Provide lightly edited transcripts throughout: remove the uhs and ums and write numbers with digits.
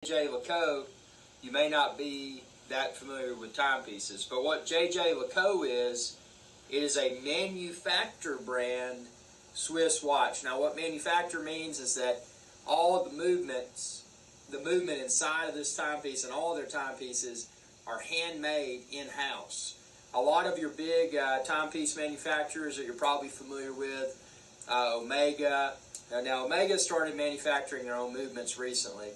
JJ you may not be that familiar with timepieces, but what JJ is, it is a manufacturer brand Swiss watch. Now, what manufacturer means is that all of the movement inside of this timepiece and all of their timepieces are handmade in-house. A lot of your big timepiece manufacturers that you're probably familiar with, Omega. Now, Omega started manufacturing their own movements recently,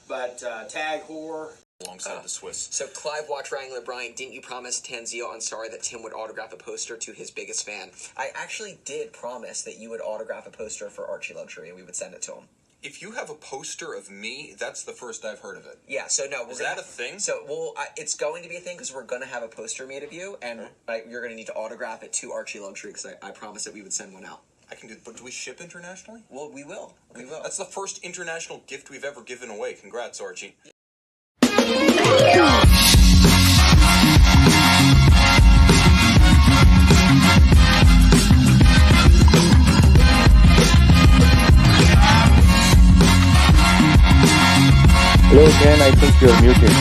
but Tag Heuer alongside the Swiss. So Clive Watch Wrangler, Brian, didn't you promise Tanzio Ansari that Tim would autograph a poster to his biggest fan? I actually did promise that you would autograph a poster for ArchieLuxury and we would send it to him. If you have a poster of me, that's the first I've heard of it. Yeah, so no. Is that a thing? So, it's going to be a thing because we're going to have a poster made of you, and you're going to need to autograph it to ArchieLuxury because I promised that we would send one out. I can do, but do we ship internationally? Well, we will. We will. That's the first international gift we've ever given away. Congrats, Archie. Hello again, I think you're muted.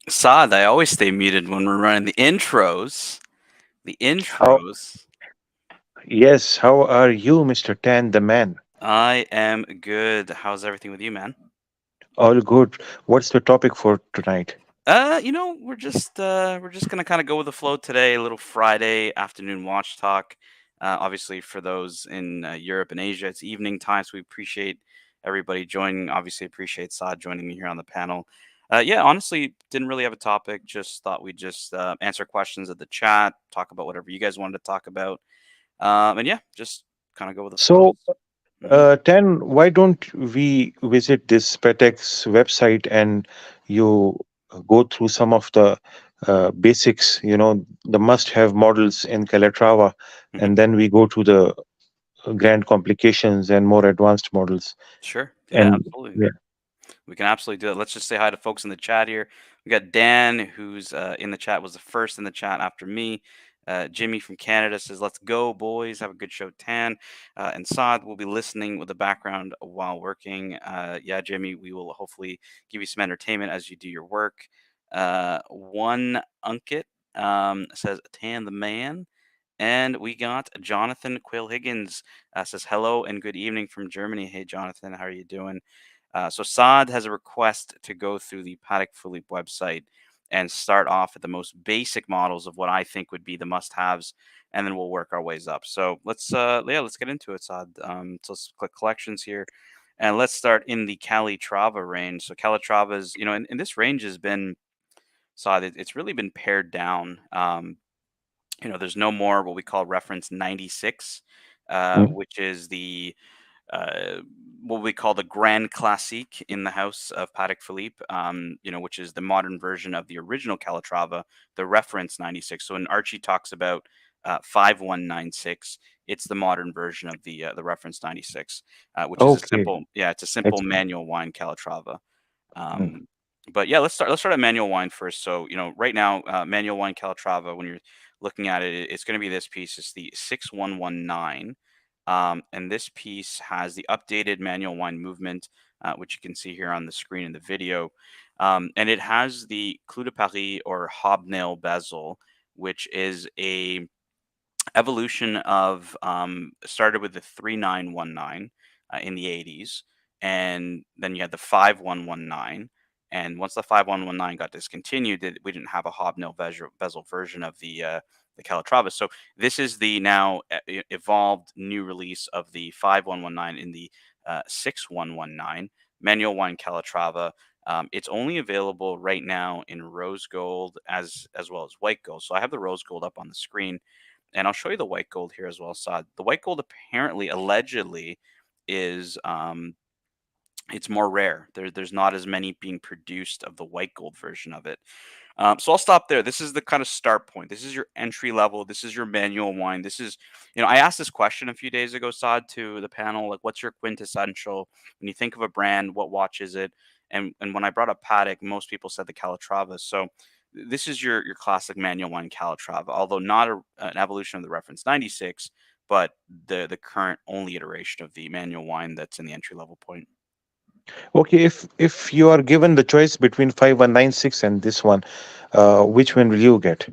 Saad, I always stay muted when we're running the intros. Yes, how are you, Mr. Tan, the man? I am good. How's everything with you, man? All good. What's the topic for tonight? We're just gonna kind of go with the flow today. A little Friday afternoon watch talk. Obviously, for those in Europe and Asia, it's evening time, so we appreciate everybody joining. Obviously, appreciate Saad joining me here on the panel. Yeah, honestly, didn't really have a topic. Just thought we'd just answer questions at the chat, talk about whatever you guys wanted to talk about, and yeah, just kind of go with the flow. So, Tan, why don't we visit this Patek's website and you go through some of the basics, the must-have models in Calatrava, and then we go to the grand complications and more advanced models. Sure. Yeah, And absolutely. yeah, We can absolutely do it. Let's just say hi to folks in the chat here. We got Dan, who's in the chat, was the first in the chat after me. Jimmy from Canada says, "Let's go, boys. Have a good show, Tan." And Saad will be listening with the background while working. Yeah, Jimmy, we will hopefully give you some entertainment as you do your work. One Unkit says, "Tan the man." And we got Jonathan Quill Higgins says, "Hello and good evening from Germany." Hey, Jonathan, how are you doing? So Saad has a request to go through the Patek Philippe website and start off at the most basic models of what I think would be the must-haves, and then we'll work our ways up. So let's get into it, Saad. So let's click collections here, and let's start in the Calatrava range. So Calatrava's, in this range has been, Saad, it's really been pared down. There's no more what we call reference 96, mm, which is the uh, what we call the Grand Classique in the house of Patek Philippe, which is the modern version of the original Calatrava, the reference 96. So when Archie talks about 5196, it's the modern version of the reference 96, which is okay. it's a simple Excellent. manual wine Calatrava. Mm, But yeah, let's start at manual wine first. So right now, manual wine Calatrava, when you're looking at it, it's going to be this piece. It's the 6119. And this piece has the updated manual wine movement, which you can see here on the screen in the video. And it has the Clou de Paris or hobnail bezel, which is a evolution of started with the 3919 in the 80s, and then you had the 5119. And once the 5119 got discontinued, we didn't have a hobnail bezel version of the Calatrava. So this is the now evolved new release of the 5119 in the 6119 manual wine Calatrava. It's only available right now in rose gold as well as white gold. So I have the rose gold up on the screen, and I'll show you the white gold here as well, Saad. The white gold apparently, allegedly, is it's more rare. There's not as many being produced of the white gold version of it. So I'll stop there. This is the kind of start point. This is your entry level. This is your manual wine. This is, I asked this question a few days ago, Saad, to the panel, like, what's your quintessential when you think of a brand? What watch is it? And when I brought up Patek, most people said the Calatrava. So this is your classic manual wine Calatrava, although not an evolution of the reference 96, but the current only iteration of the manual wine that's in the entry level point. Okay, if you are given the choice between 5196 and this one, which one will you get?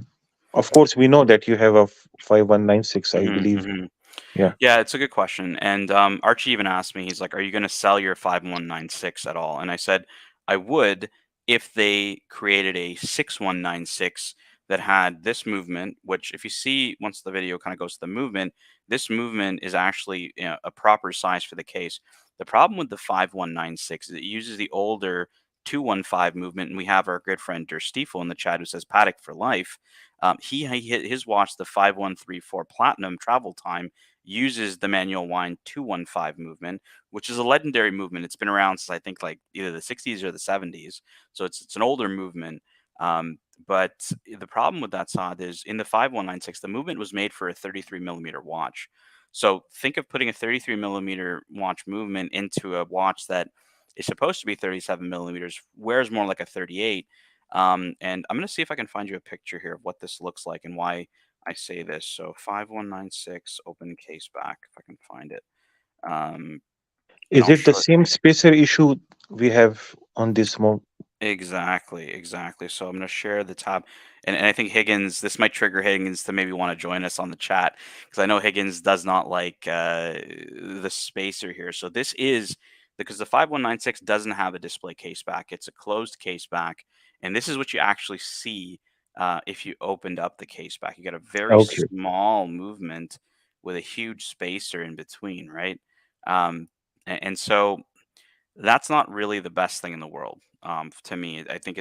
Of course, we know that you have a 5196, I Mhm, believe. mhm. Yeah. Yeah, it's a good question. And Archie even asked me, he's like, "Are you going to sell your 5196 at all?" And I said, I would if they created a 6196 that had this movement, which, if you see once the video kind of goes to the movement, this movement is actually, a proper size for the case. The problem with the 5196 is it uses the older 215 movement. And we have our good friend Der Stiefel in the chat who says Patek for life. He hit his watch, the 5134 Platinum travel time, uses the manual wine 215 movement, which is a legendary movement. It's been around since, I think, like either the 60s or the 70s. So it's an older movement. But the problem with that, Saad, is in the 5196, the movement was made for a 33 millimeter watch. So think of putting a 33 millimeter watch movement into a watch that is supposed to be 37 millimeters, wears more like a 38. And I'm going to see if I can find you a picture here of what this looks like and why I say this. So 5196, open case back, if I can find it. And Is I'll it the show it. same spacer issue we have on this mode? Exactly. So I'm going to share the tab. And I think Higgins, this might trigger Higgins to maybe want to join us on the chat, because I know Higgins does not like the spacer here. So this is because the 5196 doesn't have a display case back. It's a closed case back. And this is what you actually see if you opened up the case back. You got a very Okay. small movement with a huge spacer in between, right? And so that's not really the best thing in the world. To me, I think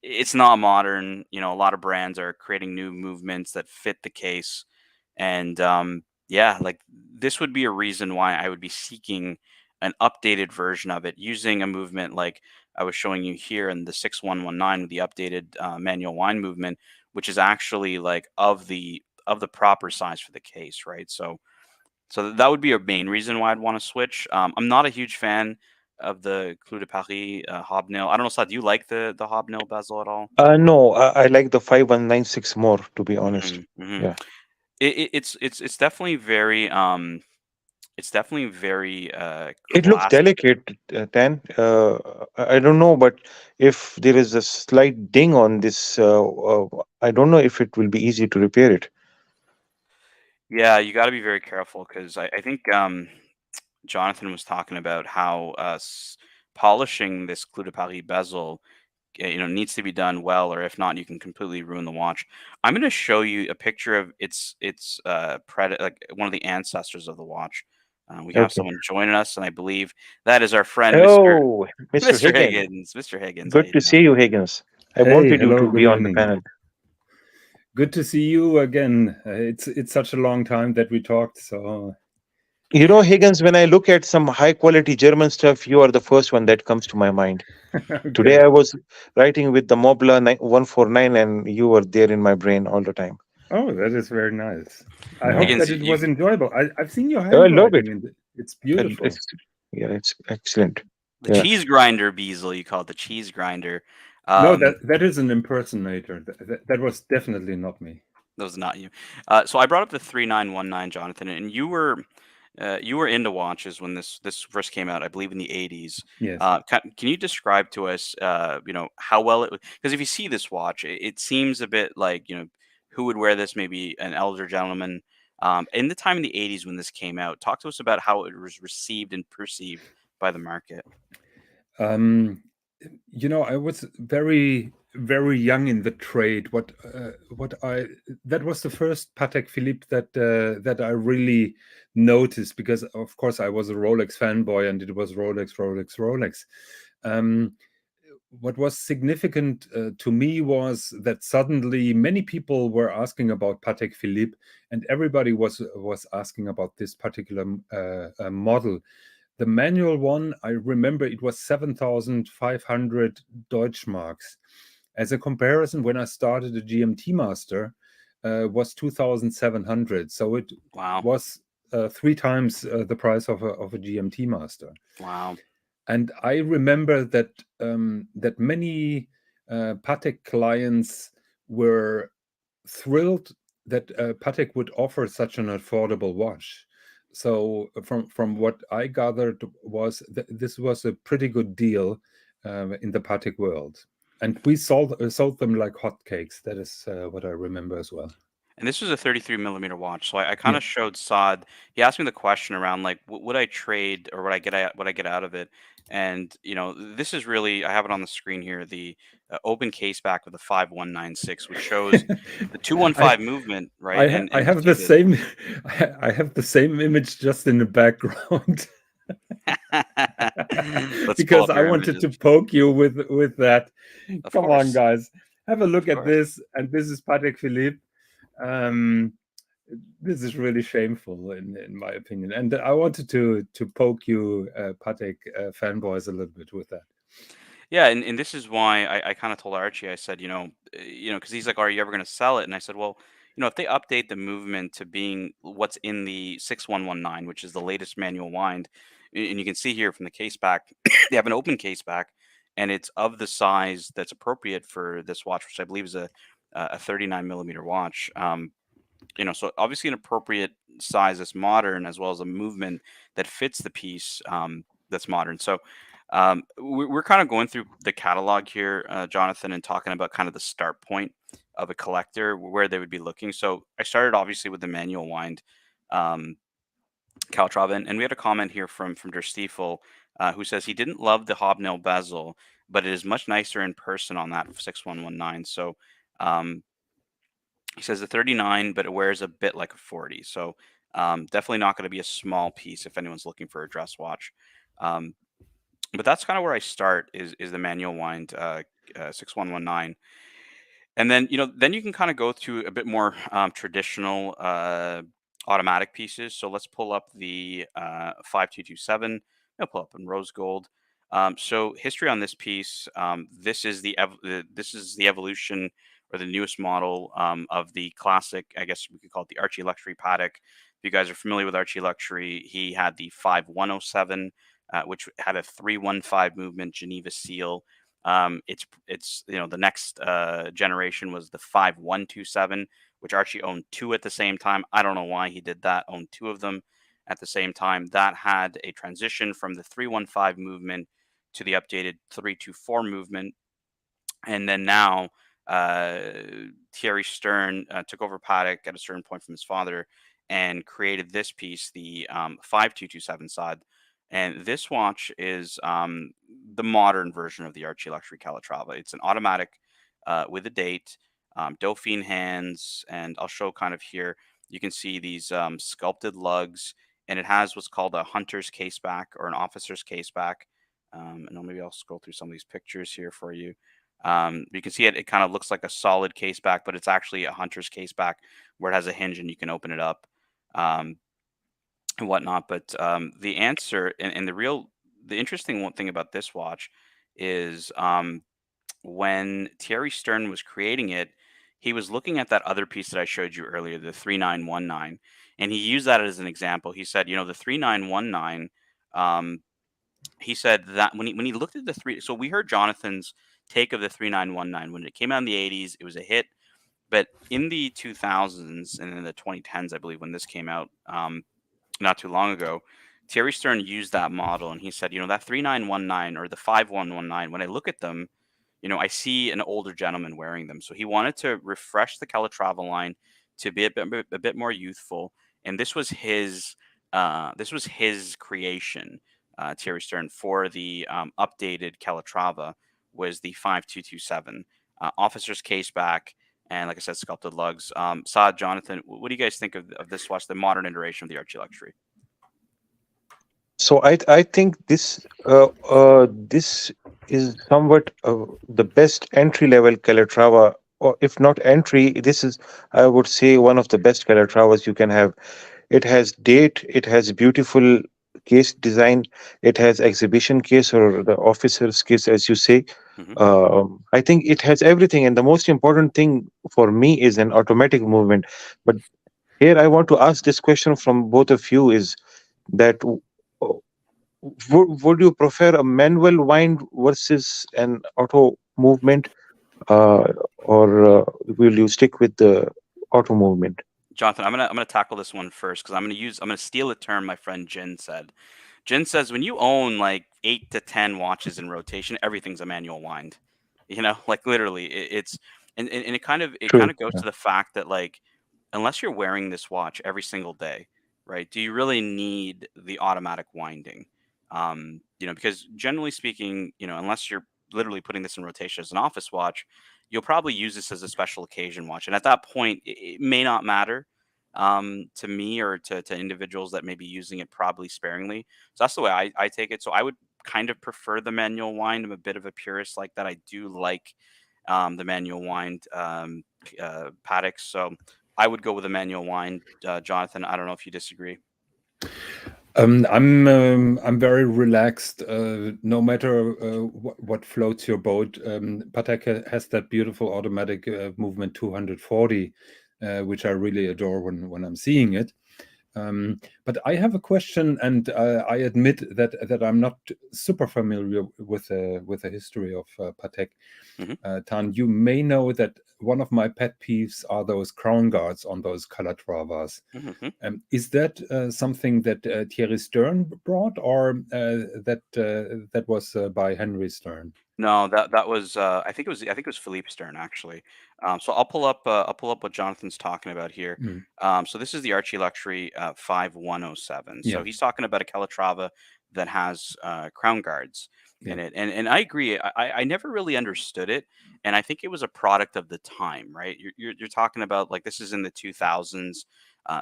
it's not modern. A lot of brands are creating new movements that fit the case. And yeah, like, this would be a reason why I would be seeking an updated version of it using a movement like I was showing you here in the 6119 with the updated manual wine movement, which is actually like of the proper size for the case, right? So that would be a main reason why I'd want to switch. I'm not a huge fan of the Clou de Paris hobnail. I don't know, Saad, do you like the hobnail bezel at all? No, I like the 5196 more, to be honest. Hmm. Yeah. It's definitely very It looks classic. delicate, Tan. I don't know, but if there is a slight ding on this, I don't know if it will be easy to repair it. Yeah, you got to be very careful because I think Jonathan was talking about how polishing this Clou de Paris bezel needs to be done well, or if not, you can completely ruin the watch. I'm going to show you a picture of its like one of the ancestors of the watch. We have Okay. someone joining us, and I believe that is our friend, Mr. Oh, Mr. Mr. Higgins. Higgins. Mr. Higgins, how Good you to doing? see you, Higgins. I Hey, wanted you hello, to good be on the evening. panel. Good to see you again. It's such a long time that we talked, so You know, Higgins, when I look at some high quality German stuff, you are the first one that comes to my mind. Today okay. I was writing with the Mobla 149 and you were there in my brain all the time. Oh, that is very nice. I Yeah. hope Higgins, that it was enjoyable. I've seen your I love it. handwriting and it's beautiful. It's excellent. the Yeah. cheese grinder bezel, you call it the cheese grinder. No, Um, that is an impersonator. That was definitely not me. that was not you. So I brought up the 3919, Jonathan, and you were into watches when this first came out, I believe in the 80s. Yes. Can you describe to us, how well it? Because if you see this watch, it seems a bit like, who would wear this? Maybe an elder gentleman. In the time in the 80s when this came out, talk to us about how it was received and perceived by the market. I was very, very young in the trade. That was the first Patek Philippe that I really noticed, because of course I was a Rolex fanboy and it was Rolex. What was significant to me was that suddenly many people were asking about Patek Philippe, and everybody was asking about this particular model The manual one, I remember it was 7,500 Deutschmarks. As a comparison, when I started a GMT Master, was 2,700. So it was 3 times the price of a GMT Master. Wow. And I remember that that many Patek clients were thrilled that Patek would offer such an affordable watch. So from what I gathered was that this was a pretty good deal in the Patek world, and we sold them like hotcakes. That is what I remember as well. And this was a 33 millimeter watch. So I kind of showed Saad. He asked me the question around like, would I trade or would I get out of it? And this is really, I have it on the screen here, the open case back with the 5196, which shows the 215 movement, right? I have the same. I have the same image just in the background. Because I wanted to poke you with that. Come on, guys, have a look at this. And this is Patek Philippe. This is really shameful in my opinion, and I wanted to poke you Patek fanboys a little bit with that. Yeah, and this is why I kind of told Archie. I said, because he's like, "Are you ever going to sell it?" And I said, "Well, if they update the movement to being what's in the 6119, which is the latest manual wind, and you can see here from the case back, they have an open case back, and it's of the size that's appropriate for this watch, which I believe is a 39 millimeter watch. So obviously an appropriate size that's modern, as well as a movement that fits the piece that's modern. So we're kind of going through the catalog here, Jonathan, and talking about kind of the start point of a collector, where they would be looking. So I started obviously with the manual wind Calatrava, and we had a comment here from Der Stiefel, who says he didn't love the hobnail bezel, but it is much nicer in person on that 6119. So he says the 39, but it wears a bit like a 40. So definitely not going to be a small piece if anyone's looking for a dress watch. But that's kind of where I start is the manual wind 6119. And then, then you can kind of go to a bit more traditional automatic pieces. So let's pull up the 5227. I'll pull up in rose gold. So history on this piece. This is the evolution or the newest model of the classic. I guess we could call it the ArchieLuxury Patek. If you guys are familiar with ArchieLuxury, he had the 5107, which had a 315 movement Geneva seal. It's the next generation was the 5127, which Archie owned 2 at the same time. I don't know why he did that. Owned 2 of them at the same time. That had a transition from the 315 movement to the updated 324 movement, and then now Thierry Stern took over Patek at a certain point from his father and created this piece, the 5227 side. And this watch is the modern version of the ArchieLuxury Calatrava. It's an automatic with a date, Dauphine hands, and I'll show kind of here. You can see these sculpted lugs, and it has what's called a hunter's case back or an officer's case back. And maybe I'll scroll through some of these pictures here for you. You can see it kind of looks like a solid case back, but it's actually a hunter's case back where it has a hinge and you can open it up. And whatnot, but the answer and the interesting one thing about this watch is when Thierry Stern was creating it, he was looking at that other piece that I showed you earlier, the 3919, and he used that as an example. He said, the 3919, he said that when he looked at the three, so we heard Jonathan's take of the 3919 when it came out in the 80s, it was a hit, but in the 2000s and in the 2010s, I believe, when this came out, not too long ago, Thierry Stern used that model, and he said, that 3919 or the 5119, when I look at them, I see an older gentleman wearing them. So he wanted to refresh the Calatrava line to be a bit more youthful, and this was his creation, Thierry Stern, for the updated Calatrava was the 5227 officer's case back. And like I said, sculpted lugs. Saad, Jonathan, what do you guys think of this watch, the modern iteration of the ArchieLuxury? So I think this is somewhat the best entry level Calatrava, or if not entry, this is, I would say, one of the best Calatravas you can have. It has date, it has beautiful case design. It has exhibition case or the officer's case, as you say. Hmm. I think it has everything, and the most important thing for me is an automatic movement. But here, I want to ask this question from both of you: is that would you prefer a manual wind versus an auto movement, uh, or will you stick with the auto movement? Jonathan, I'm gonna tackle this one first because I'm gonna steal a term my friend Jin said. Jin says when you own like 8 to 10 watches in rotation, everything's a manual wind. You know, like literally, it's and it kind of True. goes Yeah. to the fact that like unless you're wearing this watch every single day, right? Do you really need the automatic winding? Because generally speaking, unless you're literally putting this in rotation as an office watch, you'll probably use this as a special occasion watch, and at that point, it may not matter to me or to individuals that may be using it probably sparingly. So that's the way I take it. So I would kind of prefer the manual wind. I'm a bit of a purist like that. I do like the manual wind Patek. So I would go with a manual wind. Jonathan, I don't know if you disagree. I'm very relaxed. No matter what floats your boat, Patek has that beautiful automatic movement 240, which I really adore when I'm seeing it. But I have a question, and I admit that I'm not super familiar with the history of Patek. Hmm. Tan, you may know that one of my pet peeves are those crown guards on those Calatravas. Hmm. Is that something that Thierry Stern brought, or that was by Henry Stern? No, that was I think it was Philippe Stern actually. So I'll pull up what Jonathan's talking about here. Mm, So this is the Archie Luxury 5107. So yeah, he's talking about a Calatrava that has crown guards yeah. in it, and I agree. I never really understood it, and I think it was a product of the time, right? You're talking about like this is in the 2000s.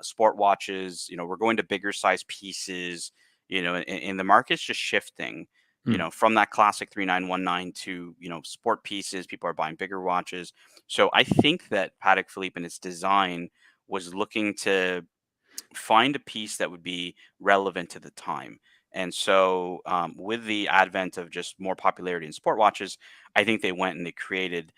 Sport watches, we're going to bigger size pieces, and the market's just shifting Mm, from that classic 3919 to, sport pieces. People are buying bigger watches. So I think that Patek Philippe in its design was looking to find a piece that would be relevant to the time. And so, with the advent of just more popularity in sport watches, I think they went and they created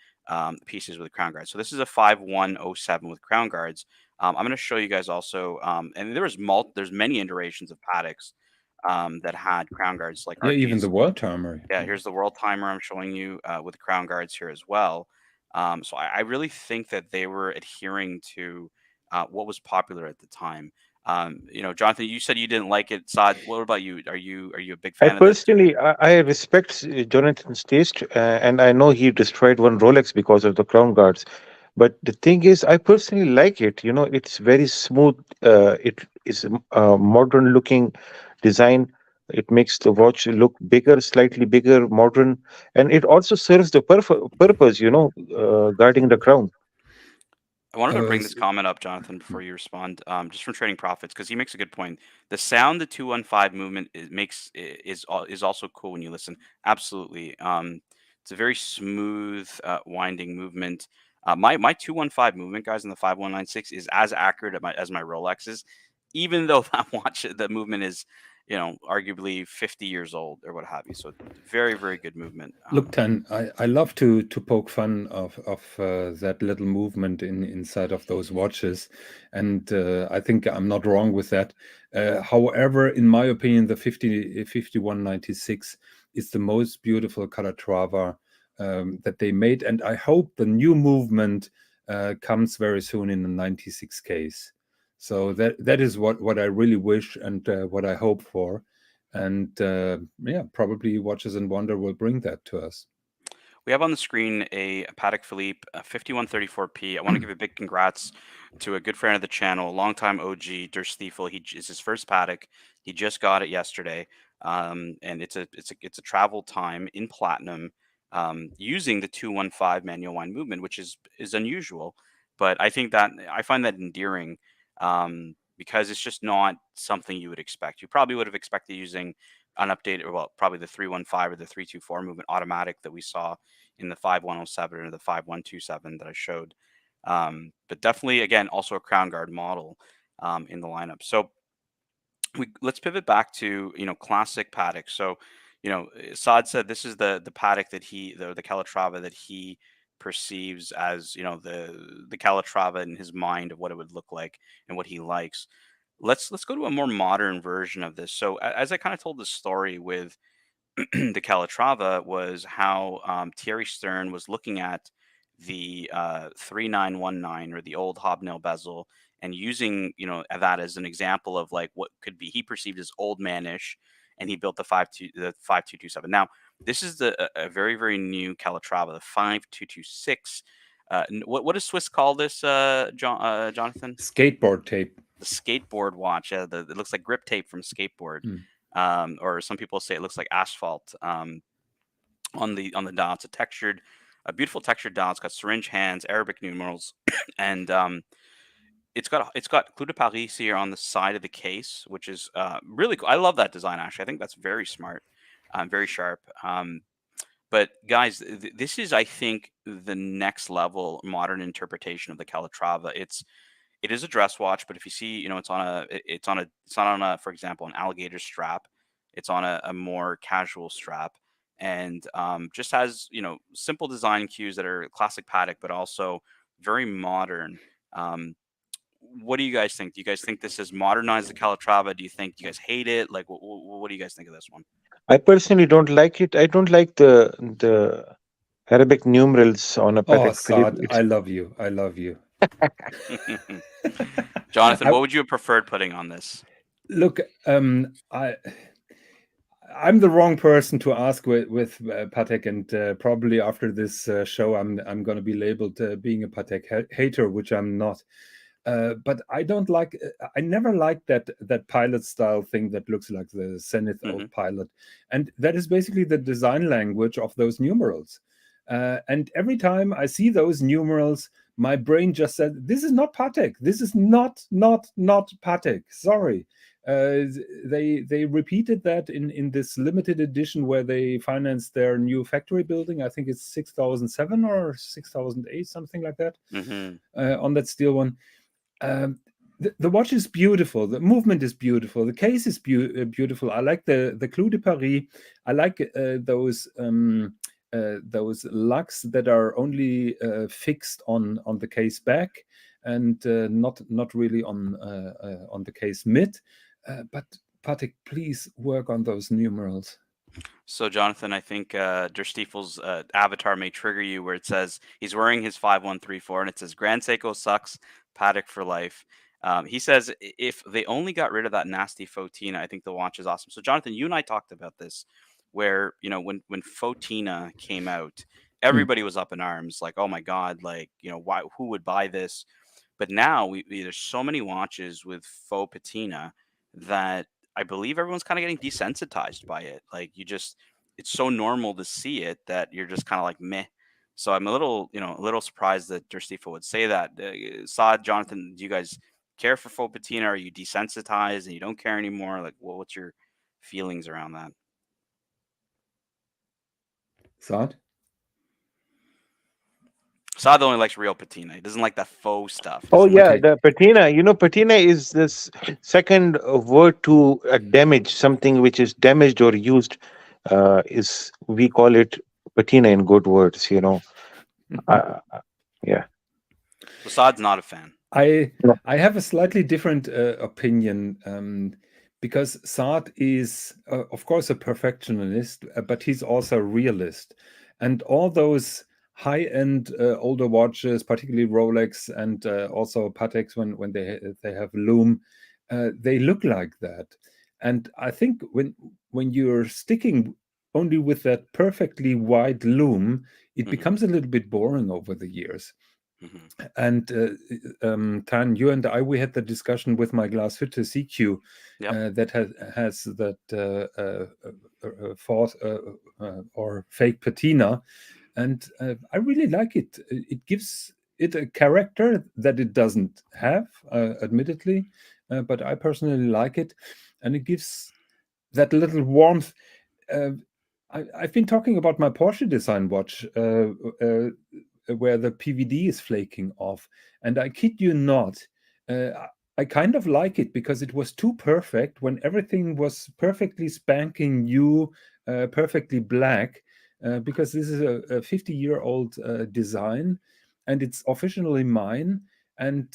pieces with crown guards. So this is a 5107 with crown guards. I'm going to show you guys also, and there's many iterations of Pateks that had crown guards like yeah, even the Archie's. world timer. Yeah, here's the world timer I'm showing you with crown guards here as well. So I really think that they were adhering to what was popular at the time. Jonathan, you said you didn't like it. Saad, what about you? Are you a big I fan of this? personally, I respect Jonathan's taste, and I know he destroyed one Rolex because of the crown guards. But the thing is, I personally like it. It's very smooth. It is a modern-looking design. It makes the watch look bigger, slightly bigger, modern, and it also serves the purpose. Guarding the crown. I wanted to bring this S- comment up, Jonathan, before you respond, just from Trading Profits, because he makes a good point. The sound the 215 movement is also cool when you listen. Absolutely. It's a very smooth, winding movement. My 215 movement, guys, in the 5196 is as accurate as my Rolex's, even though that watch, the movement is, arguably 50 years old or what have you. So very, very good movement. Look, Tan, I love to poke fun of that little movement inside of those watches, and I think I'm not wrong with that. However, in my opinion, the 5196 is the most beautiful Calatrava that they made, and I hope the new movement comes very soon in the 96 case. So that is what I really wish and what I hope for. And yeah, probably Watches and Wonder will bring that to us. We have on the screen a Patek Philippe 5134P. I want to give a big congrats to a good friend of the channel, a longtime OG, Der Stiefel. It's his first Patek. He just got it yesterday, and it's a travel time in platinum using the 215 manual wind movement, which is unusual, but I find that endearing because it's just not something you would expect. You probably would have expected using an updated, well, probably the 315 or the 324 movement automatic that we saw in the 5107 or the 5127 that I showed. But definitely, again, also a crown guard model in the lineup. So let's pivot back to classic Patek. So Saad said this is the Patek that the Calatrava that he perceives as the Calatrava in his mind of what it would look like and what he likes. Let's go to a more modern version of this. So as I kind of told the story with the Calatrava, was how Thierry Stern was looking at the 3919, or the old hobnail bezel, and using that as an example of like what could be he perceived as old manish, and he built the 5227. Now this is a very very new Calatrava, the 5226. What does Swiss call this, Jonathan? Skateboard tape. The skateboard watch. It looks like grip tape from skateboard. Or some people say it looks like asphalt on the dial. It's a beautiful textured dial. It's got syringe hands, Arabic numerals, and it's got Clou de Paris here on the side of the case, which is really cool. I love that design, actually. I think that's very smart, very sharp. But guys, this is, I think, the next level modern interpretation of the Calatrava. It is a dress watch, but if you see, it's not on a, for example, an alligator strap. It's on a more casual strap, and just has simple design cues that are classic Patek, but also very modern. What do you guys think? Do you guys think this has modernized the Calatrava? Do you guys hate it? Like, what do you guys think of this one? I personally don't like it. I don't like the Arabic numerals on a Patek Saad, Philippe. I love you. I love you. Jonathan, what would you have preferred putting on this? Look, I'm the wrong person to ask with Patek, and probably after this show, I'm going to be labeled being a Patek hater, which I'm not. But I don't like. I never liked that pilot style thing that looks like the Zenith old pilot, and that is basically the design language of those numerals. And every time I see those numerals, my brain just said, "This is not Patek. This is not Patek." Sorry. They repeated that in this limited edition where they financed their new factory building. I think it's 6007 or 6008, something like that. On that steel one. The watch is beautiful. The movement is beautiful. The case is beautiful. I like the Clou de Paris. I like those lugs that are only fixed on the case back, and not really on the case mid. But Patek, please work on those numerals. So, Jonathan, I think Der Stiefel's avatar may trigger you, where it says he's wearing his 5134, and it says Grand Seiko sucks, Patek for life. He says if they only got rid of that nasty Fotina, I think the watch is awesome. So, Jonathan, you and I talked about this, where when Fotina came out, everybody was up in arms, like, oh my god, like why? Who would buy this? But now there's so many watches with faux patina that I believe everyone's kind of getting desensitized by it. Like it's so normal to see it that you're just kind of like meh. So I'm a little surprised that Der Stiefel would say that. Saad, Jonathan, do you guys care for faux patina? Are you desensitized and you don't care anymore? Like, what's your feelings around that? Saad? Saad only likes real patina. He doesn't like that faux stuff. Oh yeah, the patina. Patina is this second word to damage, something which is damaged or used. We call it patina in good words. Yeah. So Saad's not a fan. I have a slightly different opinion, because Saad is, of course, a perfectionist, but he's also a realist, and all those high-end older watches, particularly Rolex and also Pateks, when they have lume, they look like that. And I think when you're sticking only with that perfectly wide lume, it becomes a little bit boring over the years. And Tan, you and I, we had the discussion with my glass fitter CQ that has that false or fake patina, and I really like it. It gives it a character that it doesn't have, admittedly, but I personally like it, and it gives that little warmth. I've been talking about my Porsche design watch, where the PVD is flaking off, and I kid you not, I kind of like it because it was too perfect when everything was perfectly spanking new, perfectly black. Because this is a 50-year-old design, and it's officially mine, and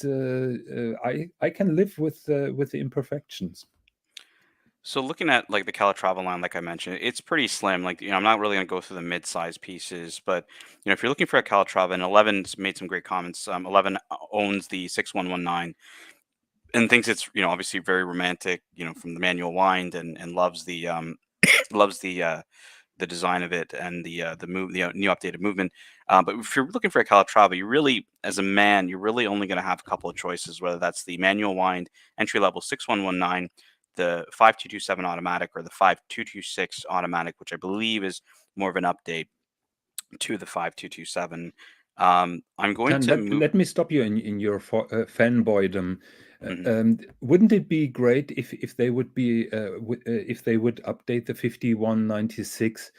I can live with the imperfections. So looking at like the Calatrava line, like I mentioned, it's pretty slim. Like, I'm not really gonna go through the mid-size pieces, but if you're looking for a Calatrava, and 11's made some great comments. 11 owns the 6119 and thinks it's obviously very romantic, from the manual wind, and loves loves the design of it, and the move, the new updated movement. But if you're looking for a Calatrava, you really, as a man, you're really only going to have a couple of choices, whether that's the manual wind entry level 6119, the 5227 automatic, or the 5226 automatic, which I believe is more of an update to the 5227. I'm going Tan, to move. let me stop you in your fanboydom. Mhm. Wouldn't it be great if they would be if they would update the 5196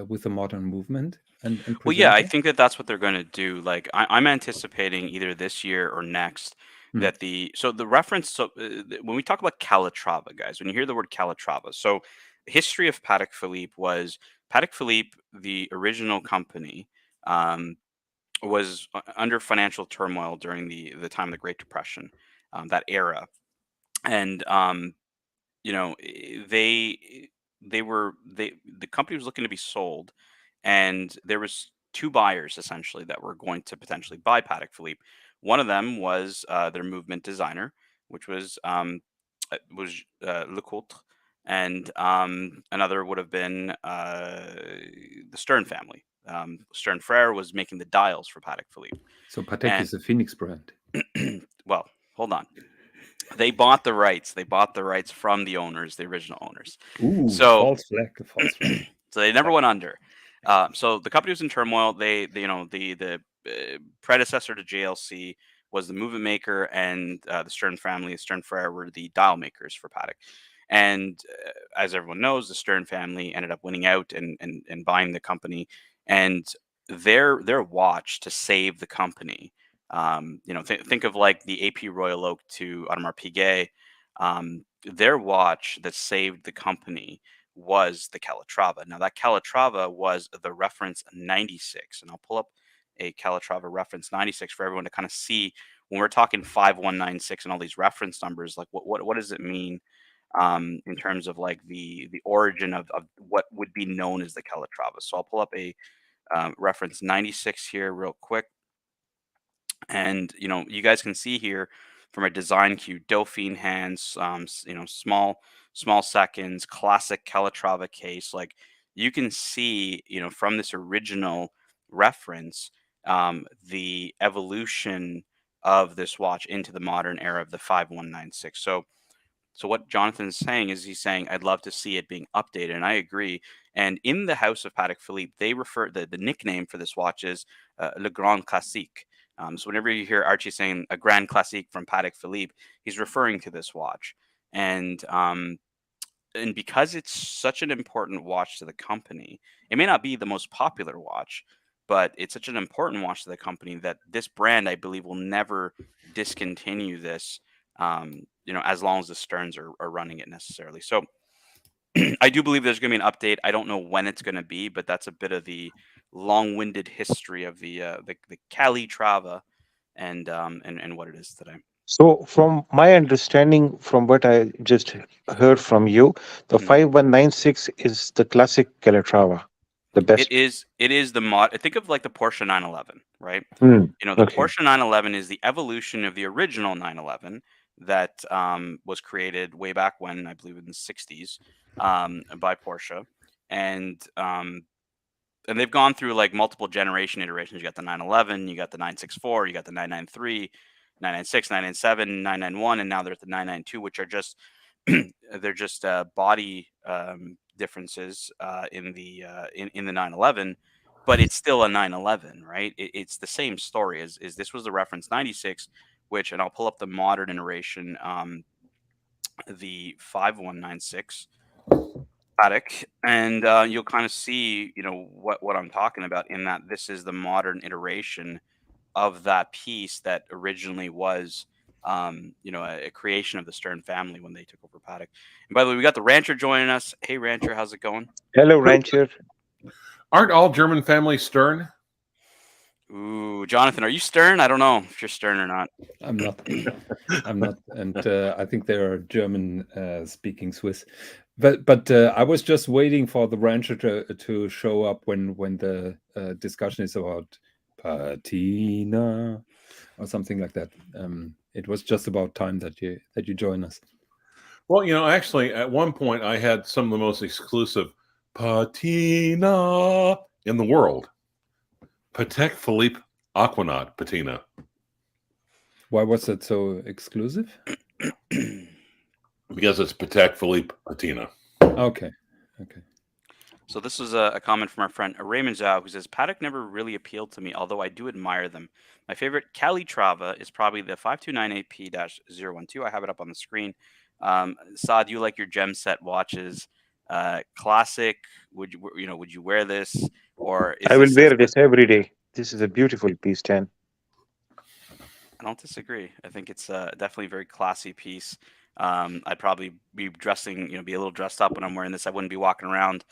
with a modern movement and Well, yeah, present I it? think that that's what they're going to do. Like, I'm anticipating either this year or next Mm. that the reference. So when we talk about Calatrava, guys, when you hear the word Calatrava, so history of Patek Philippe was Patek Philippe, the original company, um, was under financial turmoil during the time of the Great Depression, that era, and the company was looking to be sold, and there was two buyers essentially that were going to potentially buy Patek Philippe. One of them was their movement designer, which was Lecoultre, and another would have been the Stern family. Stern Frere was making the dials for Patek Philippe, So Patek and is a Phoenix brand. well, hold on. They bought the rights. They bought the rights from the owners, the original owners. Ooh, So, false flag, false flag. so they never went under. So the company was in turmoil. The predecessor to JLC was the movement maker, and the Stern family, the Stern Frere, were the dial makers for Patek. And as everyone knows, the Stern family ended up winning out and buying the company. And their watch to save the company. Think of like the AP Royal Oak to Audemars Piguet. Their watch that saved the company was the Calatrava. Now that Calatrava was the reference 96, and I'll pull up a Calatrava reference 96 for everyone to kind of see when we're talking 5196 and all these reference numbers, like what does it mean, in terms of like the origin of what would be known as the Calatrava. So I'll pull up a reference 96 here real quick. And you guys can see here from a design cue, Dauphine hands, small seconds, classic Calatrava case. Like, you can see, from this original reference, the evolution of this watch into the modern era of the 5196. So what Jonathan's saying is, he's saying, I'd love to see it being updated, and I agree. And in the house of Patek Philippe, they refer, the nickname for this watch is Le Grand Classique. So whenever you hear Archie saying a Grand Classique from Patek Philippe, he's referring to this watch. And because it's such an important watch to the company, it may not be the most popular watch, but it's such an important watch to the company that this brand, I believe, will never discontinue this, as long as the Sterns are running it necessarily. So I do believe there's going to be an update. I don't know when it's going to be, but that's a bit of the long-winded history of the Calatrava, and what it is today. So, from my understanding, from what I just heard from you, the Mhm. 5196 is the classic Calatrava, the It best. is it is the mod. Think of like the Porsche 911, right? Hmm. The Okay. Porsche 911 is the evolution of the original 911 that was created way back when, I believe in the 60s, by Porsche, and they've gone through like multiple generation iterations. You got the 911, you got the 964, you got the 993, 996, 997, 991, and now they're at the 992, which are just they're just body differences in the 911, but it's still a 911, right? It's the same story. Is This was the reference 96, which, and I'll pull up the modern iteration, the 5196 Paddock, and you'll kind of see, what I'm talking about, in that this is the modern iteration of that piece that originally was a creation of the Stern family when they took over Patek. And by the way, we got the Rancher joining us. Hey, Rancher, how's it going? Hello, Rancher. Aren't all German families Stern? Ooh, Jonathan, are you Stern? I don't know if you're Stern or not. I'm not. I'm not, and I think they are German speaking Swiss. But I was just waiting for the Rancher to show up when the discussion is about patina or something like that. It was just about time that you join us. Well, actually, at one point I had some of the most exclusive patina in the world. Patek Philippe Aquanaut patina. Why was that so exclusive? Because it's Patek Philippe patina. Okay. So this was a comment from our friend Raymond Zhao, who says, Patek never really appealed to me, although I do admire them. My favorite Calatrava is probably the 5298P-012. I have it up on the screen. Saad, you like your gem set watches. Classic. Would you wear this? Or is I will this wear this every day. This is a beautiful piece, Dan. I don't disagree. I think it's definitely a very classy piece. I'd probably be dressing, be a little dressed up when I'm wearing this. I wouldn't be walking around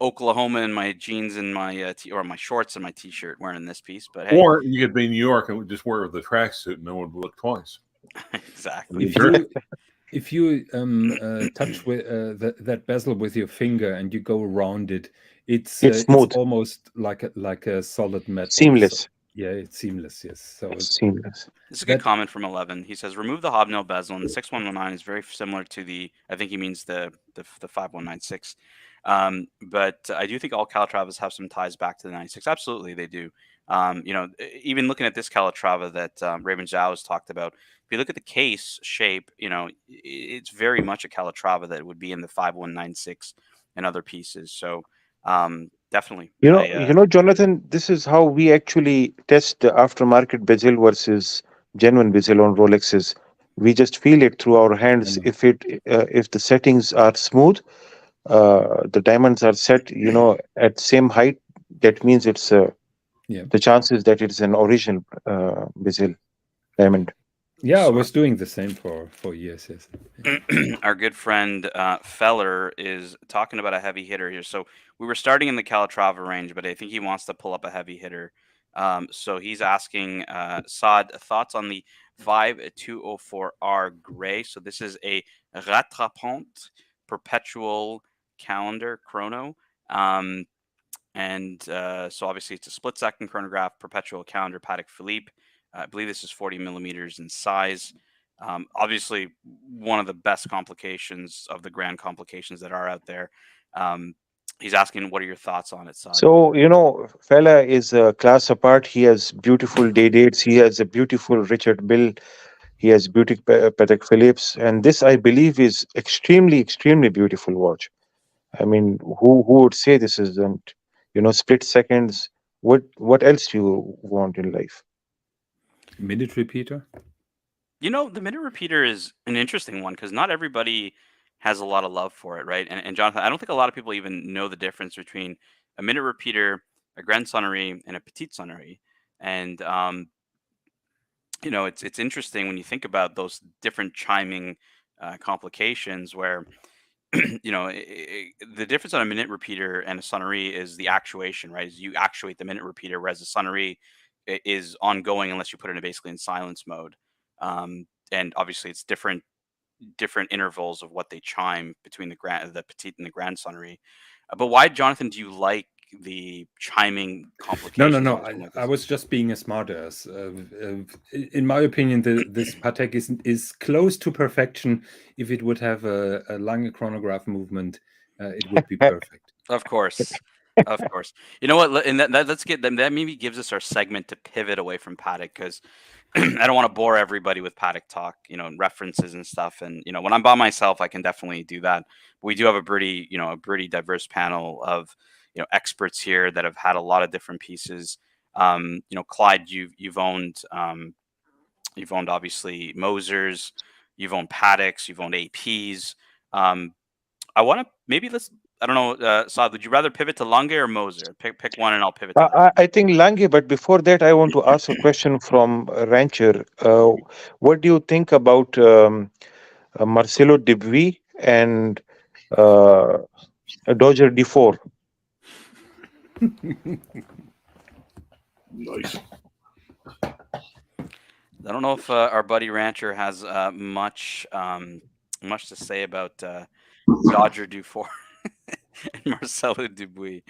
Oklahoma in my jeans and my or my shorts and my t-shirt wearing this piece. But hey, or you could be in New York and just wear it with a tracksuit and no one would look twice. Exactly. If you touch with that bezel with your finger and you go around it, it's smooth. It's almost like a solid metal. Seamless. So, yeah, it's seamless. Yes, so it's seamless. This is a good comment from 11. He says, remove the hobnail bezel, and the 6119 is very similar to the, I think he means the 5196. But I do think all Calatravas have some ties back to the 96. Absolutely, they do. Even looking at this Calatrava that Raymond Zhao has talked about, if you look at the case shape, it's very much a Calatrava that would be in the 5196 and other pieces. So definitely. Jonathan, this is how we actually test the aftermarket bezel versus genuine bezel on Rolexes. We just feel it through our hands. If the settings are smooth, the diamonds are set, at same height, that means it's the chances that it's an original bezel diamond. Yeah, I was doing the same for years. Yes. Our good friend Feller is talking about a heavy hitter here. So we were starting in the Calatrava range, but I think he wants to pull up a heavy hitter. So he's asking Saad thoughts on the 5204R gray. So this is a rattrapante perpetual calendar chrono. So obviously it's a split second chronograph perpetual calendar Patek Philippe. I believe this is 40 millimeters in size. Obviously, one of the best complications of the grand complications that are out there. He's asking, what are your thoughts on it, Saad? So, Fella is a class apart. He has beautiful day dates. He has a beautiful Richard Bill. He has beautiful Patek Philippe's. And this, I believe, is extremely, extremely beautiful watch. I mean, who would say this isn't, split seconds? What else do you want in life? Minute repeater? The minute repeater is an interesting one because not everybody has a lot of love for it, right? And Jonathan, I don't think a lot of people even know the difference between a minute repeater, a grand sonnerie, and a petite sonnerie. And it's interesting when you think about those different chiming complications where the difference on a minute repeater and a sonnerie is the actuation, right? Is you actuate the minute repeater, whereas the sonnerie is ongoing unless you put it basically in silence mode. And obviously it's different intervals of what they chime between the petite and the grand sonnerie. But why, Jonathan, do you like the chiming complications? No. I was just being a smartass. In my opinion, this Patek is close to perfection. If it would have a Lange chronograph movement, it would be perfect. Of course. Of course. You know what? And let's get them. That maybe gives us our segment to pivot away from Patek because I don't want to bore everybody with Patek talk, and references and stuff. And when I'm by myself, I can definitely do that. But we do have a pretty diverse panel of experts here that have had a lot of different pieces. Clyde, you've owned obviously Mosers, you've owned Pateks, you've owned APs. I want to let's I don't know, Saad, would you rather pivot to Lange or Moser? Pick one, and I'll pivot to that. I think Lange, but before that, I want to ask a question from Rancher. What do you think about Marcelo Dubuis and Dodger D4? Nice. I don't know if our buddy Rancher has much to say about Dodger Dufour and Marcelo Dubuis.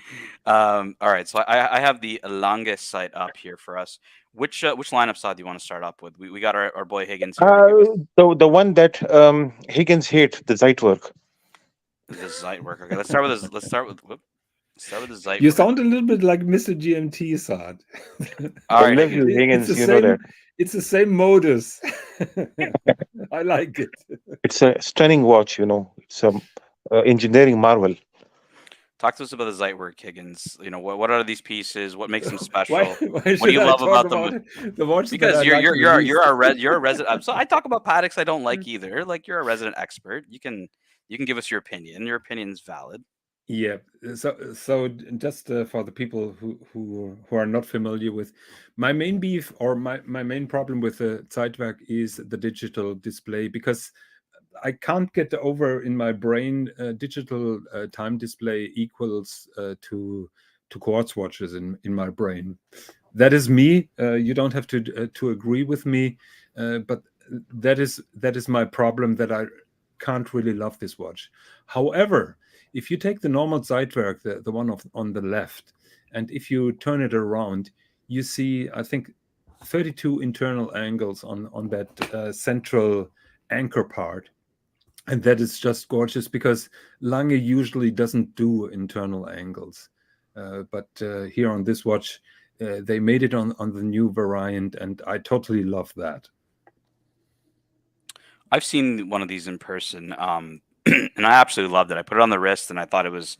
All right, so I have the Lange site up here for us. Which lineup side do you want to start up with? We got our boy Higgins here. The one that Higgins hate, the Zeitwerk. The Zeitwerk. Okay, let's start with the Zeitwerk. You sound a little bit like Mr. GMT, Saad. All right, love you, Higgins. It's the You same, know that. It's the same modus. I like it. It's a stunning watch, you know. It's a engineering marvel. Talk to us about the Zeitwerk, Higgins. You know, what are these pieces? What makes them special? Why What do should you I love talk about them? the watch? Because you're a resident. So I talk about Pateks I don't like either. Like, you're a resident expert. You can give us your opinion. Your opinion's valid. Yeah. So just for the people who are not familiar with, my main beef or my main problem with the Zeitwerk is the digital display, because I can't get over in my brain digital time display equals to quartz watches in my brain. That is me. You don't have to agree with me, but that is my problem, that I can't really love this watch. However, if you take the normal Zeitwerk, the one on the left, and if you turn it around, you see, I think, 32 internal angles on that central anchor part. And that is just gorgeous, because Lange usually doesn't do internal angles. But here on this watch, they made it on the new variant, and I totally love that. I've seen one of these in person, and I absolutely loved it. I put it on the wrist, and I thought it was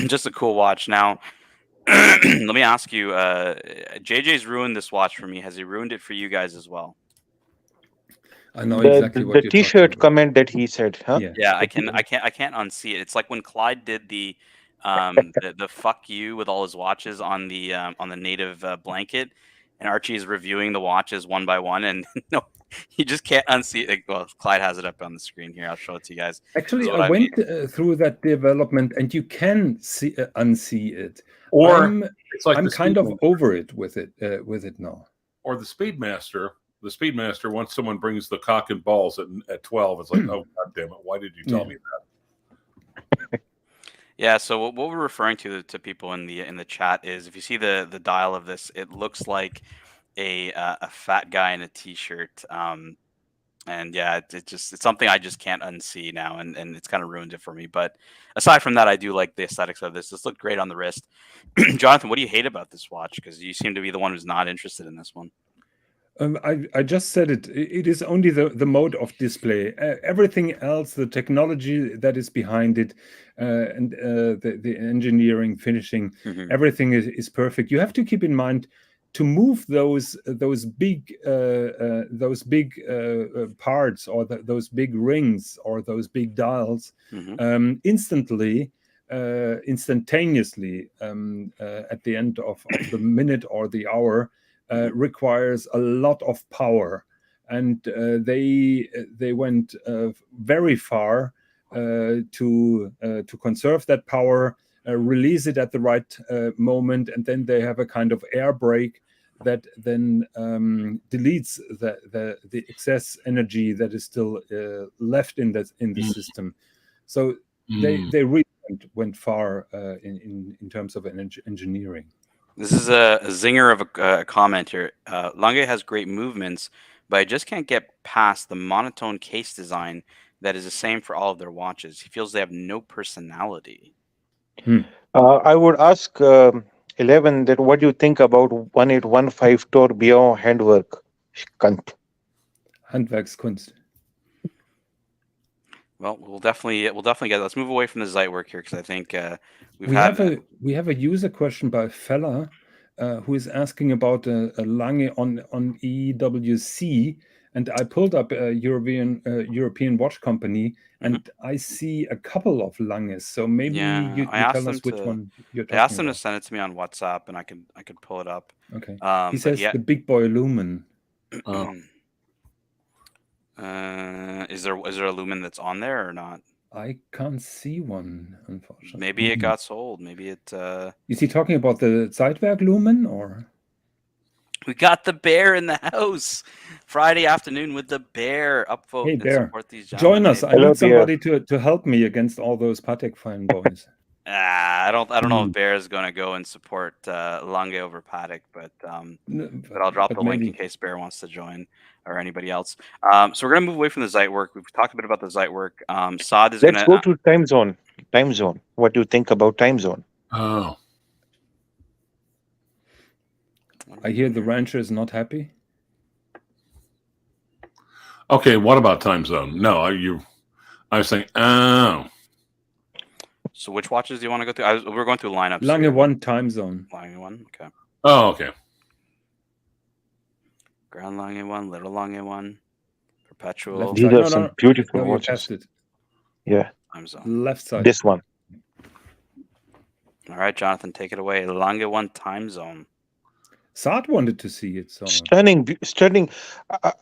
just a cool watch. Now, let me ask you, JJ's ruined this watch for me. Has he ruined it for you guys as well? I know exactly what the you're T-shirt talking about. comment that he said, huh? Yeah, I can't unsee it. It's like when Clyde did the fuck you with all his watches on the native blanket, and Archie is reviewing the watches one by one, and no, you just can't unsee it. Well, Clyde has it up on the screen here. I'll show it to you guys. Actually, I went through that development, and you can unsee it. Or it's like I'm the kind of Speedmaster. over it with it now. Or the Speedmaster. The Speedmaster, once someone brings the cock and balls at 12, it's like, oh, God damn it, why did you tell me that? Yeah, so what we're referring to people in the chat is, if you see the dial of this, it looks like a fat guy in a t-shirt. And yeah, it's something I just can't unsee now, and it's kind of ruined it for me. But aside from that, I do like the aesthetics of this. This looked great on the wrist. Jonathan, what do you hate about this watch? Because you seem to be the one who's not interested in this one. I just said it. It is only the mode of display. Everything else, the technology that is behind it, and the engineering, finishing, everything is perfect. You have to keep in mind, to move those big parts, or those big rings, or those big dials instantaneously at the end of the minute or the hour. Requires a lot of power, and they went very far to conserve that power, release it at the right moment, and then they have a kind of air brake that then deletes the excess energy that is still left in the system. So they really went far in terms of engineering. This is a zinger of a comment here. Lange has great movements, but I just can't get past the monotone case design that is the same for all of their watches. He feels they have no personality. I would ask 11 that what do you think about 1815 Tourbillon handwork? Cunt. Handwerkskunst. Well, we'll definitely get. Let's move away from the Zeitwerk here, because I think we have a user question by Fella who is asking about a Lange on EWC. And I pulled up a European watch company, and I see a couple of Langes. So maybe you tell us which one you're talking about. I asked them to send it to me on WhatsApp, and I could pull it up. Okay. He says the big boy lumen. Is there a lumen that's on there or not? I can't see one, unfortunately. Maybe it got sold. Maybe it. Is he talking about the Zeitwerk lumen or? We got the bear in the house Friday afternoon with the bear. Upvote hey, and bear. support these Join us. Hey, I need somebody to help me against all those Patek fanboys. I don't know if Bear is going to go and support Lange over Patek, but I'll drop the link in case Bear wants to join or anybody else. So we're going to move away from the Zeitwerk. We've talked a bit about the Zeitwerk. Saad is Let's go to time zone. Time zone. What do you think about time zone? Oh. I hear the rancher is not happy. Okay, what about time zone? No, I was saying, oh. So which watches do you want to go through? We're going through lineups. Lange 1 time zone. Lange 1, okay. Oh, okay. Grand Lange 1, Little Lange 1, Perpetual. These are some beautiful watches. Yeah. Time zone. Left side. This one. All right, Jonathan, take it away. Lange 1 time zone. Saad wanted to see it. So stunning.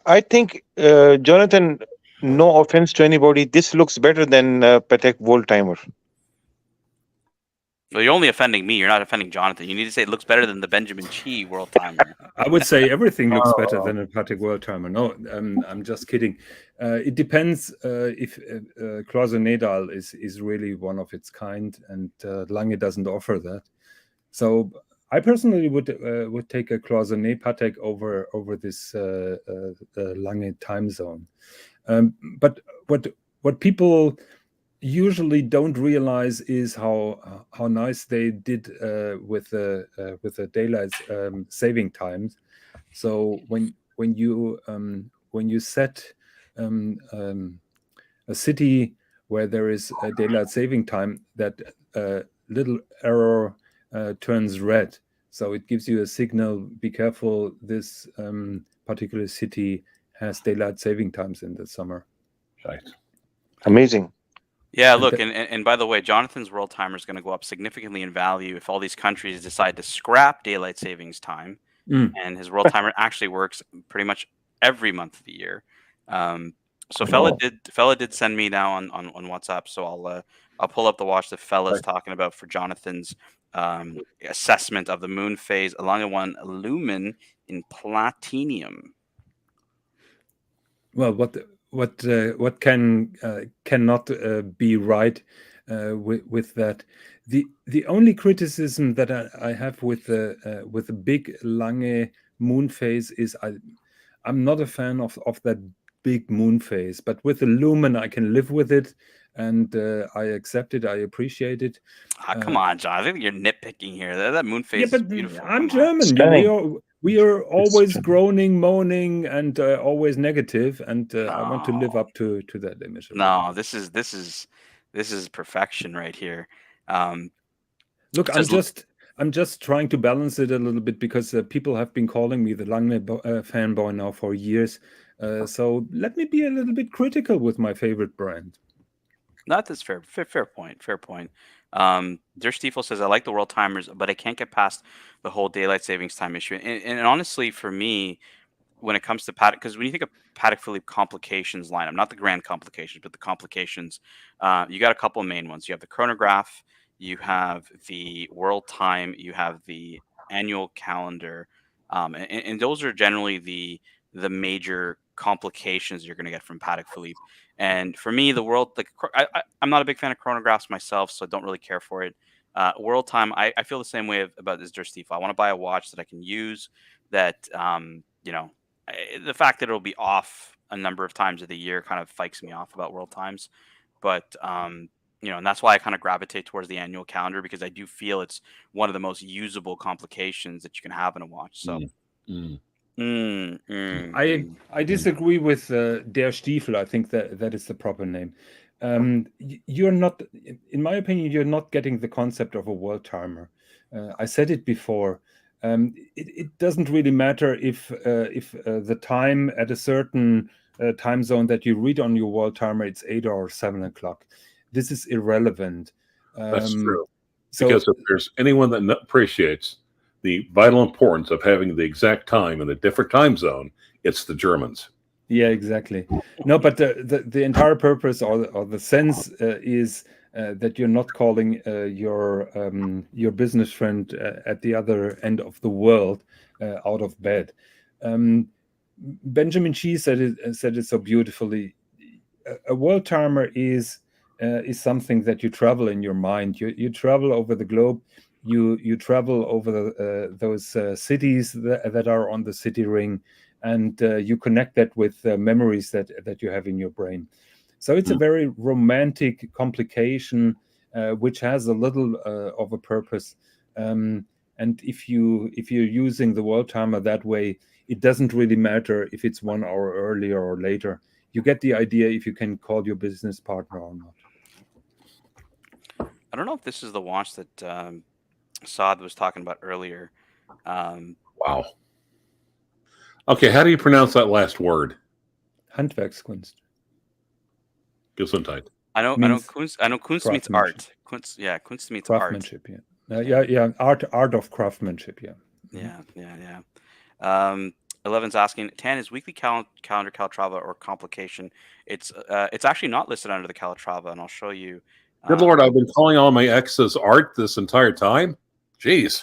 I think, Jonathan, no offense to anybody, this looks better than Patek World Timer. Well, you're only offending me. You're not offending Jonathan. You need to say it looks better than the Benjamin Chi World Timer. I would say everything looks better than a Patek World Timer. No, I'm just kidding. It depends if Cloisonné dial is really one of its kind, and Lange doesn't offer that. So I personally would take a Cloisonné Patek over this Lange time zone. But what people usually don't realize is how nice they did with the daylight saving times. So when you set a city where there is a daylight saving time, that little arrow turns red. So it gives you a signal, be careful, this particular city has daylight saving times in the summer. Right. Amazing. Yeah, look, and by the way, Jonathan's World Timer is going to go up significantly in value if all these countries decide to scrap daylight savings time. And his World Timer actually works pretty much every month of the year. So fella did send me now on WhatsApp, so I'll pull up the watch that fella's talking about for Jonathan's assessment of the moon phase Lange 1 lumen in platinum. Well, what cannot be right with that? The only criticism that I have with the big Lange moon phase is I'm not a fan of that big moon phase, but with the lumen I can live with it, and I accept it. I appreciate it. Come on, John. I think you're nitpicking here. That moon phase is beautiful. I'm German. We are always groaning, moaning, and always negative, and I want to live up to that image. No, this is perfection right here. Look, I'm just trying to balance it a little bit, because people have been calling me the Lange fanboy now for years. So let me be a little bit critical with my favorite brand. That's fair. Fair point. Fair point. Der Stiefel says, I like the World Timers, but I can't get past the whole daylight savings time issue. And honestly, for me, when it comes to Patek, because when you think of Patek Philippe complications lineup, not the grand complications, but the complications, you got a couple of main ones. You have the chronograph, you have the world time, you have the annual calendar, and those are generally the major complications you're going to get from Patek Philippe. And for me, the world, I'm not a big fan of chronographs myself, so I don't really care for it. World time, I feel the same way about this Der Stiefel. I want to buy a watch that I can use, that the fact that it'll be off a number of times of the year kind of fikes me off about world times. But and that's why I kind of gravitate towards the annual calendar, because I do feel it's one of the most usable complications that you can have in a watch. So I disagree with Der Stiefel. I think that is the proper name. You're not, in my opinion, you're not getting the concept of a world timer. I said it before. it doesn't really matter if the time at a certain time zone that you read on your wall timer, it's 8 or 7 o'clock. This is irrelevant. That's true. So, because if there's anyone that appreciates the vital importance of having the exact time in a different time zone, it's the Germans. Yeah, exactly. No, but the entire purpose or the sense is that you're not calling your business friend at the other end of the world out of bed. Benjamin Shee said it so beautifully. A world timer is something that you travel in your mind. You travel over the globe. You travel over those cities that are on the city ring, and you connect that with memories that you have in your brain. So it's a very romantic complication, which has a little of a purpose. And if you're using the world timer that way, it doesn't really matter if it's 1 hour earlier or later. You get the idea if you can call your business partner or not. I don't know if this is the watch that Saad was talking about earlier. Wow. Okay, how do you pronounce that last word? Handwerkskunst. Gesundheit. I know Kunst means art. Kunst means craftsmanship, art. Yeah. Art of craftsmanship, yeah. Yeah. 11's asking, Tan, is weekly calendar Calatrava or complication? It's actually not listed under the Calatrava, and I'll show you. Good Lord, I've been calling all my exes art this entire time. Jeez.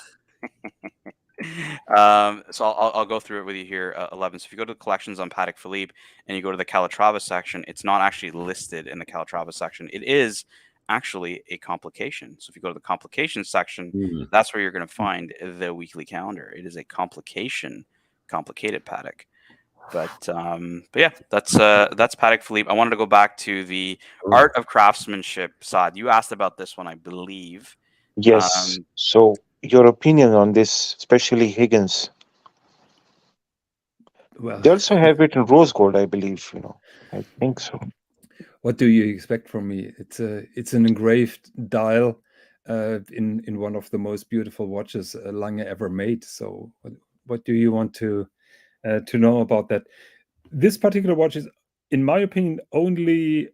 So I'll go through it with you here, 11. So if you go to the collections on Patek Philippe and you go to the Calatrava section, it's not actually listed in the Calatrava section. It is actually a complication. So if you go to the complication section, that's where you're going to find the weekly calendar. It is a complicated Patek. But yeah, that's Patek Philippe. I wanted to go back to the art of craftsmanship. Saad, you asked about this one, I believe. Yes. So your opinion on this, especially Higgins. Well, they also have it in rose gold, I believe. I think so. What do you expect from me? It's an engraved dial in one of the most beautiful watches Lange ever made. So what do you want to know about that? This particular watch is, in my opinion, only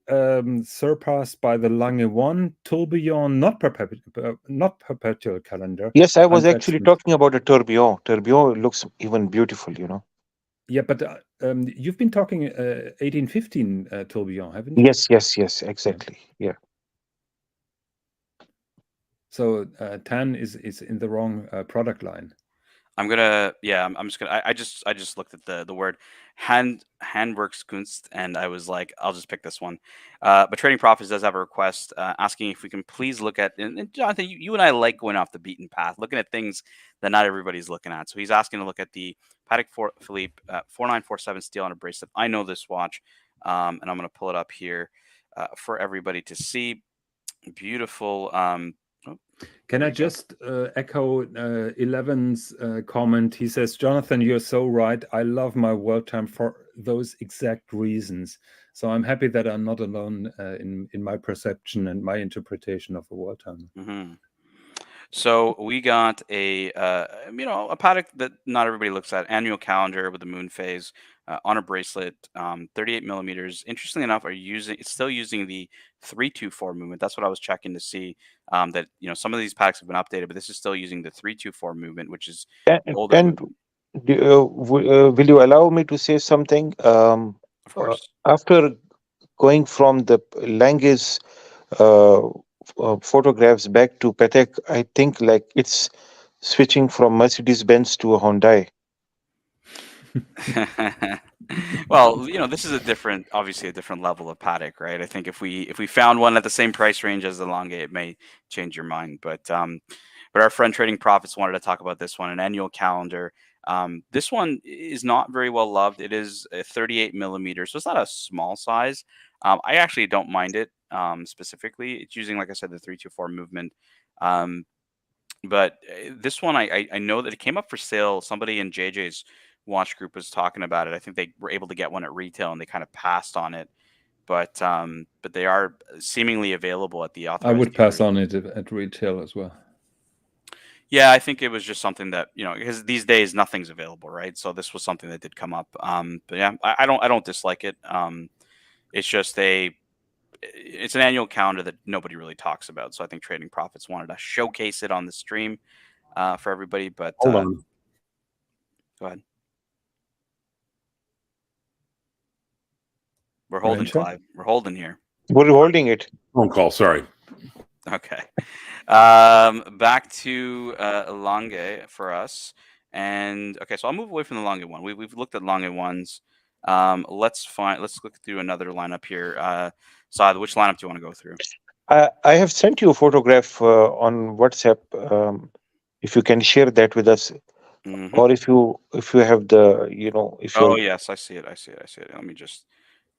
surpassed by the Lange 1 tourbillon, not perpetual calendar. Yes, I was actually talking about a tourbillon. Tourbillon looks even beautiful, Yeah, but you've been talking 1815 tourbillon, haven't you? Yes, exactly. Yeah. So Tan is in the wrong product line. I'm just gonna. I just looked at the word Handwerkskunst, and I was like, I'll just pick this one. But Trading Profits does have a request asking if we can please look at. And Jonathan, you and I like going off the beaten path, looking at things that not everybody's looking at. So he's asking to look at the Patek Philippe 4947 steel on a bracelet. I know this watch, and I'm going to pull it up here for everybody to see. Beautiful. Can I just echo 11's comment? He says, Jonathan, you're so right. I love my world time for those exact reasons. So I'm happy that I'm not alone in my perception and my interpretation of a world time. Mm-hmm. So we got a Patek that not everybody looks at, annual calendar with the moon phase on a bracelet, 38 millimeters. Interestingly enough, it's still using the 324 movement. That's what I was checking to see that some of these Pateks have been updated, but this is still using the 324 movement, which is older. And will you allow me to say something? Of course. After going from the Lange's photographs back to Patek, I think like it's switching from Mercedes-Benz to a Hyundai. Well, this is obviously a different level of Patek, right? I think if we found one at the same price range as the Lange, it may change your mind. But our friend Trading Profits wanted to talk about this one, an annual calendar. This one is not very well loved. It is a 38 millimeters, so it's not a small size. I actually don't mind it specifically. It's using, like I said, the 324 movement. But this one, I know that it came up for sale. Somebody in JJ's watch group was talking about it. I think they were able to get one at retail and they kind of passed on it. But they are seemingly available at the authorized I would pass on it at retail as well. Yeah, I think it was just something that, because these days nothing's available, right? So this was something that did come up. But yeah, I don't dislike it. It's just it's an annual calendar that nobody really talks about. So I think Trading Profits wanted to showcase it on the stream for everybody. But Hold on. go ahead. We're holding, Clive. We're holding here. We're holding it. Phone call. Sorry. Okay. Back to Lange for us. And okay, so I'll move away from the Lange one. We've looked at Lange ones. Let's look through another lineup here. Saad, which lineup do you want to go through? I have sent you a photograph on WhatsApp. If you can share that with us, or if you have the Oh yes, I see it.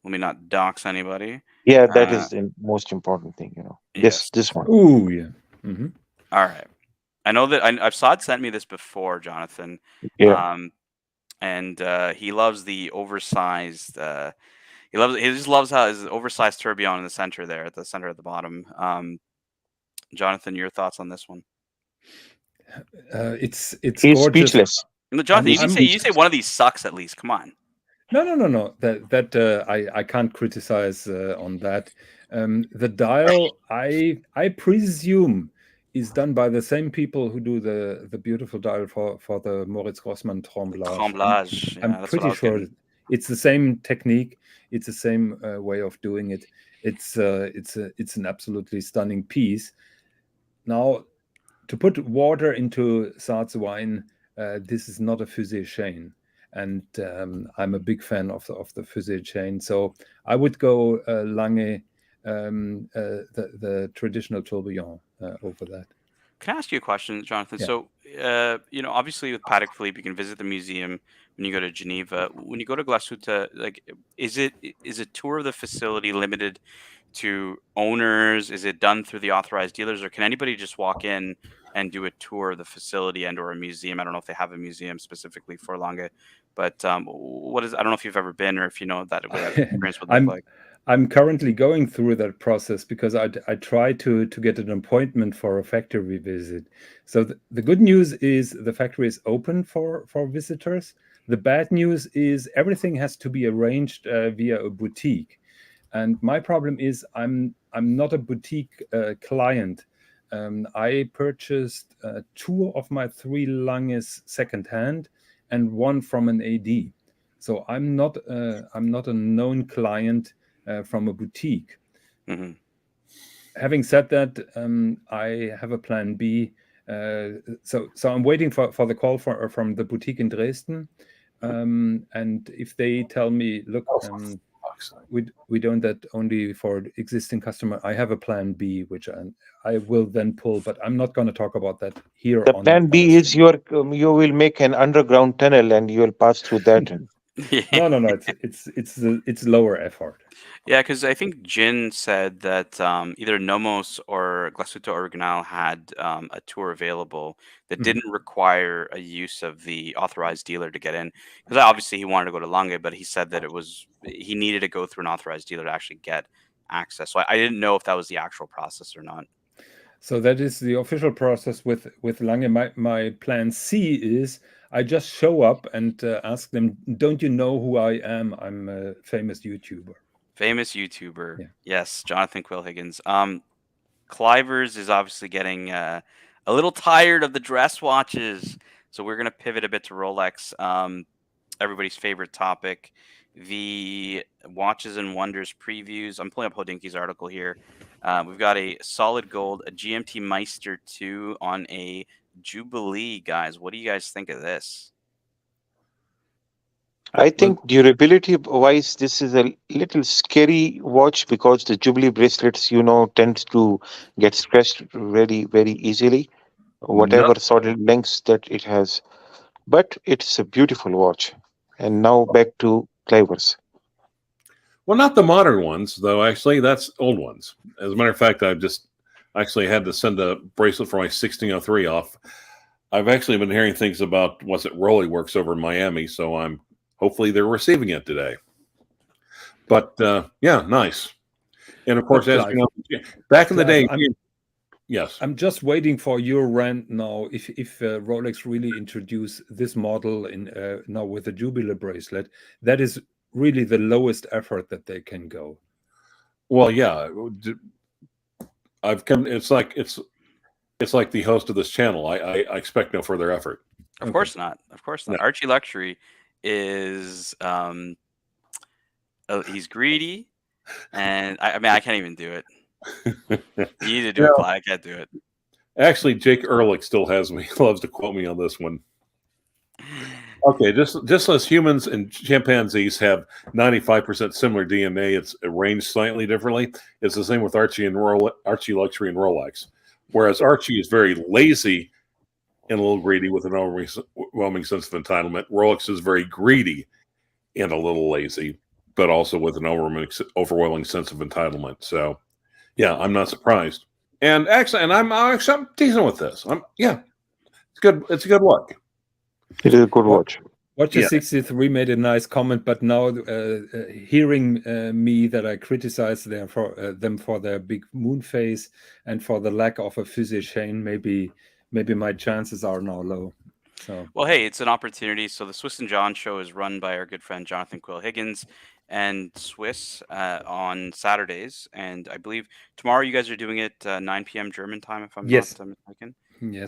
Let me not dox anybody. Yeah, that is the most important thing. Yes. This one. Ooh, yeah. Mm-hmm. All right. I know that I've Saad sent me this before, Jonathan. Yeah. And he loves the oversized. He just loves how his oversized tourbillon in the center there, at the center at the bottom. Jonathan, your thoughts on this one? It's He's gorgeous. speechless. No, Jonathan, you say one of these sucks at least. Come on. No. That I can't criticize on that. The dial, I presume, is done by the same people who do the beautiful dial for the Moritz Grossmann Tremblage. I'm pretty sure it's the same technique. It's the same way of doing it. It's an absolutely stunning piece. Now, to put water into Saad's wine, this is not a fusée chain. And I'm a big fan of the fusée chain. So I would go Lange, the traditional tourbillon over that. Can I ask you a question, Jonathan? Yeah. So, obviously with Patek Philippe, you can visit the museum when you go to Geneva. When you go to Glashütte, like, is a tour of the facility limited to owners? Is it done through the authorized dealers, or can anybody just walk in and do a tour of the facility and or a museum? I don't know if they have a museum specifically for Lange, but I don't know if you've ever been or if you know what that experience would look like. I'm currently going through that process because I try to get an appointment for a factory visit. So the good news is the factory is open for visitors. The bad news is everything has to be arranged via a boutique. And my problem is I'm not a boutique client. I purchased 2 of my 3 Langes secondhand and 1 from an AD. So I'm not a known client from a boutique. Mm-hmm. Having said that, I have a plan B. So I'm waiting for the call from the boutique in Dresden. And if they tell me, look, we don't that only for existing customer, I have a plan B, which I will then pull, but I'm not going to talk about that here. The plan B is you will make an underground tunnel and you will pass through that. Yeah. No, it's lower effort. Yeah, because I think Jin said that either Nomos or Glashütte Original had a tour available that didn't require a use of the authorized dealer to get in. Because obviously he wanted to go to Lange, but he said that he needed to go through an authorized dealer to actually get access. So I didn't know if that was the actual process or not. So that is the official process with Lange. My plan C is I just show up and ask them, don't you know who I am? I'm a famous YouTuber. Famous YouTuber. Yeah. Yes, Jonathan Quill Higgins. Clivers is obviously getting a little tired of the dress watches. So we're going to pivot a bit to Rolex. Everybody's favorite topic, the Watches and Wonders previews. I'm pulling up Hodinki's article here. We've got a solid gold, a GMT Meister 2 on a Jubilee, guys. What do you guys think of this? I think durability-wise, this is a little scary watch because the Jubilee bracelets, tend to get scratched very, very easily, whatever sort of lengths that it has. But it's a beautiful watch. And now back to Clivers. Well, not the modern ones, though. Actually, that's old ones. As a matter of fact, I've just actually had to send a bracelet for my 1603 off. I've actually been hearing things about Rolly Works over in Miami, so hopefully they're receiving it today. But yeah, nice. And of course, as you know, back in the day, Yes. I'm just waiting for your rant now. If Rolex really introduce this model in now with the Jubilee bracelet, that is really the lowest effort that they can go. Well, yeah. I've come. It's like the host of this channel. I expect no further effort. Of course not. Of course not. No. ArchieLuxury is he's greedy, and I mean I can't even do it. You need to do it, Clyde. I can't do it. Actually, Jake Ehrlich still has me. He loves to quote me on this one. Okay, just as humans and chimpanzees have 95% similar DNA, it's arranged slightly differently. It's the same with ArchieLuxury and Rolex. Whereas Archie is very lazy and a little greedy with an overwhelming sense of entitlement, Rolex is very greedy and a little lazy, but also with an overwhelming sense of entitlement. So, yeah, I'm not surprised. And actually, I'm teasing with this. It's good. It's a good look. It is a good watch. Watches 63 made a nice comment, but now hearing me that I criticize them for their big moon phase and for the lack of a fusée chain, maybe my chances are now low. So well, hey, it's an opportunity. So the Swiss and John show is run by our good friend Jonathan Quill Higgins and Swiss on Saturdays, and I believe tomorrow you guys are doing it 9 p.m. German time, if I'm not mistaken. Yes.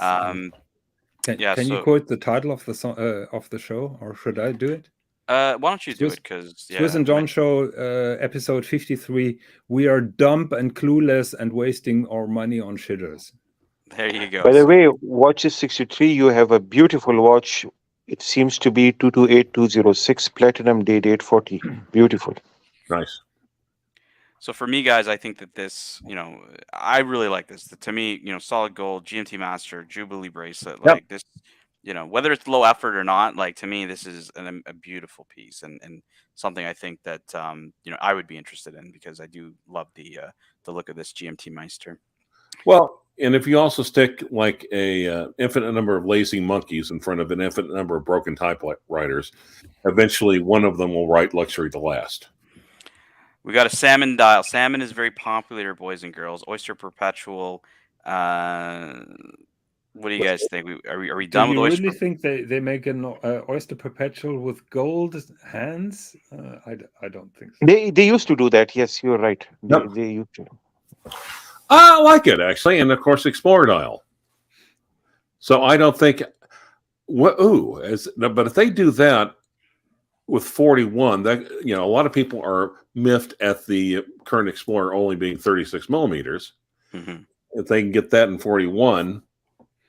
Can you quote the title of the show, or should I do it? Why don't you do it? Because Swiss and John show episode 53. We are dumb and clueless and wasting our money on shitters. There you go. By the way, Watches 63, you have a beautiful watch. It seems to be 228206 platinum date 840. Beautiful. Nice. So for me, guys, I think that this, I really like this. To me, solid gold, GMT Master, Jubilee bracelet, like this, whether it's low effort or not, like to me, this is a beautiful piece and something I think that, I would be interested in because I do love the look of this GMT Meister. Well, and if you also stick like a infinite number of lazy monkeys in front of an infinite number of broken typewriters, eventually one of them will write luxury to last. We got a salmon dial. Salmon is very popular, boys and girls. Oyster Perpetual. What do you guys think? Are we done with Oyster? Do you really think they make an Oyster Perpetual with gold hands? I don't think so. They used to do that. Yes, you're right. They used to. I like it actually, and of course Explorer dial. So I don't think. But if they do that with 41, that a lot of people are miffed at the current Explorer only being 36 millimeters. Mm-hmm. If they can get that in 41,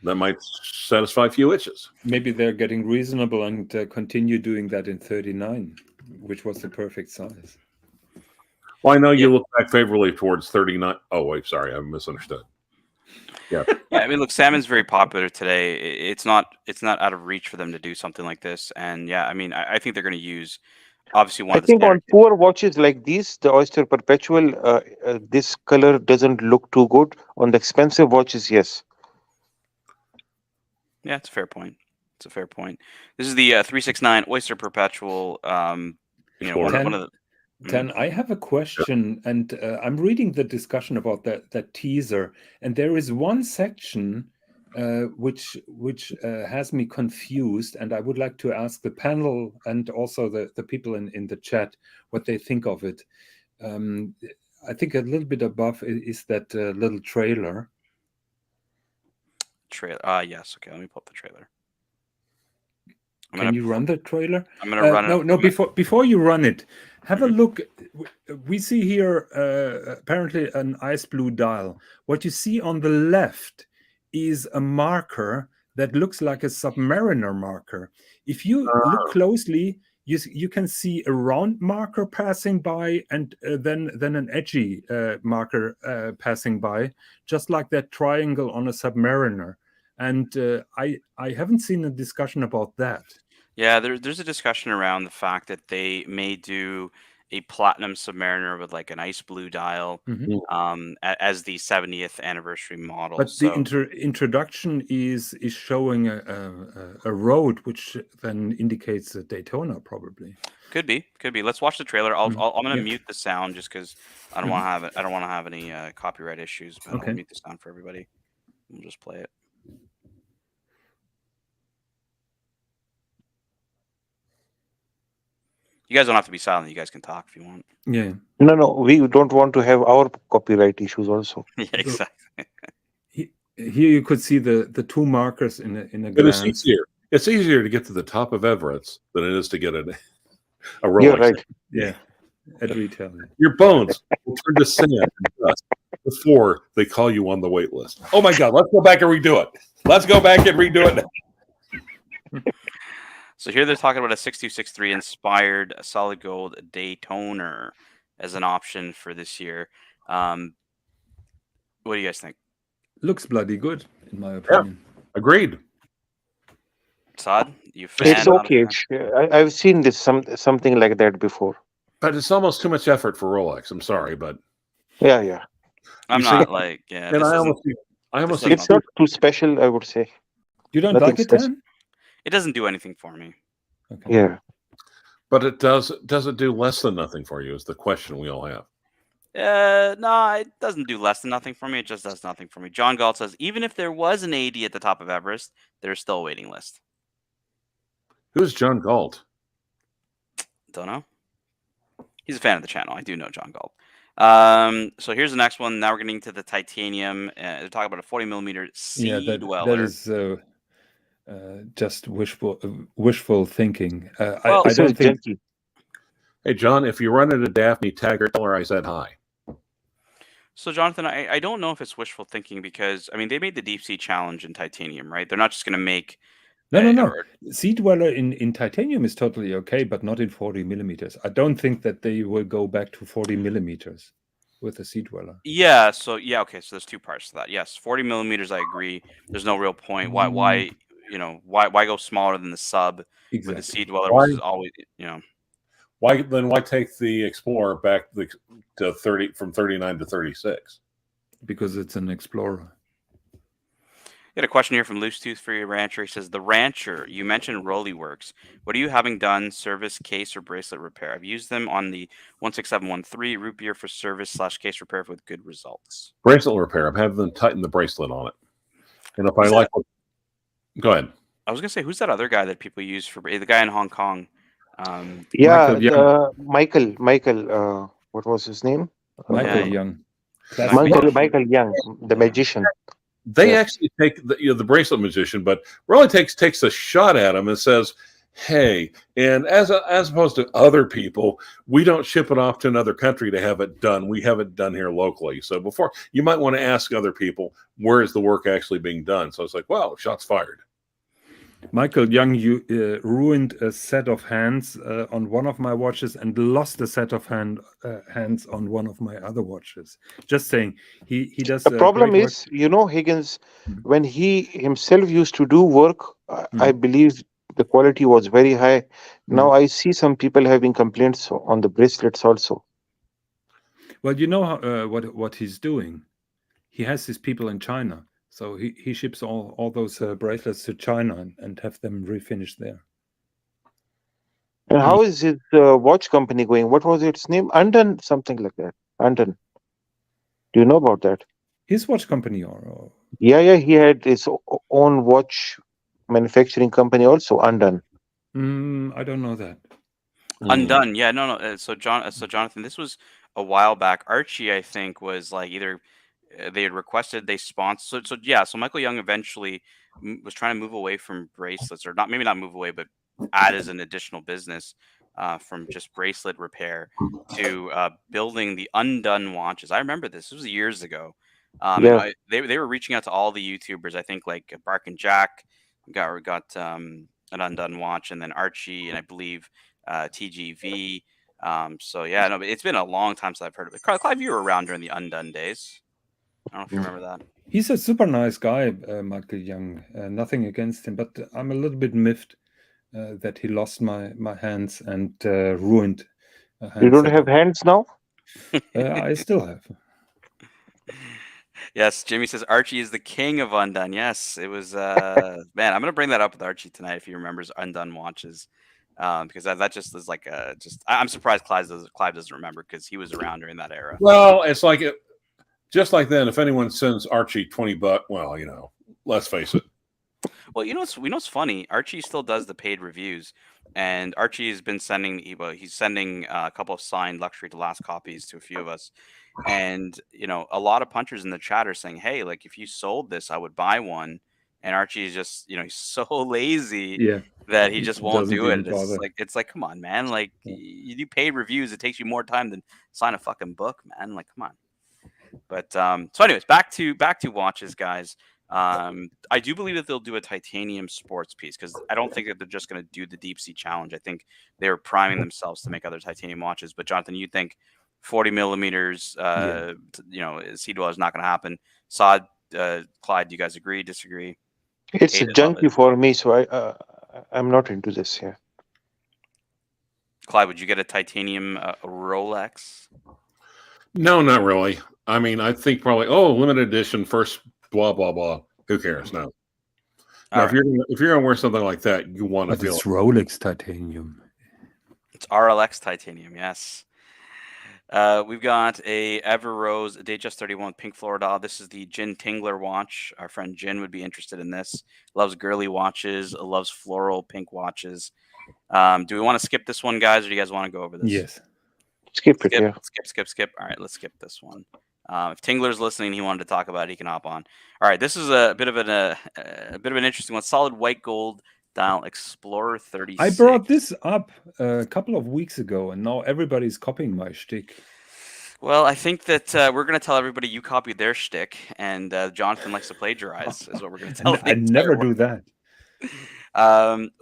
that might satisfy a few itches. Maybe they're getting reasonable and continue doing that in 39, which was the perfect size. Well, I know you look back favorably towards 39. Oh, wait, sorry, I misunderstood. Yeah. Yeah, I mean, look, salmon's very popular today. It's not out of reach for them to do something like this. And yeah, I mean, I think they're going to use obviously one. I think on poor watches like these, the Oyster Perpetual, this color doesn't look too good. On the expensive watches, yes. Yeah, it's a fair point. It's a fair point. This is the 369 Oyster Perpetual. One of the. Dan, I have a question, and I'm reading the discussion about that teaser, and there is one section which has me confused, and I would like to ask the panel and also the people in the chat what they think of it. I think a little bit above is that little trailer. Yes. Okay, let me pull up the trailer. Can you run the trailer? I'm going to run it. No, before you run it, have a look. We see here apparently an ice blue dial. What you see on the left is a marker that looks like a Submariner marker. If you look closely, you can see a round marker passing by and then an edgy marker passing by, just like that triangle on a Submariner. And I haven't seen a discussion about that. Yeah, there's a discussion around the fact that they may do a platinum Submariner with like an ice blue dial as the 70th anniversary model. But the introduction is showing a road, which then indicates a Daytona, probably. Could be. Let's watch the trailer. I'm going to mute the sound just because I don't want to have any copyright issues. But I'll mute the sound for everybody. We'll just play it. You guys don't have to be silent. You guys can talk if you want. Yeah. No, we don't want to have our copyright issues also. Yeah, exactly. Here you could see the two markers in a But glance. it's easier. It's easier to get to the top of Everett's than it is to get a Rolex. You're right. Yeah, at retail. Your bones will turn to sand and dust before they call you on the wait list. Oh my God, let's go back and redo it. Let's go back and redo it now. So here they're talking about a 6263 inspired solid gold Daytoner as an option for this year. What do you guys think? Looks bloody good, in my opinion. Agreed. Todd, you a fan? It's okay. I've seen this something like that before. But it's almost too much effort for Rolex. I'm sorry, but Yeah. I'm not like, yeah. and I almost It's not too special, I would say. You don't Nothing like it, special. Dan? It doesn't do anything for me. Okay. Yeah. But it does it do less than nothing for you is the question we all have. No, it doesn't do less than nothing for me. It just does nothing for me. John Galt says, even if there was an 80 at the top of Everest, there's still a waiting list. Who's John Galt? Don't know. He's a fan of the channel. I do know John Galt. So here's the next one. Now we're getting to the titanium. They're talking about a 40 millimeter sea dweller. That is just wishful thinking. Well, I don't think. Hey, John, if you run into Daphne Taggart, tell her I said hi. So, Jonathan, I don't know if it's wishful thinking because, I mean, they made the deep sea challenge in titanium, right? They're not just going to make... No. Sea dweller in titanium is totally okay, but not in 40 millimeters. I don't think that they will go back to 40 millimeters with the sea dweller. Yeah, okay, so there's two parts to that. Yes, 40 millimeters, I agree. There's no real point. Why go smaller than the sub with the sea dweller, which is always, Why take the Explorer back to 30 from 39 to 36? Because it's an Explorer. Got a question here from Loose Tooth for your Rancher. He says, the Rancher, you mentioned Rolly Works. What are you having done service, case, or bracelet repair? I've used them on the 16713 root beer for service/case repair with good results. Bracelet repair. I'm having them tighten the bracelet on it. And if I like what... Go ahead. I was going to say, who's that other guy that people use for... The guy in Hong Kong. Michael, what was his name? Michael Young. Michael Young, the magician. They actually take the bracelet magician, but really takes a shot at him and says, "Hey," and as opposed to other people, we don't ship it off to another country to have it done. We have it done here locally. So before you might want to ask other people, where is the work actually being done? So it's like, wow, shots fired. Michael Young, you ruined a set of hands on one of my watches and lost a set of hands on one of my other watches. Just saying, he does. The problem is, Higgins, when he himself used to do work, I believe the quality was very high. Now I see some people having complaints on the bracelets also. Well, you know what he's doing. He has his people in China. So he ships all those bracelets to China and have them refinished there. And how is his watch company going? What was its name? Undone, something like that. Undone. Do you know about that? His watch company or? Yeah, he had his own watch manufacturing company also, Undone. I don't know that. Undone, yeah, no. So Jonathan, this was a while back. Archie, I think, was like either... they had requested they sponsor. So Michael Young eventually was trying to move away from bracelets, or maybe not move away, but add as an additional business from just bracelet repair to building the undone watches. I remember this was years ago. They were reaching out to all the YouTubers. I think like Bark and Jack got an undone watch, and then Archie, and I believe TGV. But it's been a long time since I've heard of it. Clive, you were around during the undone days. I don't know if you remember that. He's a super nice guy, Michael Young. Nothing against him, but I'm a little bit miffed that he lost my hands and ruined. You don't have hands now? I still have. Yes, Jimmy says Archie is the king of undone. Yes, it was. Man, I'm gonna bring that up with Archie tonight if he remembers undone watches, because that just is like I'm surprised Clive doesn't remember because he was around during that era. Well, it's like Just like then, if anyone sends Archie $20, well, you know, let's face it. Well, you know what's funny? Archie still does the paid reviews, and Archie has been sending he's sending a couple of signed luxury to last copies to a few of us, and you know a lot of punchers in the chat are saying, "Hey, like if you sold this, I would buy one." And Archie is just he's so lazy Yeah, that he just won't doesn't do it. even bother. It's like come on, man! Like you do paid reviews, it takes you more time than sign a fucking book, man. Like come on. But so anyways, back to watches, guys. I do believe that they'll do a titanium sports piece because I don't think that they're just going to do the deep sea challenge. I think they're priming themselves to make other titanium watches. But Jonathan, you think 40 millimeters, sea dweller is not going to happen? Saad, Clyde, do you guys agree? Disagree? It's Hate it, love junky it? for me, so I'm not into this here. Clyde, would you get a titanium Rolex? No, not really. I mean, I think probably limited edition, first blah blah blah. Who cares? No. Now, if you're gonna wear something like that, you want to But feel it's Rolex titanium. It's RLX titanium, yes. We've got a Everose Datejust 31 pink Floridal. This is the Jin Tingler watch. Our friend Jin would be interested in this. Loves girly watches, loves floral pink watches. Do we want to skip this one, guys, or do you guys want to go over this? Yes. Skip it, yeah. Skip. All right, let's skip this one. If Tingler's listening, he wanted to talk about it, he can hop on. All right, this is a bit of an interesting one. Solid white gold dial Explorer 36. I brought this up a couple of weeks ago, and now everybody's copying my shtick. Well, I think that we're going to tell everybody you copied their shtick, and Jonathan likes to plagiarize, is what we're going to tell them. I never do that.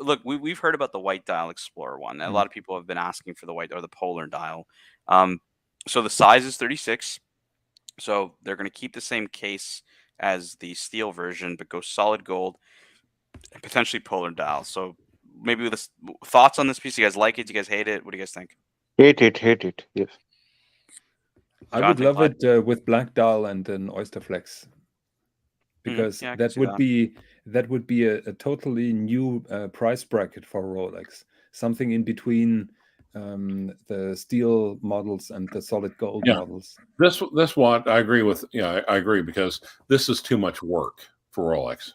Look, we've heard about the white dial Explorer one. A lot of people have been asking for the white or the polar dial. So the size is 36. So they're going to keep the same case as the steel version, but go solid gold and potentially polar dial. So maybe with this, thoughts on this piece? You guys like it? Do you guys hate it? What do you guys think? Hate it. Yes. I would love it with black dial and an oyster flex, because that would be a totally new price bracket for Rolex. Something in between the steel models and the solid gold models. This what I agree with. Yeah, I agree, because this is too much work for Rolex.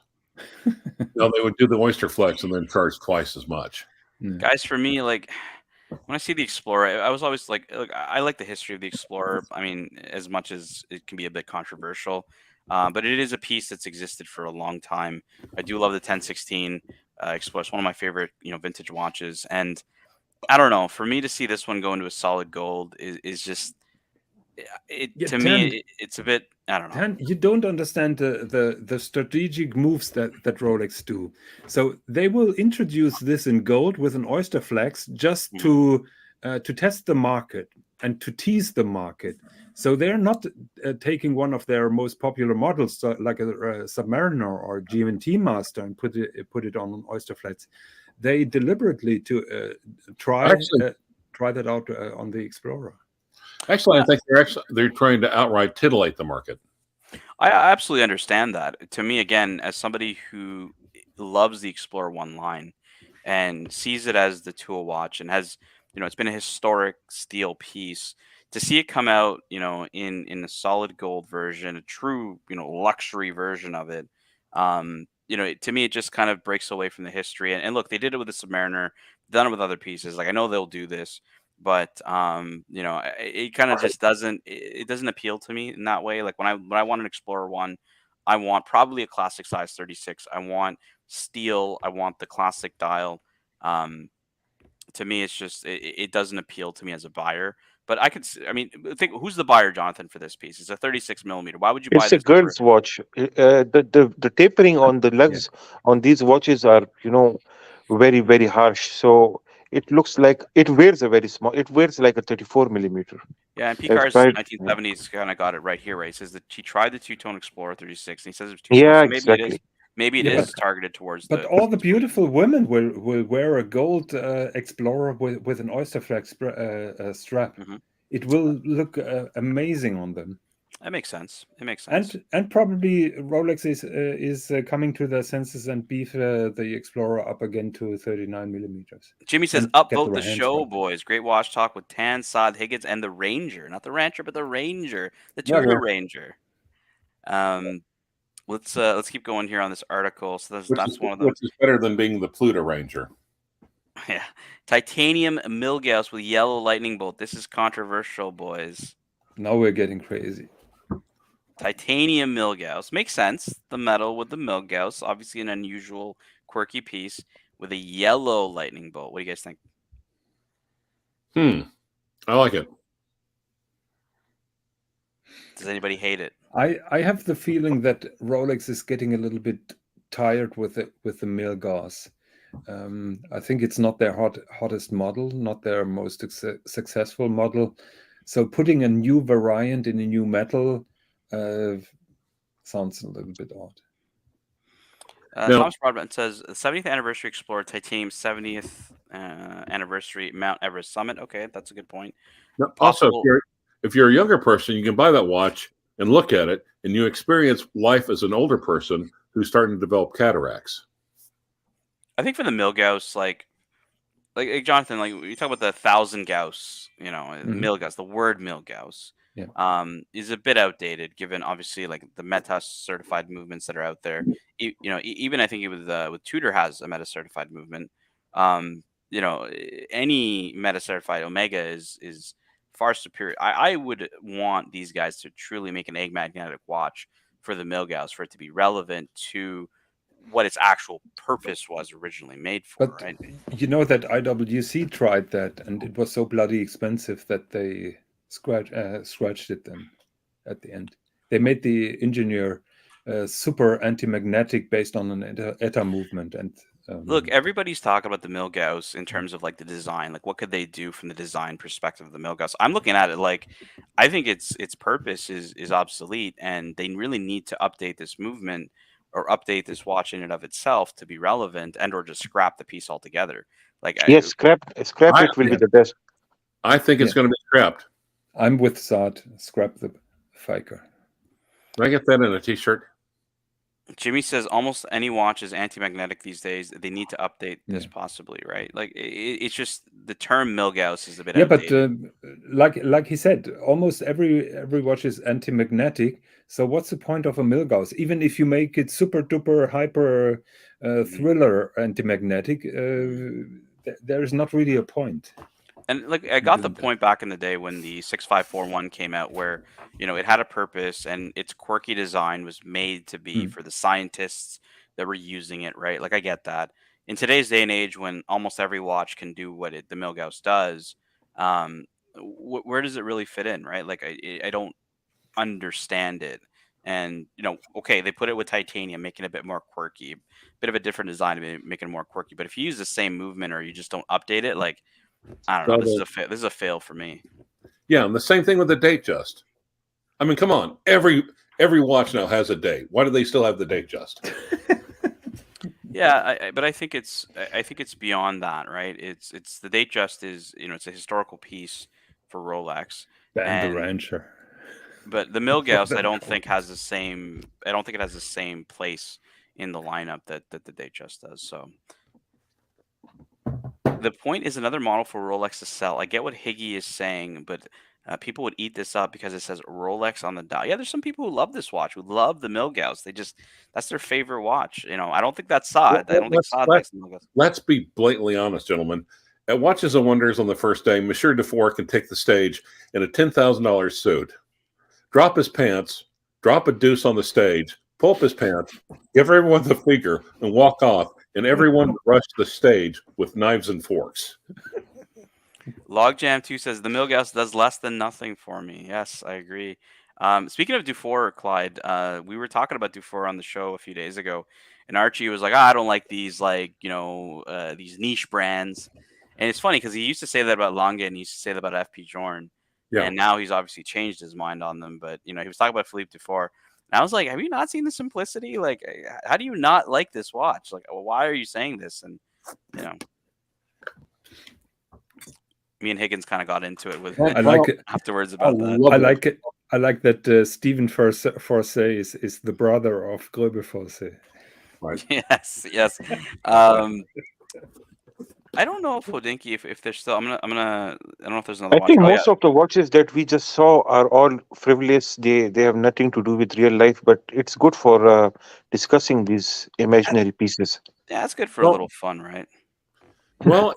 They would do the oyster flex and then charge twice as much. Guys, for me, like when I see the Explorer, I was always like, I like the history of the Explorer. I mean, as much as it can be a bit controversial, but it is a piece that's existed for a long time. I do love the 1016 Explorer. It's one of my favorite, vintage watches. And I don't know, for me to see this one go into a solid gold is just it's a bit, I don't know. Dan, you don't understand the strategic moves that Rolex do. So they will introduce this in gold with an oyster flex just to test the market and to tease the market. So they're not taking one of their most popular models, like a Submariner or GMT Master, and put it on an oyster flex. They deliberately try that out on the Explorer. Actually, I think they're trying to outright titillate the market. I absolutely understand that. To me, again, as somebody who loves the Explorer One line and sees it as the tool watch and has, it's been a historic steel piece, to see it come out, in a solid gold version, a true, luxury version of it, to me, it just kind of breaks away from the history. And look, they did it with the Submariner, done it with other pieces. Like, I know they'll do this, but it kind of just doesn't appeal to me in that way. Like when I want an Explorer One, I want probably a classic size 36. I want steel. I want the classic dial. To me, it's just it doesn't appeal to me as a buyer. But think, who's the buyer, Jonathan, for this piece? It's a 36 millimeter. Why would you buy this? It's a girl's watch. The tapering on the lugs on these watches are, very, very harsh. So it looks like it wears a very small. It wears like a 34 millimeter. Yeah, and Picar's 1970s kind of got it right here, right? He says that he tried the two-tone Explorer 36, and he says it was too small. So maybe exactly. Maybe it is targeted towards. But all the beautiful women will wear a gold Explorer with an oyster flex strap. Mm-hmm. It will look amazing on them. That makes sense. It makes sense. And probably Rolex is coming to their senses and beef the Explorer up again to 39 millimeters. Jimmy says, And get upvote the range show, right. boys. Great watch talk with Tan, Sod, Higgins, and the Ranger. Not the Rancher, but the Ranger. The Tudor Whatever. Ranger. Let's keep going here on this article. So that's one of them. Which is better than being the Pluto Ranger. Yeah. Titanium Milgauss with yellow lightning bolt. This is controversial, boys. Now we're getting crazy. Titanium Milgauss. Makes sense. The metal with the Milgauss. Obviously an unusual, quirky piece with a yellow lightning bolt. What do you guys think? I like it. Does anybody hate it? I have the feeling that Rolex is getting a little bit tired with the Milgauss. I think it's not their hottest model, not their most successful model. So putting a new variant in a new metal sounds a little bit odd. Thomas Broadbent says 70th anniversary Explorer Titanium 70th anniversary Mount Everest Summit. Okay, that's a good point. Now, also, if you're a younger person, you can buy that watch and look at it, and you experience life as an older person who's starting to develop cataracts. I think for the Milgauss, like Jonathan, like you talk about the 1,000 Gauss, Milgauss, the word Milgauss, is a bit outdated given obviously like the Meta certified movements that are out there. Even I think with Tudor has a Meta certified movement. Any Meta certified Omega is far superior. I would want these guys to truly make an egg magnetic watch for the Milgauss for it to be relevant to what its actual purpose was originally made for. But right? You know that IWC tried that, and it was so bloody expensive that they scratched it then at the end. They made the engineer super anti-magnetic based on an ETA movement. And look, everybody's talking about the Milgauss in terms of like the design, like what could they do from the design perspective of the Milgauss. I'm looking at it like I think its purpose is obsolete, and they really need to update this movement or update this watch in and of itself to be relevant, and or just scrap the piece altogether. Like yes, scrap it will be the best. I think it's going to be scrapped. I'm with Saad. Scrap the Fiker. Can I get that in a t-shirt? Jimmy says almost any watch is anti-magnetic these days. They need to update this possibly, right? Like it's just the term Milgauss is a bit outdated. But like he said, almost every watch is anti-magnetic. So what's the point of a Milgauss? Even if you make it super duper hyper thriller anti-magnetic, there is not really a point. And like I got the point back in the day when the 6541 came out, where it had a purpose and its quirky design was made to be for the scientists that were using it, right? Like I get that. In today's day and age, when almost every watch can do what the Milgauss does, where does it really fit in, right? Like I don't understand it. And okay, they put it with titanium, making it a bit more quirky, bit of a different design to make it more quirky. But if you use the same movement or you just don't update it, like I don't know. This is a fail for me. Yeah, and the same thing with the date just. I mean, come on. Every watch now has a date. Why do they still have the date just? Yeah, but I think it's beyond that, right? It's the date just is it's a historical piece for Rolex. And the Rancher. But the Milgauss, I don't think has the same. I don't think it has the same place in the lineup that the date just does. So. The point is another model for Rolex to sell. I get what Higgy is saying, but people would eat this up because it says Rolex on the dial. Yeah, there's some people who love this watch, who love the Milgauss. That's their favorite watch. I don't think that's Saad. I don't think Saad likes the Milgauss. Let's be blatantly honest, gentlemen. At Watches and Wonders on the first day, Monsieur Dufour can take the stage in a $10,000 suit, drop his pants, drop a deuce on the stage, pull up his pants, give everyone the figure, and walk off. And everyone rushed the stage with knives and forks. Logjam2 says the Milgauss does less than nothing for me. Yes, I agree. Speaking of Dufour, Clyde, we were talking about Dufour on the show a few days ago, and Archie was like, I don't like these these niche brands. And it's funny because he used to say that about Lange and he used to say that about FP Journe. Yeah. And now he's obviously changed his mind on them. But he was talking about Philippe Dufour. And I was like, have you not seen the simplicity? Like, how do you not like this watch? Like, why are you saying this? And, me and Higgins kind of got into it with I like it afterwards about that. I like that Stephen Forsey is the brother of Gröbe Forsey. Right. Yes, yes. I don't know if Hodinky, if there's still. I don't know if there's another I watch. think Oh, most yeah. of the watches that we just saw are all frivolous. They have nothing to do with real life, but it's good for discussing these imaginary pieces. Yeah, it's good for a Well- little fun, right? Well,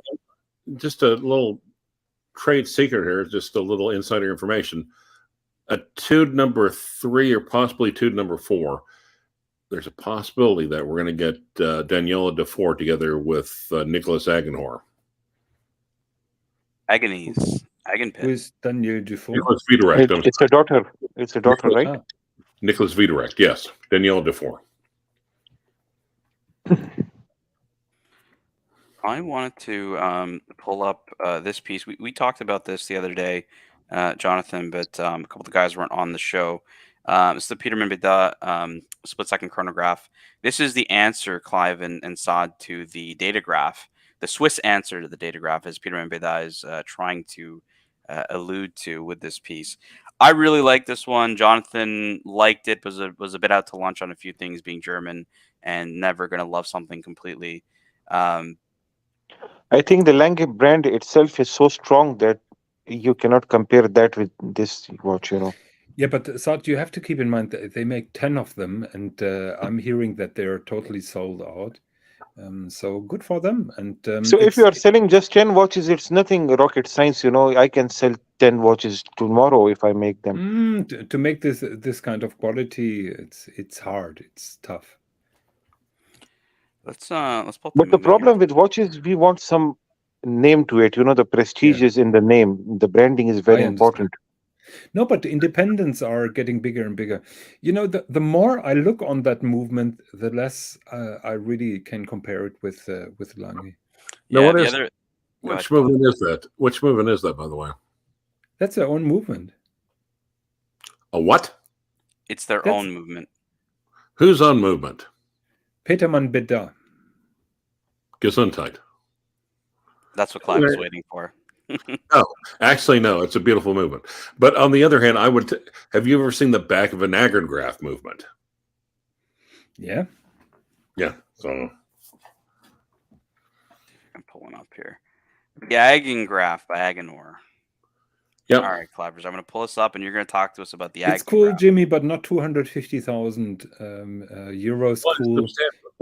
just a little trade secret here, just a little insider information. A tube number 3 or possibly tube number 4, there's a possibility that we're going to get Daniela Defour together with Nicholas Agonor. Agonise. Agonpit. Who is Daniel Dufour? Nicholas Viderect. It's a daughter. It's a daughter, right? Ah. Nicholas Viderect, yes. Daniela Defour. I wanted to pull up this piece. We talked about this the other day, Jonathan, but a couple of the guys weren't on the show. It's the Peterman Bida split-second chronograph. This is the answer, Clive and Saad, to the datograph. The Swiss answer to the datograph, as Peterman Bida is trying to allude to with this piece. I really like this one. Jonathan liked it, was a bit out to lunch on a few things, being German and never going to love something completely. I think the Lange brand itself is so strong that you cannot compare that with this watch, you know. Yeah, but Saad, you have to keep in mind that they make 10 of them, and I'm hearing that they're totally sold out. So good for them. And So if you are selling just 10 watches, it's nothing rocket science, you know. I can sell 10 watches tomorrow if I make them. to make this kind of quality, it's hard. It's tough. Let's pull up But the movie here. problem with watches, we want some name to it. You know, the prestige is in the name. The branding is very I understand. important. No, but independents are getting bigger and bigger. You know, the more I look on that movement, the less I really can compare it with Lange. Now, Yeah, what the is- other. Go Which ahead. movement is that? Which movement is that, by the way? That's their own movement. A what? It's their That's- own movement. Who's on movement? Peterman Beda. Gesundheit. That's what Clive was There- waiting for. Actually, no, it's a beautiful movement. But on the other hand, have you ever seen the back of an Agrograph movement? Yeah. Yeah. So I'm pulling up here. The Agongraph by Agonor. yeah. All right, Clivers, I'm going to pull this up, and you're going to talk to us about the It's cool, Agongraph. Jimmy, but not 250,000 euros. Well, Cool.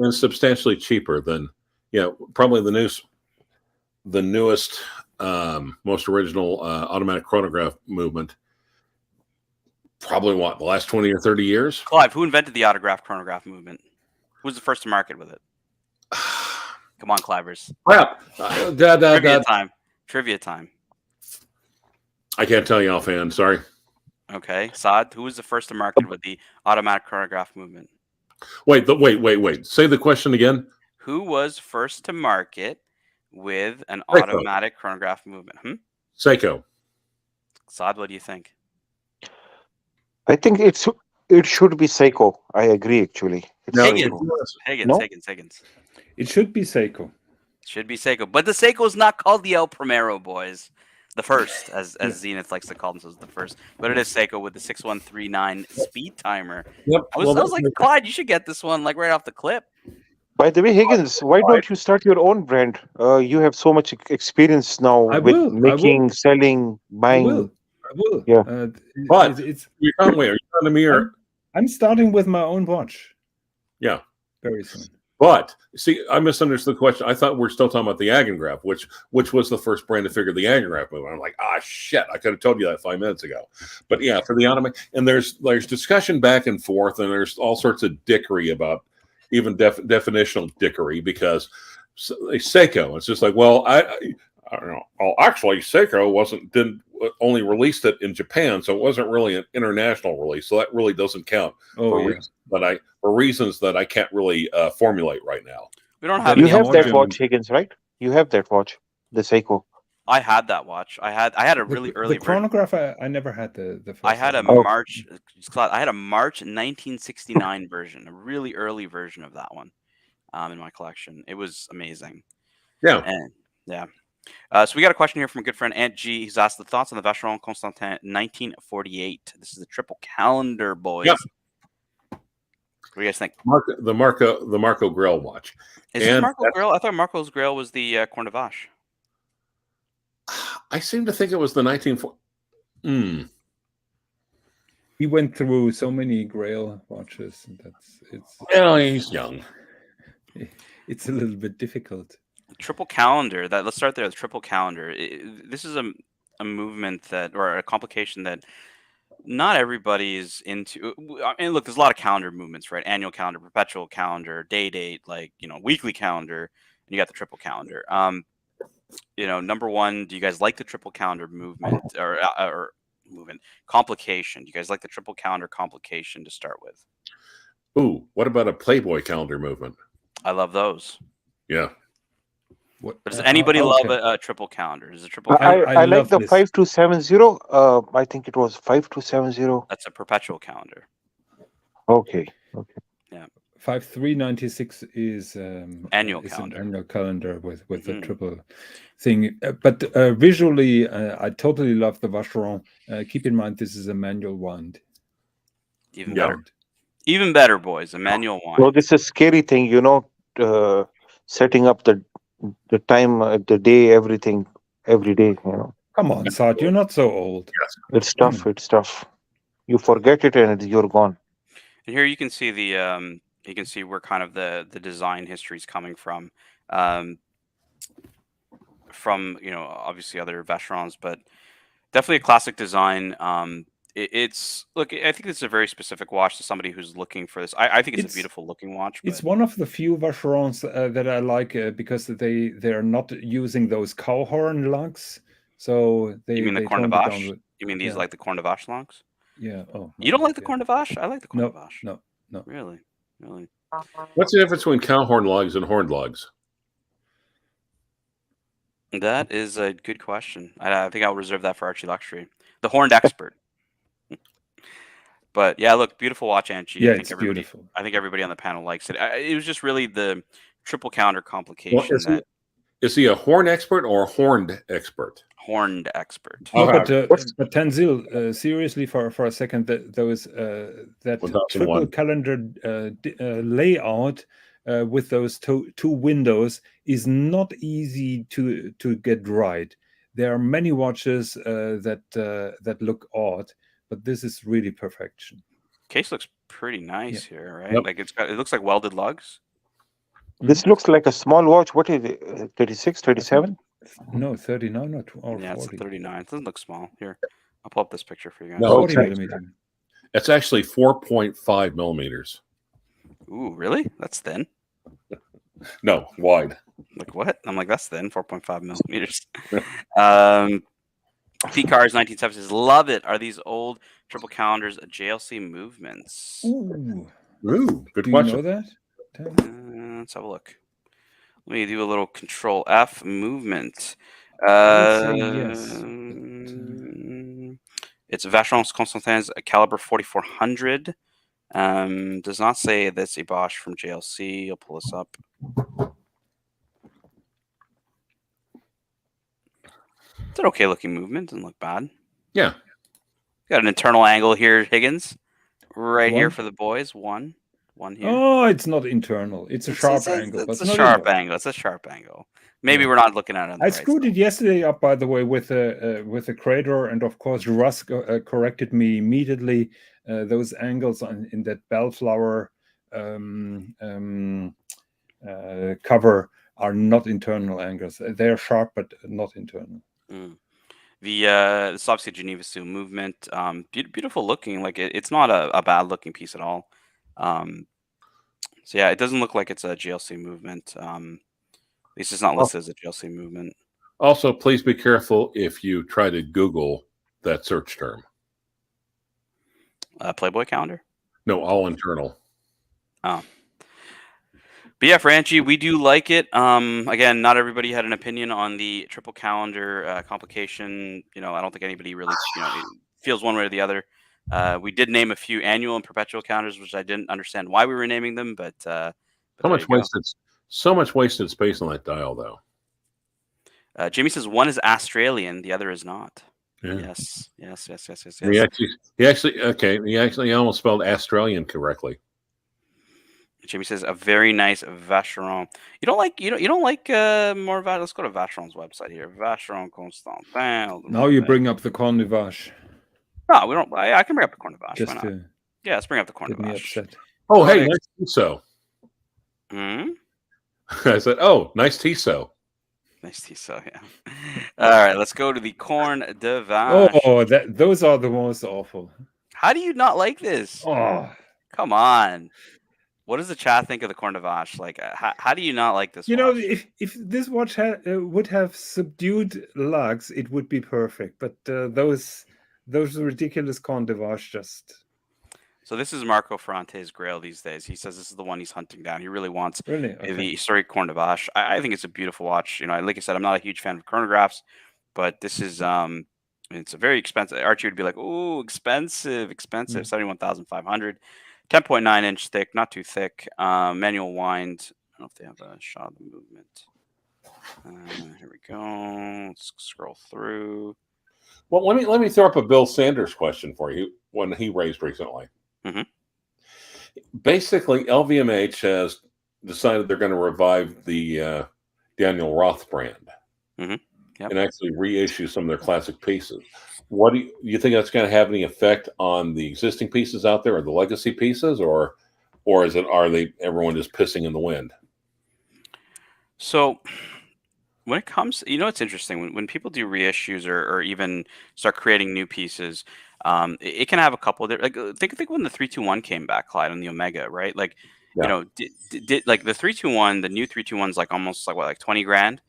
it's substantially cheaper than probably the newest most original automatic chronograph movement. Probably the last 20 or 30 years. Clive, who invented the autograph chronograph movement? Who was the first to market with it? Come on, Clivers. Crap. Trivia time. Trivia time. I can't tell you offhand. Sorry. Okay, Saad, who was the first to market with the automatic chronograph movement? Wait. Say the question again. Who was first to market with an Seiko. automatic chronograph movement? Seiko. Saad, what do you think? I think it should be Seiko. I agree, actually. It's No, Higgins. Seiko. No? Higgins. It should be Seiko. Should be Seiko. But the Seiko is not called the El Primero, boys. The first, as Zenith likes to call themselves, the first. But it is Seiko with the 6139 speed timer. Yep. I was like, Clyde, you should get this one like right off the clip. By the way, Higgins, why don't you start your own brand? You have so much experience now I with will. making, selling, I buying. will. Yeah. But Are you talking to me or I'm starting with my own watch. yeah. Very soon. But see, I misunderstood the question. I thought we're still talking about the Agongraph, which was the first brand to figure the Agongraph movement. I'm like, shit, I could have told you that 5 minutes ago. But yeah, for the automatic, and there's discussion back and forth, and there's all sorts of dickery about even definitional dickery because Seiko. It's just like, well, I don't know. Well, actually, Seiko didn't only released it in Japan, so it wasn't really an international release. So that really doesn't count for reasons that I can't really formulate right now. We don't have You any have that German. watch, Higgins, right? You have that watch, the Seiko. I had that watch. I had a really early The chronograph. I never had the first. I had a one. March 1969 version, a really early version of that one, in my collection. It was amazing. Yeah. And yeah. So we got a question here from a good friend, Aunt G. He's asked the thoughts on the Vacheron Constantin 1948. This is the triple calendar, boys. Yep. What do you guys think? The Marco Grell watch. Is this Marco Grell? I thought Marco's Grell was the Corne de Vache. I seem to think it was the 1940. He went through so many Grail watches. It's He's young. It's a little bit difficult. Triple calendar. Let's start there. The triple calendar. This is a movement or a complication that not everybody is into. I mean, look, there's a lot of calendar movements, right? Annual calendar, perpetual calendar, date, weekly calendar, and you got the triple calendar. Number one, do you guys like the triple calendar movement or complication? Do you guys like the triple calendar complication to start with? Ooh, what about a Playboy calendar movement? I love those. Yeah. Does anybody love a triple calendar? Is a triple calendar? I I like the this. 5270. I think it was 5270. That's a perpetual calendar. Okay. Yeah. 5396 is annual calendar. An annual calendar with the triple thing. But visually, I totally love the Vacheron. Keep in mind, this is a manual wind. Even better. Even better, boys. A manual wind. So this is a scary thing, setting up the time, the day, everything, every day. Come on, Sart, you're not so old. Yes. It's tough. It's tough. You forget it and you're gone. And here you can see you can see where kind of the design history is coming from. Obviously other Vacherons, but definitely a classic design. Look, I think this is a very specific watch to somebody who's looking for this. I think it's a beautiful looking watch. It's one of the few Vacherons that I like because they're not using those cow horn lugs. So you mean the Corne de Vache? You mean these like the Corne de Vache lugs? Yeah. Oh. You don't like the Corne de Vache? I like the Corne de Vache. No. Really. What's the difference between cow horn lugs and horned lugs? That is a good question. I think I'll reserve that for ArchieLuxury, the horned expert. But yeah, look, beautiful watch, Archie. Yeah, it's beautiful. I think everybody on the panel likes it. It was just really the triple calendar complication. Is he a horn expert or a horned expert? Horned expert. No, but Tanzil, seriously, for a second, that triple calendar layout with those two windows is not easy to get right. There are many watches that look odd, but this is really perfection. Case looks pretty nice here, right? Yep. Like it looks like welded lugs. This looks like a small watch. What is it? 36, 37? No, 39 or 40. Yeah, it's a 39. It doesn't look small. Here, I'll pull up this picture for you guys. No, it's actually 4.5 millimeters. Ooh, really? That's thin. No, wide. Like what? I'm like, that's thin, 4.5 millimeters. P-Cars 1970s. Love it. Are these old triple calendars JLC movements? Ooh, good question. Do you know that? Let's have a look. Let me do a little Control F movement. Yes. It's Vacheron Constantin's caliber 4400. Does not say that's a Bosch from JLC. I'll pull this up. It's an okay looking movement. Doesn't look bad. Yeah. Got an internal angle here, Higgins. Right here for the boys. One here. Oh, it's not internal. It's a sharp angle. It's a sharp angle. It's a sharp angle. Maybe we're not looking at it. I screwed it yesterday up, by the way, with a crater, and of course Russ corrected me immediately. Those angles in that bellflower cover are not internal angles. They are sharp, but not internal. It's obviously a Geneva Steel movement. Beautiful looking. Like it's not a bad looking piece at all. So yeah, it doesn't look like it's a GLC movement. At least it's not listed as a GLC movement. Also, please be careful if you try to Google that search term. Playboy calendar? No, all internal. Oh. But yeah, Franchi, we do like it. Again, not everybody had an opinion on the triple calendar complication. I don't think anybody really feels one way or the other. We did name a few annual and perpetual calendars, which I didn't understand why we were naming them, but so much wasted space on that dial, though. Jimmy says one is Australian, the other is not. Yeah. Yes. He actually almost spelled Australian correctly. Jimmy says a very nice Vacheron. You don't like more of that? Let's go to Vacheron's website here. Vacheron Constantin. Now you bring up the Corne de Vache. No, we don't. I can bring up the Corne de Vache. Just Why not? to Yeah, let's bring up the Corne de get me Vache. upset. Oh, Go hey, ahead. nice Tissot. Hmm? I said, oh, nice Tissot. Nice Tissot, yeah. All right, let's go to the Corne de Vache. Oh, those are the most awful. How do you not like this? Oh, Come on. What does the chat think of the Corne de Vache? Like, how do you not like this you know, watch? if this watch would have subdued lugs, it would be perfect. But those ridiculous Corne de Vache just. So this is Marco Ferrante's grail these days. He says this is the one he's hunting down. He really wants Really? Okay. the historic Corne de Vache. I think it's a beautiful watch. You know, like I said, I'm not a huge fan of chronographs, but this is it's a very expensive. Archie would be like, "Ooh, expensive, 71,500, 10.9-inch thick, not too thick, manual wind." I don't know if they have a shot of the movement. Here we go. Let's scroll through. Well, let me throw up a Bill Sanders question for you, one he raised recently. Mhm. Basically, LVMH has decided they're going to revive the Daniel Roth brand Yep. and actually reissue some of their classic pieces. What do you think that's going to have any effect on the existing pieces out there, or the are everyone just pissing in the wind? So when it comes, it's interesting when people do reissues or even start creating new pieces. It can have a couple of like think when the 321 came back, Clyde, on the Omega, right? Like, Yeah. did like the 321, the new 321's like almost like what, like 20 grand.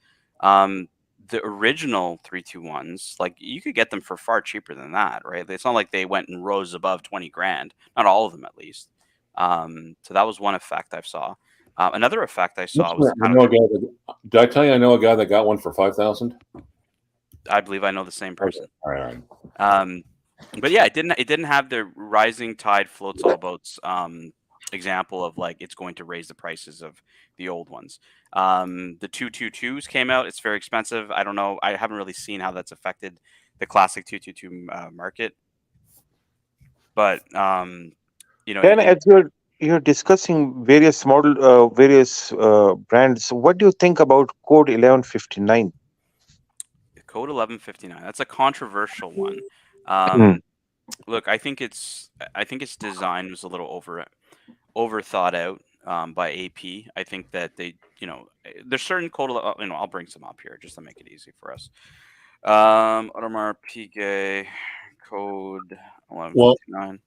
The original 321s, like you could get them for far cheaper than that, right? It's not like they went and rose above 20 grand, not all of them at least. So that was one effect I saw. Another effect I saw was Did I tell you I know a guy that got one for 5,000? I believe I know the same person. All right. But yeah, it didn't have the rising tide floats all boats example of like it's going to raise the prices of the old ones. The 222s came out. It's very expensive. I don't know. I haven't really seen how that's affected the classic 222 market. But Then as you're discussing various brands, what do you think about Code 1159? Code 1159. That's a controversial one. Look, I think its design was a little over thought out by AP. I think that they, there's certain code. I'll bring some up here just to make it easy for us. Audemars Piguet Code 1159.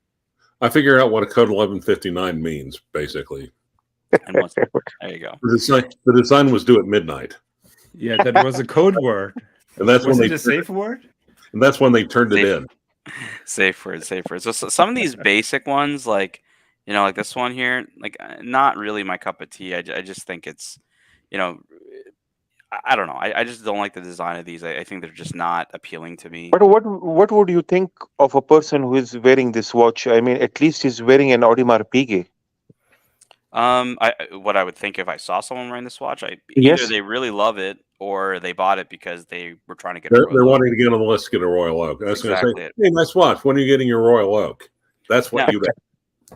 I figure out what a Code 1159 means, basically. And there you go. The design was due at midnight. Yeah, that was a code word. And that's was when it a safe word? And that's when they turned it in. Safe word. So some of these basic ones, like like this one here, like not really my cup of tea. I just think it's, I don't know. I just don't like the design of these. I think they're just not appealing to me. But what would you think of a person who is wearing this watch? I mean, at least he's wearing an Audemars Piguet. What I would think if I saw someone wearing this watch, either they really love it or they bought it because they were trying to get. They're wanting to get on the list to get a Royal Oak. I was going to say, hey, nice watch. When are you getting your Royal Oak? That's what you.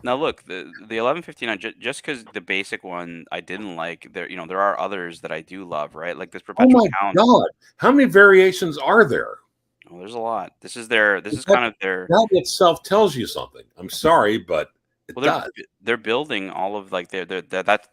Now look, the 1159, just because the basic one I didn't like, there are others that I do love, right? Like this perpetual count. God, how many variations are there? Oh, there's a lot. This is kind of their. That itself tells you something. I'm sorry, but they're building all of like that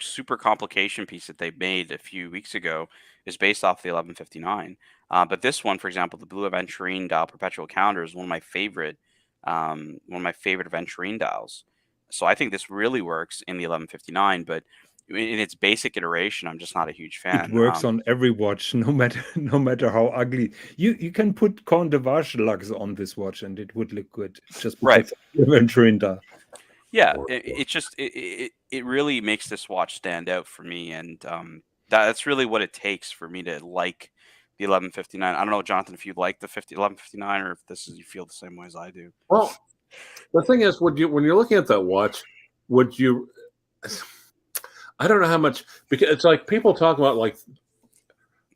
super complication piece that they made a few weeks ago is based off the 1159. But this one, for example, the blue aventurine dial perpetual counter is one of my favorite aventurine dials. So I think this really works in the 1159, but in its basic iteration, I'm just not a huge fan. It works on every watch, no matter how ugly. You can put Corne de Vache lugs on this watch, and it would look good. Just because of aventurine dial. Yeah, it really makes this watch stand out for me, and that's really what it takes for me to like the 1159. I don't know, Jonathan, if you like the 1159 or if you feel the same way as I do. Well, the thing is, when you're looking at that watch, would you? I don't know how much, because it's like people talk about like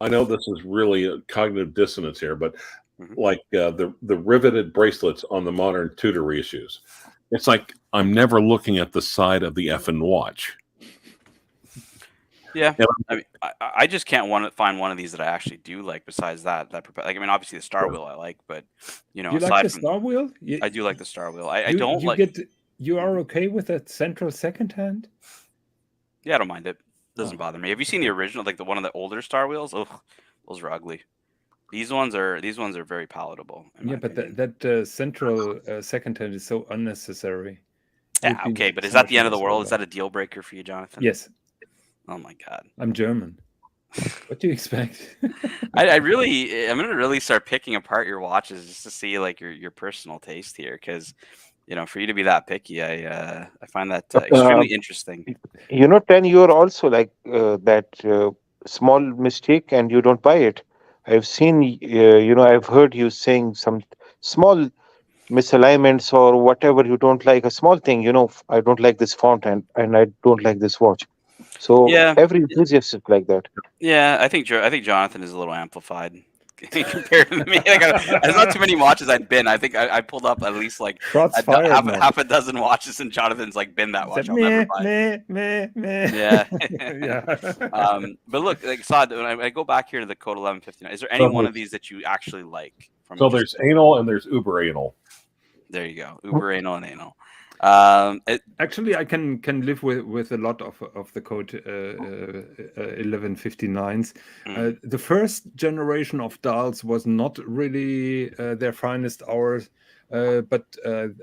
I know this is really a cognitive dissonance here, but Mhm. like the riveted bracelets on the modern Tudor reissues, it's like I'm never looking at the side of the effing watch. Yeah, And I mean, I just can't find one of these that I actually do like. Besides that, like I mean, obviously the Star Wheel I like, but you know, You like aside the from Star Wheel? I do like the Star Wheel. I You don't you like. get you are okay with that central second hand? Yeah, I don't mind it. Doesn't Oh, bother me. Have you seen the original, like the one of the older Star Wheels? Ugh, those are ugly. These ones are very palatable. In my yeah, but opinion. that central second hand is so unnecessary. Would Yeah, be okay, but is so that much the end of the nicer world? Is without. that a deal breaker for you, Jonathan? Yes, Oh my god. I'm German. What do you expect? I'm gonna really start picking apart your watches just to see like your personal taste here, because you know, for you to be that picky, I find that But extremely interesting. you know, 10, you're also like that small mistake and you don't buy it. I've seen, you know, I've heard you saying some small misalignments or whatever you don't like, a small thing, you know, I don't like this font and I don't like this watch. So Yeah, every enthusiast is like that. yeah, I think Jonathan is a little amplified compared to me. Like, there's not too many watches I've been. I think I pulled up at least like Shots fired, man. half a dozen watches, and Jonathan's like been that watch Said, I'll never meh, buy. meh, meh. Yeah. Yeah. But look, like Saad, when I go back here to the Code 1159, is there any one of these that you actually like? so there's anal and there's uber anal. There you go, uber anal and anal. Actually, I can live with a lot of the code 1159s. The first generation of dials was not really their finest hours, but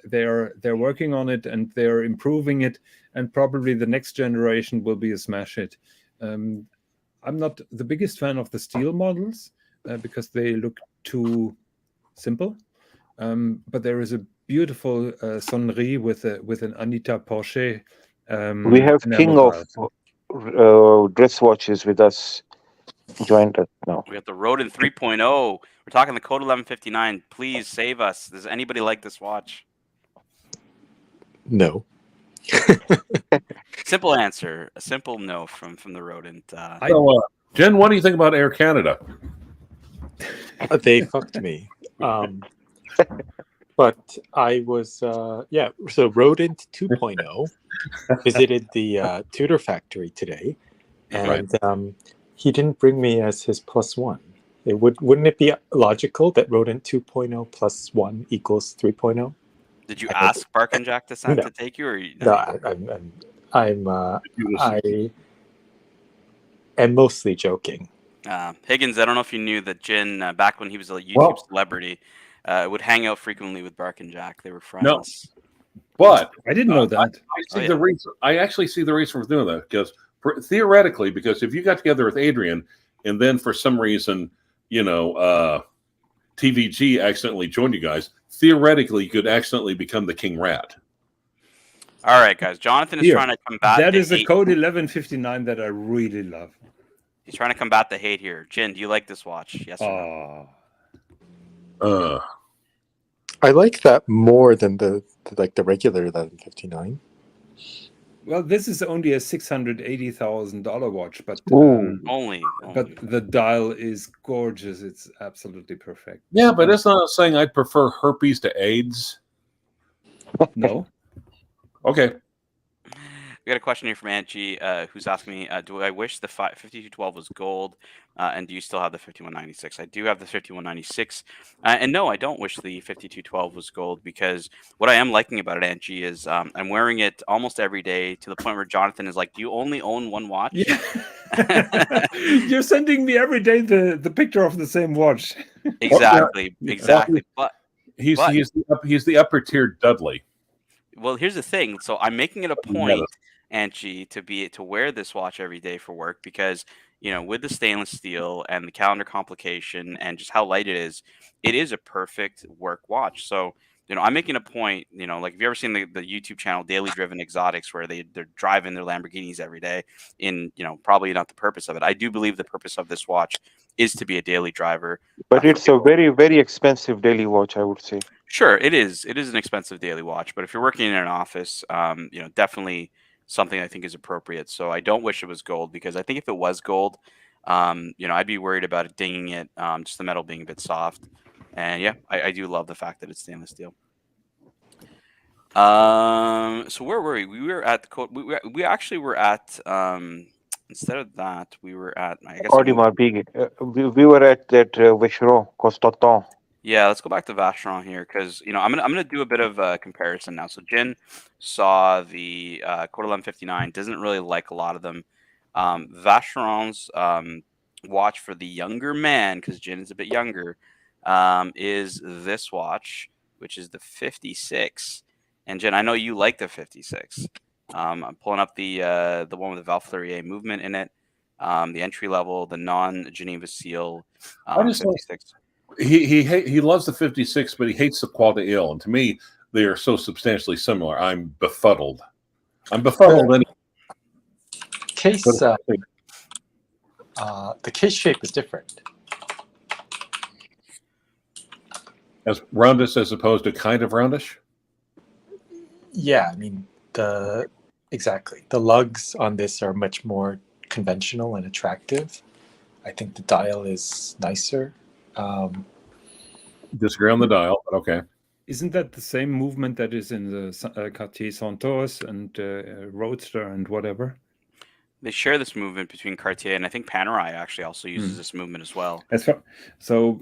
they're working on it and they're improving it, and probably the next generation will be a smash hit. I'm not the biggest fan of the steel models because they look too simple. But there is a beautiful sonnerie with an Anita Porsche. We have king enamel of dress watches with us, joined us now. We got the Rodin 3.0. We're talking the Code 1159. Please save us. Does anybody like this watch? No. Simple answer. A simple no from the Rodin. So, Jen, what do you think about Air Canada? They fucked me. But I was, so Rodent 2.0 visited the Tudor factory today, and he didn't bring me as his +1. Wouldn't it be logical that Rodent 2.0 +1 equals 3.0? Did you ask Bark and Jack to take you, or no? I am mostly joking. Higgins, I don't know if you knew that Jin, back when he was a YouTube celebrity, would hang out frequently with Bark and Jack. They were friends. No, but I didn't know that. I actually see the reason for doing that, because theoretically, because if you got together with Adrian and then for some reason, you know, TVG accidentally joined you guys, theoretically you could accidentally become the King Rat. All right, guys. Jonathan is trying to combat that the is a hate. Code 1159 that I really love. He's trying to combat the hate here. Jin, do you like this watch? Yes or no? I like that more than the regular 1159. Well, this is only a $680,000 watch, but only. But the dial is gorgeous. It's absolutely perfect. Yeah, but it's not saying I'd prefer herpes to AIDS. No. We Okay. got a question here from Archie, who's asking me, do I wish the 5212 was gold, and do you still have the 5196? I do have the 5196, and no, I don't wish the 5212 was gold, because what I am liking about it, Archie, is I'm wearing it almost every day, to the point where Jonathan is like, do you only own one watch? Yeah. You're sending me every day the picture of the same watch. Exactly. But he's the upper tier Dudley. Well, here's the thing. So I'm making it a point, Archie, to wear this watch every day for work, because, you know, with the stainless steel and the calendar complication and just how light it is a perfect work watch. So, you know, I'm making a point, you know, like, have you ever seen the YouTube channel Daily Driven Exotics, where they're driving their Lamborghinis every day, in, you know, probably not the purpose of it. I do believe the purpose of this watch is to be a daily driver. But it's a very, very expensive daily watch, I would say. Sure, it is. It is an expensive daily watch, but if you're working in an office, definitely something I think is appropriate. So I don't wish it was gold, because I think if it was gold, I'd be worried about it dinging it, just the metal being a bit soft. And yeah, I do love the fact that it's stainless steel. So where were we? We were at the we actually were at instead of that we were at, I guess, Audemars Piguet. We were at that Vacheron Constantin. Yeah, let's go back to Vacheron here because I'm gonna do a bit of a comparison now. So Jin saw the Cordelem 59, doesn't really like a lot of them. Vacheron's watch for the younger man, because Jin is a bit younger, is this watch, which is the 56. And Jen, I know you like the 56. I'm pulling up the one with the Valfleurier movement in it, the entry level, the non-Geneva seal 56. He loves the 56, but he hates the Croix d'Il, and to me, they are so substantially similar. I'm befuddled. Anyway. Case, the case shape is different. As roundish as opposed to kind of roundish? Yeah, I mean, exactly. The lugs on this are much more conventional and attractive. I think the dial is nicer. Disagree on the dial, but okay. Isn't that the same movement that is in the Cartier Centaurs and Roadster and whatever? They share this movement between Cartier and I think Panerai actually also uses this movement as well. So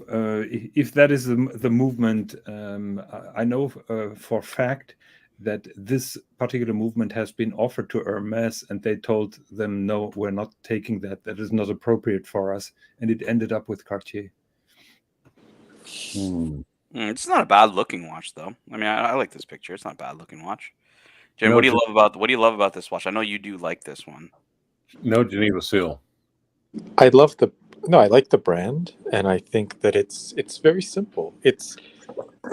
if that is the movement, I know for a fact that this particular movement has been offered to Hermes, and they told them, no, we're not taking that. That is not appropriate for us. And it ended up with Cartier. It's not a bad looking watch, though. I mean, I like this picture. It's not a bad looking watch. Jim, what do you love about this watch? I know you do like this one. No Geneva seal. I like the brand, and I think that it's very simple. It's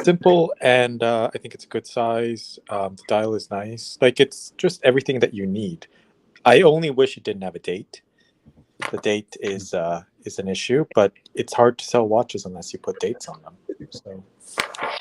simple, and I think it's a good size. The dial is nice. Like, it's just everything that you need. I only wish it didn't have a date. The date is an issue, but it's hard to sell watches unless you put dates on them. So.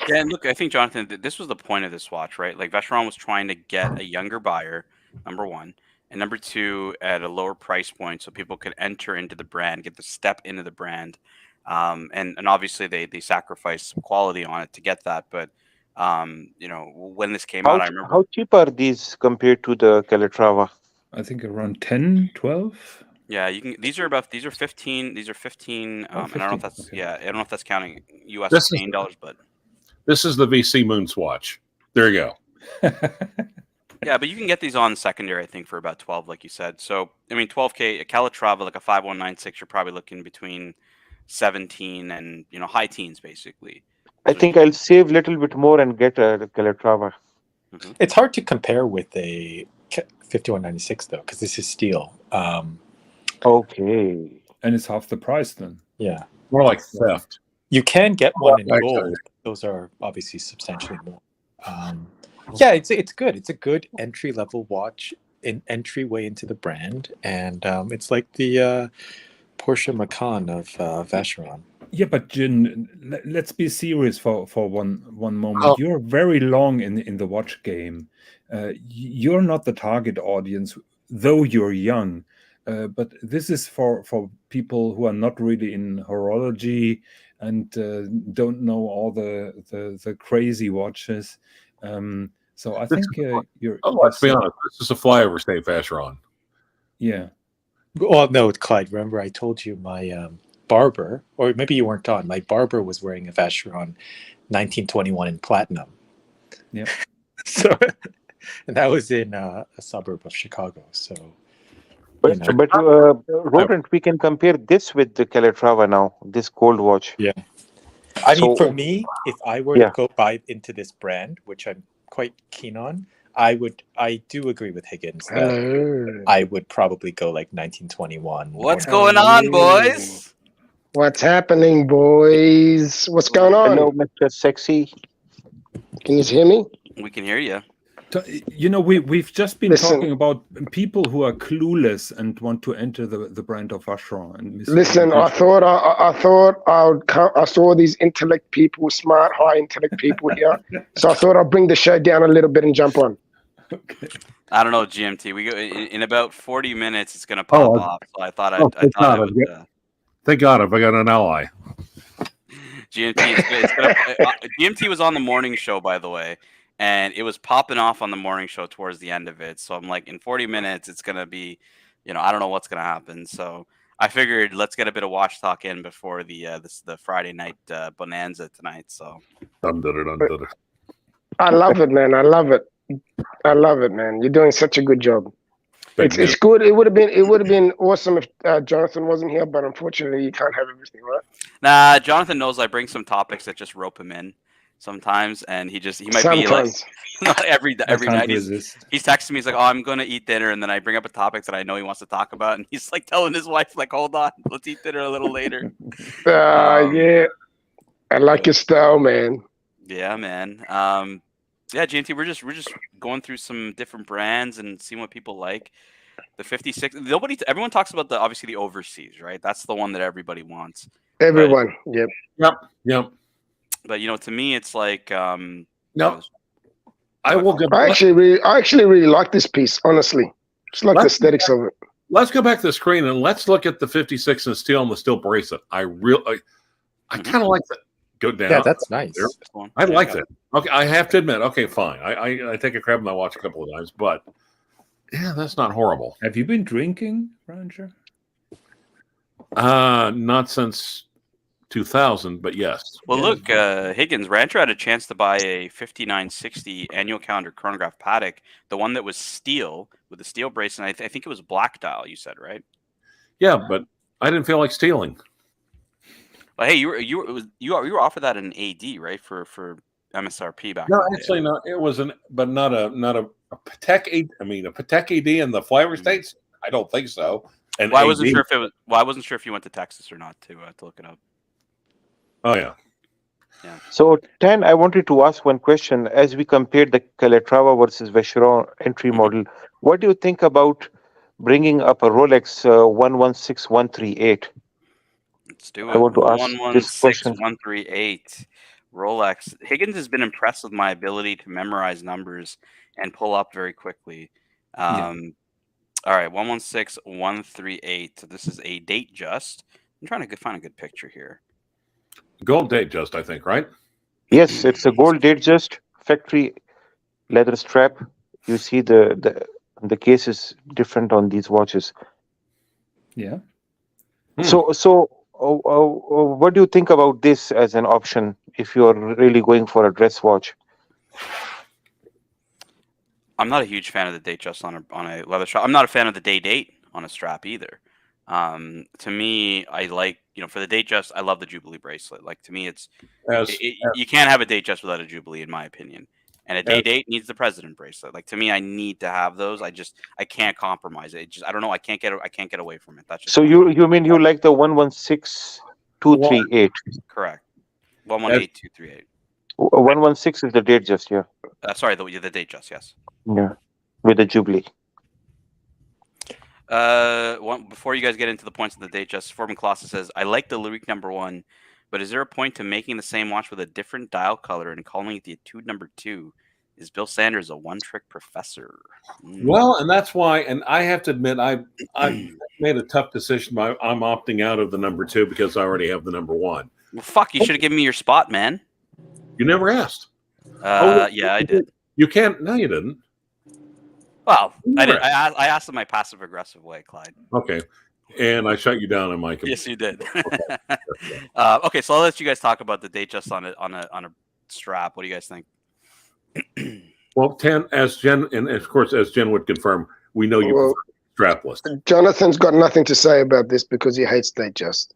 Yeah, and look, I think, Jonathan, this was the point of this watch, right? Like, Vacheron was trying to get a younger buyer, number one, and number two, at a lower price point, so people could enter into the brand, get the step into the brand. And obviously they sacrificed some quality on it to get that. But when this came out, I remember. How cheap are these compared to the Calatrava? I think around 10, 12. Yeah, these are 15. These are 15. And I don't know if that's I don't know if that's counting US $15, but this is the VC Moon Swatch. There you go. Yeah, but you can get these on secondary, I think, for about 12, like you said. So I mean, 12K, a Calatrava, like a 5196, you're probably looking between 17 and high teens, basically. I think I'll save a little bit more and get a Calatrava. Mm-hmm. It's hard to compare with a 5196 though, because this is steel. Okay. And it's half the price then. Yeah. More like theft. You can get one in gold. Those are obviously substantially more. Yeah, it's good. It's a good entry level watch, an entryway into the brand, and it's like the Porsche Macan of Vacheron. Yeah, but Jin, let's be serious for one moment. You're very long in the watch game. You're not the target audience, though you're young. But this is for people who are not really in horology and don't know all the crazy watches. So I think you're. Let's be honest. This is a flyover state Vacheron. Yeah. Well, no, Clyde. Remember, I told you my barber, or maybe you weren't on. My barber was wearing a Vacheron 1921 in platinum. Yeah. So, and that was in a suburb of Chicago. So. But Rodent, we can compare this with the Calatrava now, this gold watch. Yeah. I mean, for me, if I were to go buy into this brand, which I'm quite keen on, I do agree with Higgins that I would probably go like 1921. What's going on, boys? What's happening, boys? What's going on? Hello, Mr. Sexy. Can you hear me? We can hear you. We've just been talking about people who are clueless and want to enter the brand of Vacheron. Listen, I saw these intellect people, smart, high intellect people here. So I thought I'd bring the show down a little bit and jump on. Okay. I don't know, GMT. We go in about 40 minutes. It's gonna pop off. So I thought thank God, I would. thank God, I got an ally. GMT GMT was on the morning show, by the way, and it was popping off on the morning show towards the end of it. So I'm like, in 40 minutes, it's gonna be, I don't know what's gonna happen. So I figured let's get a bit of watch talk in before the Friday night bonanza tonight. So I love it, man. I love it. I love it, man. You're doing such a good job. It's good. It would have been awesome if Jonathan wasn't here, but unfortunately, you can't have everything, right? Nah, Jonathan knows I bring some topics that just rope him in sometimes, and he might be like not every night. He's texting me. He's like, "Oh, I'm gonna eat dinner," and then I bring up a topic that I know he wants to talk about, and he's like telling his wife, like, "Hold on, let's eat dinner a little later." Yeah, I like your style, man. Yeah, man. Yeah, GMT, we're just going through some different brands and seeing what people like. The 56. Everyone talks about obviously the overseas, right? That's the one that everybody wants. Everyone. Yep. But to me, it's like no. I actually really like this piece. Honestly, just like the aesthetics of it. Let's go back to the screen and let's look at the 56 and steel and the steel bracelet. I kind of like that. Go down. Yeah, that's nice. I like that. Okay, I have to admit. Okay, fine. I take a crab in my watch a couple of times, but yeah, that's not horrible. Have you been drinking, Ranger? Not since 2000, but yes. Well, look, Higgins, Rancher had a chance to buy a 5960 annual calendar chronograph Patek, the one that was steel with the steel bracelet. I think it was black dial. You said, right? Yeah, but I didn't feel like stealing. Well, hey, you were offered that in AD, right, for MSRP back. No, actually, no. It was not a Patek AD. I mean, a Patek AD in the flyover states. I don't think so. And I wasn't sure if it was. Well, I wasn't sure if you went to Texas or not to look it up. Oh yeah. Yeah. So, Tan, I wanted to ask one question. As we compared the Calatrava versus Vacheron entry model, what do you think about bringing up a Rolex 116138? Let's do it. I want to ask this question. 116138 Rolex. Higgins has been impressed with my ability to memorize numbers and pull up very quickly. All right, 116138. So this is a date just. I'm trying to find a good picture here. Gold date just, I think, right? Yes, it's a gold date just factory leather strap. You see the case is different on these watches. Yeah. So what do you think about this as an option if you're really going for a dress watch? I'm not a huge fan of the date just on a leather strap. I'm not a fan of the day date on a strap either. To me, I like, for the date just, I love the Jubilee bracelet. Like, to me, you can't have a date just without a Jubilee, in my opinion. And a day date needs the president bracelet. Like, to me, I need to have those. I can't compromise it. I don't know. I can't get away from it. That's just so you mean you like the 116238? Correct. 118238. 116 is the date just, yeah. Sorry, the date just, yes. Yeah, with the Jubilee. Before you guys get into the points of the date just, Foreman Colossus says, I like the Lyric #1, but is there a point to making the same watch with a different dial color and calling it the Etude #2? Is Bill Sanders a one-trick professor? Well, and that's why, and I have to admit, I made a tough decision. I'm opting out of the #2 because I already have the #1. Well, fuck, you should have given me your spot, man. You never asked. Yeah, I did. You can't. No, you didn't. Well, I did. I asked in my passive-aggressive way, Clyde. Okay, and I shut you down on my. Yes, you did. Okay, so I'll let you guys talk about the date just on a strap. What do you guys think? Well, as Jen, and of course, as Jen would confirm, we know you prefer strapless. Jonathan's got nothing to say about this because he hates date just.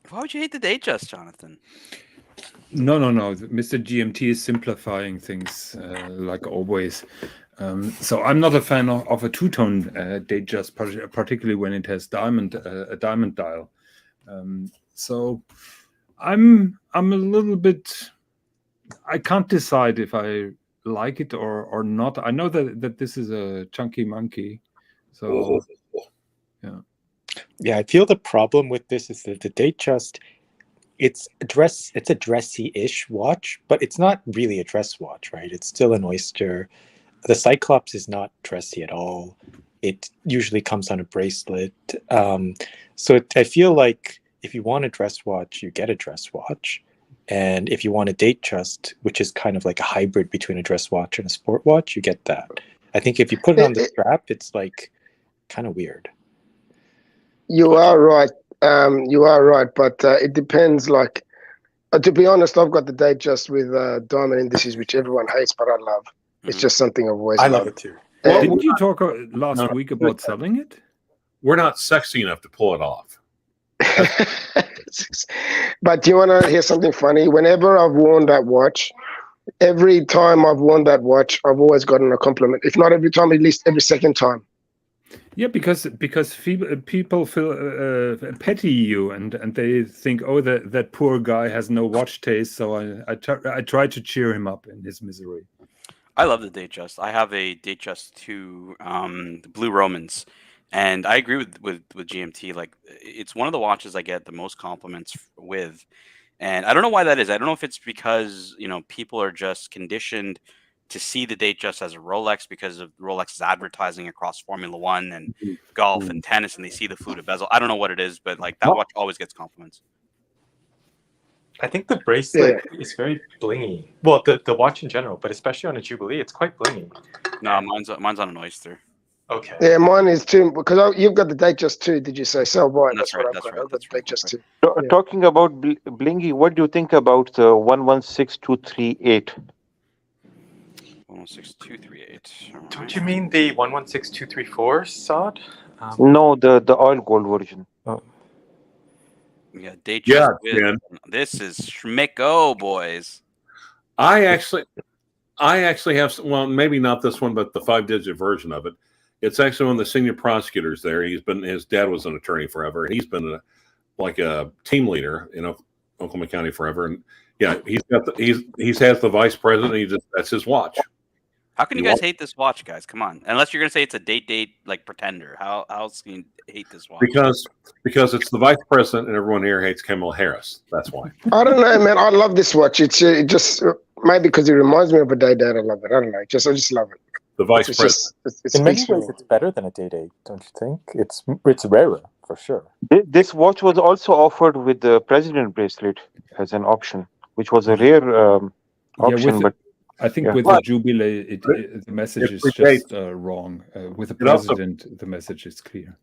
Why would you hate the date just, Jonathan? No. Mr. GMT is simplifying things like always. So I'm not a fan of a two-tone date just, particularly when it has a diamond dial. So I'm a little bit. I can't decide if I like it or not. I know that this is a chunky monkey. So yeah. I feel the problem with this is that the date just. It's a dressy-ish watch, but it's not really a dress watch, right? It's still an oyster. the Cyclops is not dressy at all. It usually comes on a bracelet. I feel like if you want a dress watch, you get a dress watch. And if you want a Datejust, which is kind of like a hybrid between a dress watch and a sport watch, you get that. I think if you put it on the strap, it's like kind of weird. You are right. But it depends. Like, to be honest, I've got the Datejust with diamond indices, which everyone hates, but I love. It's just something I've always loved. I love it too. Well, didn't you talk last week about selling it? We're not sexy enough to pull it off. But do you want to hear something funny? Whenever I've worn that watch, every time I've worn that watch, I've always gotten a compliment. If not every time, at least every second time. Yeah, because people feel petty you, and they think, oh, that poor guy has no watch taste. So I try to cheer him up in his misery. I love the Datejust. I have a Datejust 2, the Blue Romans, and I agree with GMT. Like, it's one of the watches I get the most compliments with, and I don't know why that is. I don't know if it's because people are just conditioned to see the Datejust as a Rolex because of Rolex's advertising across Formula One and golf and tennis, and they see the fluted bezel. I don't know what it is, but like that watch always gets compliments. I think the bracelet is very blingy. Well, the watch in general, but especially on a Jubilee, it's quite blingy. No, mine's on an Oyster. Okay. Yeah, mine is too, because you've got the Datejust 2, did you say? So right, That's right. I've got the Datejust 2. Talking about blingy, what do you think about the 116238? 116238. Don't you mean the 116234 Sod? No, the oil gold version. Oh. Yeah, Datejust. This is Schmicko, boys. I actually have, well, maybe not this one, but the 5-digit version of it. It's actually one of the senior prosecutors there. His dad was an attorney forever. He's been like a team leader in Oklahoma County forever. And yeah, he's has the vice president. That's his watch. How can you guys hate this watch, guys? Come on. Unless you're gonna say it's a date like pretender. How else can you hate this watch? Because it's the vice president and everyone here hates Kamala Harris. That's why. I don't know, man. I love this watch. It just maybe because it reminds me of a Day-Date. I love it. I don't know. I just love it. The vice president. In many ways, it's better than a Day-Date, don't you think? It's rarer for sure. This watch was also offered with the president bracelet as an option, which was a rare option, but. I think with the Jubilee, the message is just wrong. With the president, the message is clear.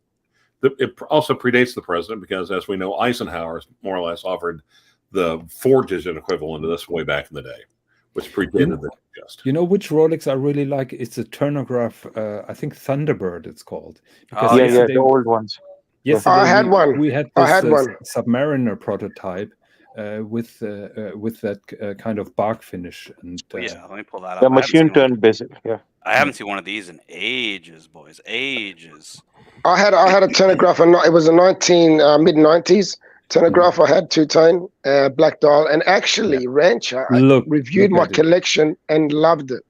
It also predates the president because, as we know, Eisenhower more or less offered the 4-digit equivalent of this way back in the day, which predated the Just. You know which Rolex I really like? It's a Turnograph, I think Thunderbird it's called. The old ones. Yes, I had one. We had this Submariner prototype. With that kind of bark finish, and let me pull that up. The machine turned bezel. Yeah, I haven't seen one of these in ages, boys. Ages. I had a Turnograph, and it was a mid-90s Turnograph. I had two-tone black dial, and actually Rancher reviewed my collection and loved it.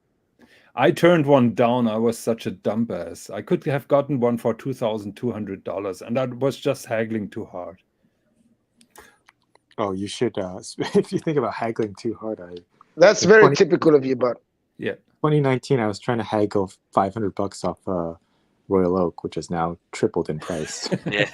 I turned one down. I was such a dumbass. I could have gotten one for $2,200, and I was just haggling too hard. Oh, you should. If you think about haggling too hard, that's very typical of you, but yeah. 2019, I was trying to haggle $500 off Royal Oak, which has now tripled in price. Yeah,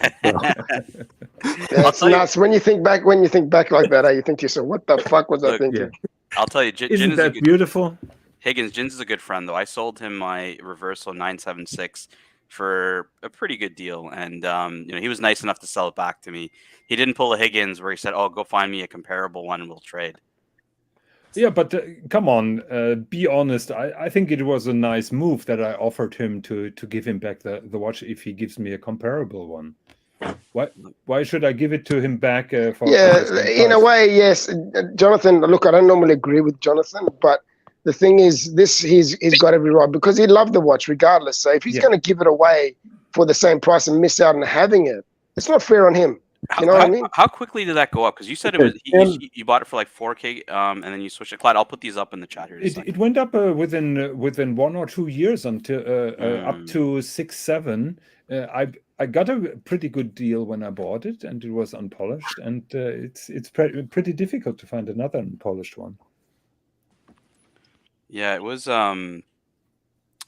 that's nuts. When you think back like that, you think to yourself, "What the fuck was I thinking?" Yeah. I'll tell you, isn't that beautiful? Higgins, Jins is a good friend, though. I sold him my Reversal 976 for a pretty good deal, and he was nice enough to sell it back to me. He didn't pull a Higgins where he said, "Oh, go find me a comparable one and we'll trade." Yeah, but come on, be honest. I think it was a nice move that I offered him to give him back the watch if he gives me a comparable one. Why should I give it to him back? In a way, yes, Jonathan. Look, I don't normally agree with Jonathan, but the thing is, he's got every right because he loved the watch regardless. So if he's going to give it away for the same price and miss out on having it, it's not fair on him. You know what I mean? How quickly did that go up? Because you said it was you bought it for like 4K, and then you switched it. Clyde, I'll put these up in the chat here. It went up within 1 or 2 years until up to 6, 7. I got a pretty good deal when I bought it, and it was unpolished, and it's pretty difficult to find another unpolished one. Yeah, it was.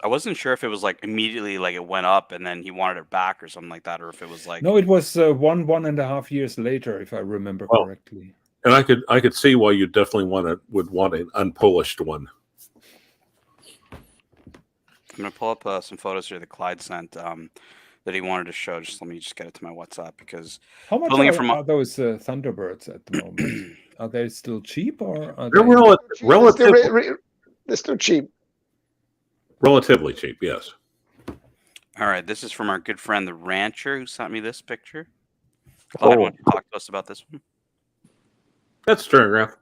I wasn't sure if it was like immediately like it went up and then he wanted it back or something like that, or if it was like No, it was 1.5 years later, if I remember correctly. And I could see why you definitely would want an unpolished one. I'm gonna pull up some photos here that Clyde sent that he wanted to show. Just let me just get it to my WhatsApp because how much are those Thunderbirds at the moment? Are they still cheap or are they're still cheap? Relatively cheap, yes. All right, this is from our good friend the Rancher who sent me this picture. Clyde, why don't you talk to us about this one? That's Turnograph.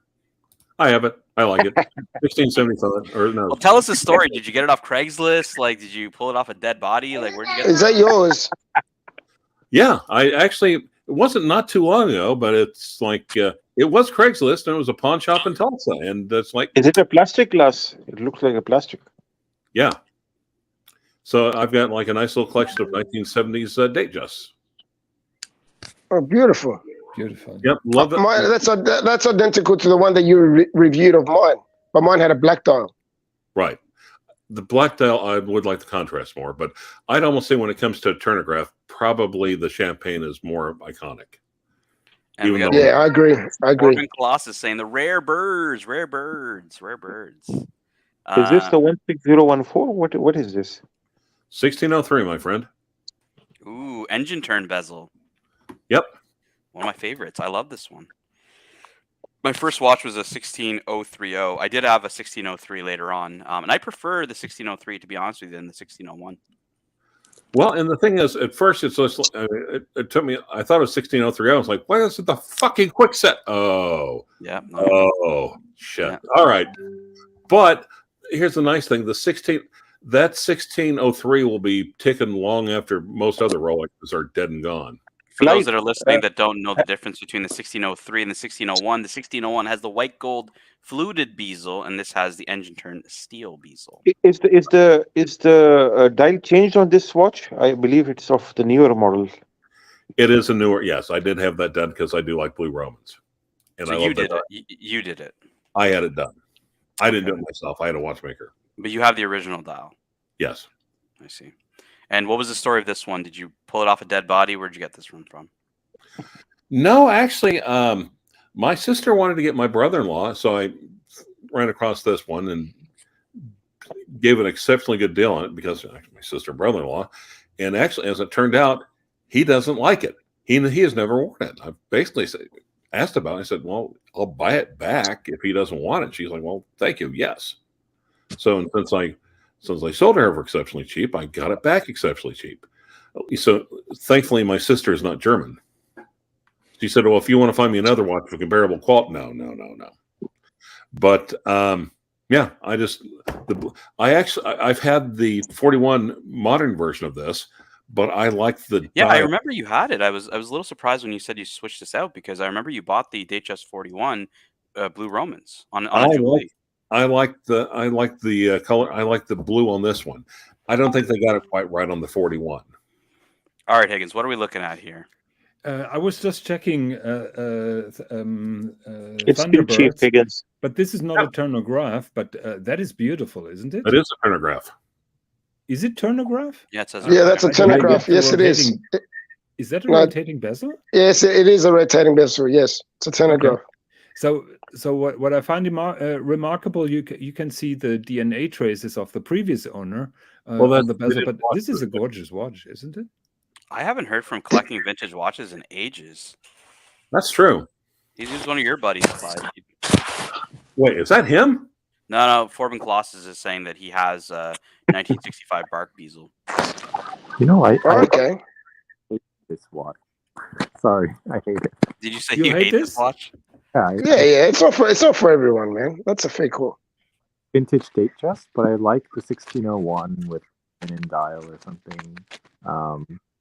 I have it. I like it. 1675 or no. Well, tell us the story. Did you get it off Craigslist? Like, did you pull it off a dead body? Like, where'd you get it? Is that yours? Yeah, I actually, it wasn't not too long ago, but it's like it was Craigslist and it was a pawn shop in Tulsa, and that's like. Is it a plastic glass? It looks like a plastic. Yeah. So I've got like a nice little collection of 1970s Datejusts. Oh, beautiful. Beautiful. Yep, love it. That's identical to the one that you reviewed of mine, but mine had a black dial. Right. The black dial, I would like the contrast more, but I'd almost say when it comes to a Turnograph, probably the champagne is more iconic. Yeah, I agree. Corbin Colossus saying the rare birds, rare birds, rare birds. Is this the 16014? What is this? 1603, my friend. Ooh, engine turn bezel. Yep. One of my favorites. I love this one. My first watch was a 16030. I did have a 1603 later on, and I prefer the 1603 to be honest with you than the 1601. Well, and the thing is, at first it took me. I thought it was 1603. I was like, "Why is it the fucking quick set?" Oh, yeah. No. Oh shit! Yeah. All right, but here's the nice thing: that 1603 will be ticking long after most other Rolexes are dead and gone. For those that are listening that don't know the difference between the 1603 and the 1601, the 1601 has the white gold fluted bezel, and this has the engine turn steel bezel. Is the dial changed on this watch? I believe it's of the newer model. It is a newer. Yes, I did have that done because I do like blue Romans. And so I you did it. You did it. I had it done. I didn't do it myself. I had a watchmaker. But you have the original dial. Yes. I see. And what was the story of this one? Did you pull it off a dead body? Where'd you get this one from? No, actually, my sister wanted to get my brother-in-law, so I ran across this one and gave an exceptionally good deal on it because my sister and brother-in-law. And actually, as it turned out, he doesn't like it. He has never worn it. I basically asked about it. I said, well, I'll buy it back if he doesn't want it. She's like, well, thank you. Yes. So since I sold her for exceptionally cheap, I got it back exceptionally cheap. So thankfully, my sister is not German. She said, well, if you want to find me another watch of comparable quality, no. But yeah, I've had the 41 modern version of this, but I like the dial. I remember you had it. I was a little surprised when you said you switched this out because I remember you bought the Datejust 41 blue Romans on a Jubilee. I like the color. I like the blue on this one. I don't think they got it quite right on the 41. All right, Higgins, what are we looking at here? I was just checking it's Thunderbirds, cheap, Higgins. But this is not a turnograph, but that is beautiful, isn't it? It is a turnograph. Is it turnograph? Yeah, it says. Yeah, that's a turnograph. Yes, it is. Is that a rotating bezel? Yes, it is a rotating bezel. Yes, it's a turnograph. Okay. So what I find remarkable, you can see the DNA traces of the previous owner on the bezel, but this is a gorgeous watch, isn't it? I haven't heard from collecting vintage watches in ages. That's true. He's one of your buddies, Clyde. Wait, is that him? No. Corbin Colossus is saying that he has 1965 bark bezel. You know, I okay. hate this watch. Sorry, I hate it. Did you say you hate this watch? Yeah. It's not for everyone, man. That's a fake call. Vintage Datejust, but I like the 1601 with an in dial or something.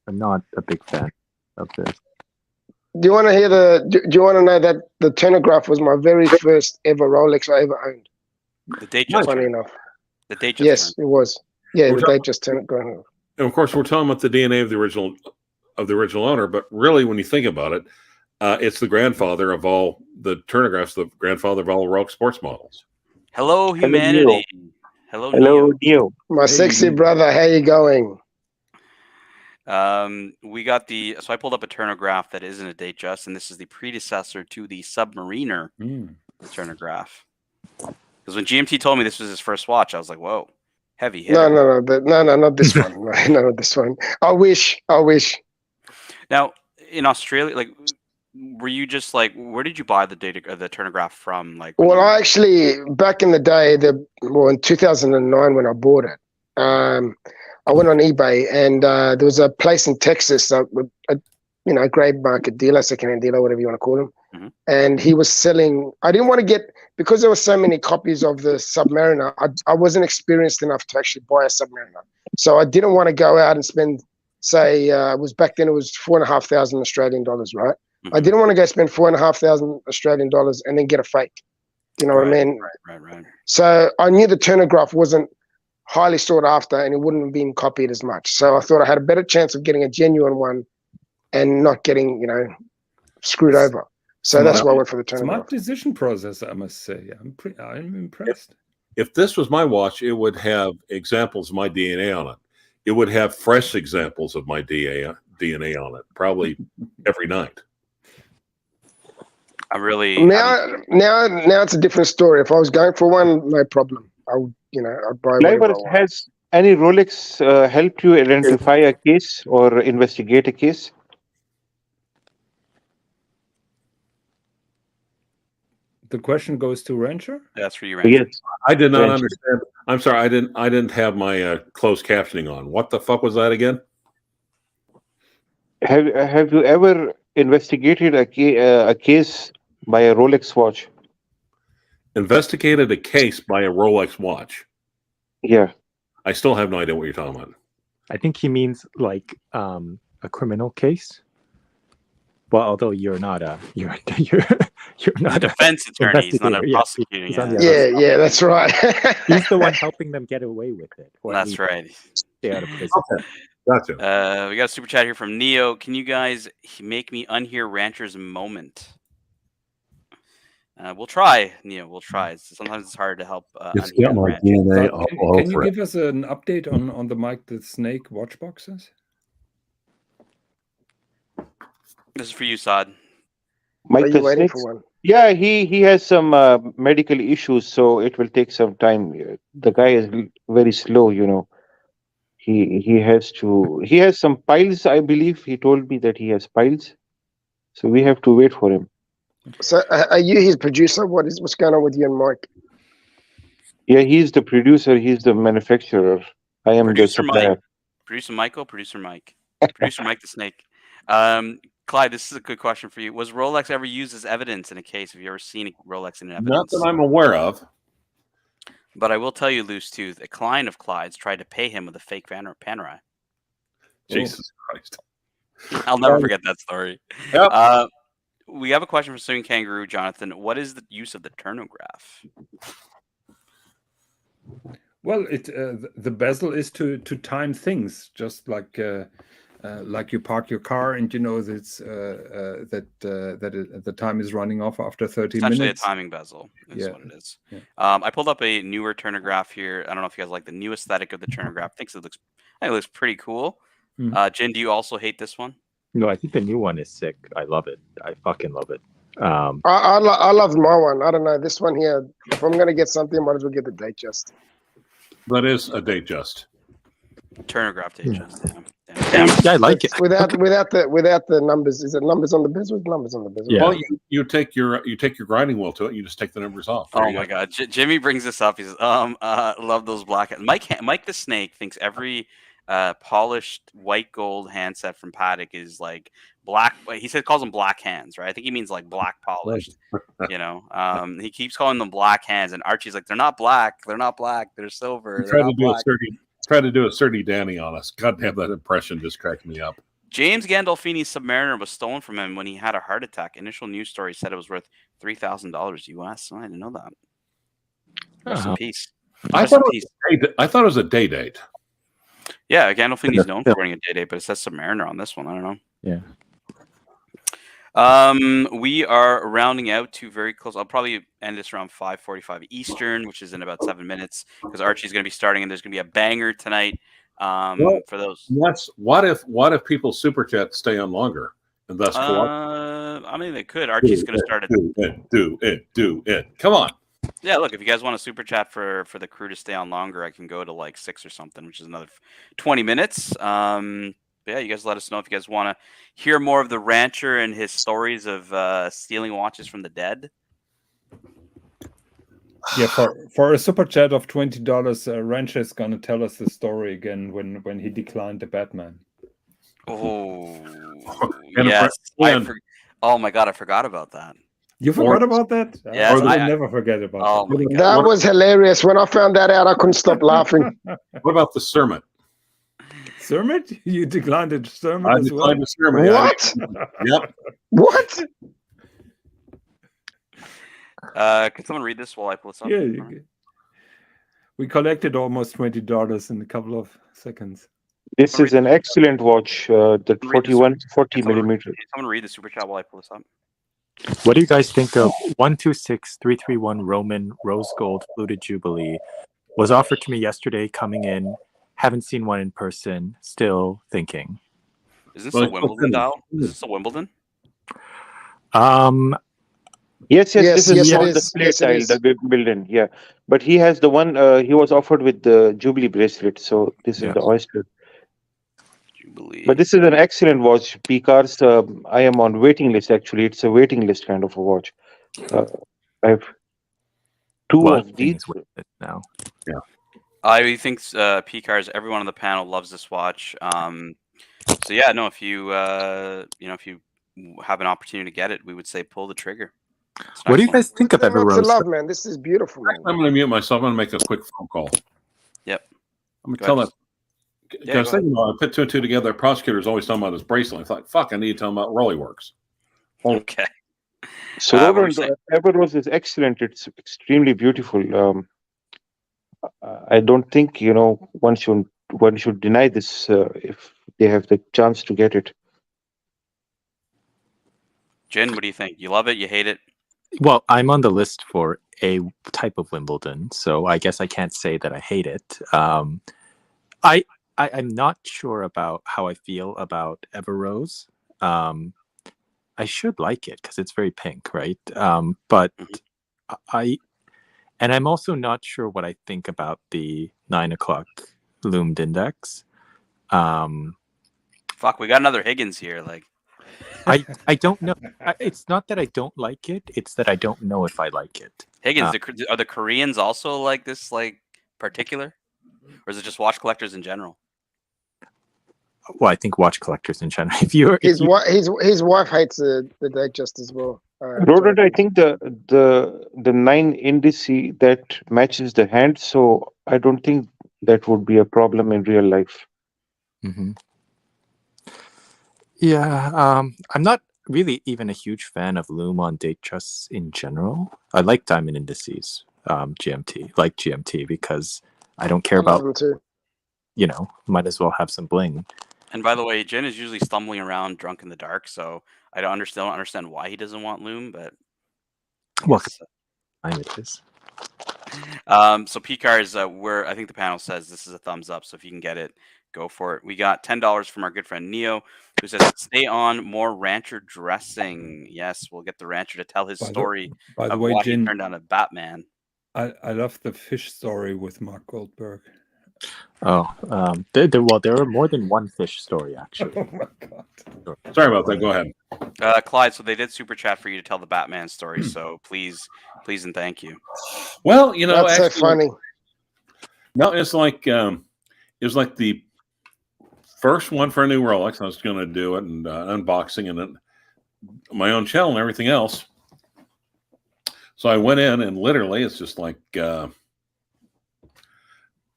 I'm not a big fan of this. Do you want to hear do you want to know that the turnograph was my very first ever Rolex I ever owned? The Datejust. Funny enough. The Datejust. Yes, it was. Yeah, the Datejust turnograph. And of course, we're talking about the DNA of the original owner, but really, when you think about it, it's the grandfather of all the turnographs, the grandfather of all Rolex sports models. Hello, humanity. Hello, Hello, Neo. Neo. My sexy brother, how you going? We got so I pulled up a turnograph that isn't a Datejust, and this is the predecessor to the Submariner turnograph. Because when GMT told me this was his first watch, I was like, whoa, heavy hitter. No, not this one. No, not this one. I wish. Now, in Australia, like, were you just like, where did you buy the turnograph from? Like, Well, I actually, back in the day, in 2009 when I bought it, I went on eBay, and there was a place in Texas, a grey market dealer, secondhand dealer, whatever you want to call him. Mm-hmm. And he was selling. I didn't want to get, because there were so many copies of the Submariner. I wasn't experienced enough to actually buy a Submariner, so I didn't want to go out and spend. Say, it was back then. It was $4,500 Australian dollars, right? Mm-hmm. I didn't want to go spend $4,500 Australian dollars and then get a fake. You know what I mean? Right. So I knew the turnograph wasn't highly sought after, and it wouldn't have been copied as much. So I thought I had a better chance of getting a genuine one and not getting, screwed over. So that's why I went for the turnograph. Smart decision process, I must say. I'm impressed. If this was my watch, it would have examples of my DNA on it. It would have fresh examples of my DNA on it, probably every night. I really now it's a different story. If I was going for one, no problem. I'd buy whatever. Has any Rolex helped you identify a case or investigate a case? The question goes to Rancher. That's for you, Rancher. Yes. I did not understand. I'm sorry, I didn't have my closed captioning on. What the fuck was that again? Have you ever investigated a case by a Rolex watch? Investigated a case by a Rolex watch. Yeah. I still have no idea what you're talking about. I think he means like a criminal case. Well, although you're not a defense attorney. He's not a prosecutor. Yeah, that's right. He's the one helping them get away with it. That's right. Stay out of prison. Okay. Gotcha. We got a super chat here from Neo. Can you guys make me unhear Rancher's moment? We'll try, Neo. We'll try. Sometimes it's hard to help. Got my DNA can you give us an update on the Mike the Snake watch boxes? This is for you, Saad. Mike, are you waiting for one? Yeah, he has some medical issues, so it will take some time. The guy is very slow, He has some piles, I believe. He told me that he has piles, so we have to wait for him. So, are you his producer? What's going on with you and Mike? Yeah, he's the producer. He's the manufacturer. I am Producer the supplier. Mike. Producer Michael. Producer Mike. Producer Mike the Snake. Clyde, this is a good question for you. Was Rolex ever used as evidence in a case? Have you ever seen a Rolex in evidence? Not that I'm aware of. But I will tell you, Loose Tooth, a client of Clyde's tried to pay him with a fake Panerai. Jesus Christ. I'll never forget that story. Yep. We have a question from Swinging Kangaroo, Jonathan. What is the use of the turnograph? Well, the bezel is to time things, just like you park your car and you know that the time is running off after 30 minutes. Essentially a timing bezel is what it is. Yeah. I pulled up a newer turnograph here. I don't know if you guys like the new aesthetic of the turnograph. I think it looks pretty cool. Jin, do you also hate this one? No, I think the new one is sick. I love it. I fucking love it. I love my one. I don't know, this one here. If I'm gonna get something, I might as well get the Datejust. That is a Datejust. Turnograph Datejust. Yeah, I like it. Without the numbers. Is it numbers on the bezel? Numbers on the bezel. Yeah. Well, you take your grinding wheel to it. You just take the numbers off. Oh my God, Jimmy brings this up. He says, love those black. Mike the Snake thinks every polished white gold handset from Patek is like black. He calls them black hands, right? I think he means like black polished. He keeps calling them black hands, and Archie's like, they're not black. They're not black. They're silver. Try to do a Surdy Danny on us. God damn, that impression just cracked me up. James Gandolfini's Submariner was stolen from him when he had a heart attack. Initial news story said it was worth $3,000 US. I didn't know that. Rest in peace. I thought it was a day date. Yeah, Gandolfini's known for running a day date, but it says Submariner on this one. I don't know. Yeah. We are rounding out to very close. I'll probably end this around 5:45 Eastern, which is in about 7 minutes, because Archie's going to be starting, and there's going to be a banger tonight. Well, For those. Yes. What if people's super chats stay on longer and thus I mean, they could. Archie's going to start at. Do it. Come on. Yeah, look, if you guys want a super chat for the crew to stay on longer, I can go to like 6 or something, which is another 20 minutes. Yeah, you guys let us know if you guys want to hear more of the rancher and his stories of stealing watches from the dead. Yeah, for a super chat of $20, Rancher is gonna tell us the story again when he declined the Batman. Oh, And yes. and- Oh my God, I forgot about that. You forgot about that? Yes, I will never forget about Oh that. my God. That was hilarious. When I found that out, I couldn't stop laughing. What about the sermon? Sermon? You declined the sermon I as well? declined the sermon. What? Yep. What? Can someone read this while I pull this up? Yeah, we collected almost $20 in a couple of seconds. This is an excellent watch, the 40 millimeter. Can someone read the super chat while I pull this up? What do you guys think of 126331 Roman Rose Gold Fluted Jubilee? Was offered to me yesterday, coming in. Haven't seen one in person. Still thinking. Is this a Wimbledon dial? Is this a Wimbledon? Yes, this is it on the is. plate Yes, it tile, is. the Wimbledon, yeah. But he has the one, he was offered with the Jubilee bracelet, so this is the oyster. Jubilee. But this is an excellent watch, Picars. I am on waiting list, actually. It's a waiting list kind of a watch. I have two of these. Now. Yeah. I think Picars, everyone on the panel loves this watch. So yeah, no, if you if you have an opportunity to get it, we would say pull the trigger. What do you guys think of Not to Everrose? love, man. This is beautiful, man. I'm going to mute myself. I'm going to make a quick phone call. Yep. I'm going to Go tell ahead. that. Yeah, I was thinking about it, I put two and two together. The prosecutor's always talking about his bracelet. I thought, fuck, I need to tell him about Rolly Works. Okay. So what were you saying? Everrose is excellent. It's extremely beautiful. I don't think one should deny this if they have the chance to get it. Jen, what do you think? You love it? You hate it? Well, I'm on the list for a type of Wimbledon, so I guess I can't say that I hate it. I'm not sure about how I feel about Everrose. I should like it because it's very pink, right? But I'm also not sure what I think about the 9 o'clock loomed index. Fuck, we got another Higgins here. Like, I don't know. It's not that I don't like it; it's that I don't know if I like it. Higgins, are the Koreans also like this, like particular, or is it just watch collectors in general? Well, I think watch collectors in general. His wife hates the date just as well. Rodent, I think the 9 indice that matches the hand, so I don't think that would be a problem in real life. Mm-hmm. Yeah, I'm not really even a huge fan of loom on date trusts in general. I like diamond indices, GMT, because I don't care about them too. Might as well have some bling. And by the way, Jen is usually stumbling around drunk in the dark, so I don't understand why he doesn't want loom, but It is. So Picars, I think the panel says this is a thumbs up, so if you can get it, go for it. We got $10 from our good friend Neo, who says, stay on more rancher dressing. Yes, we'll get the rancher to tell his story by the of way, why Jin, he turned down a Batman. I love the fish story with Mark Goldberg. Oh, there are more than one fish story, actually. Oh my god! Sorry about that. Go ahead, Clyde. So they did super chat for you to tell the Batman story. So please, and thank you. Well, That's actually, so funny. No, it's like the first one for a new Rolex. I was going to do it and unboxing and my own channel and everything else. So I went in and literally, it's just like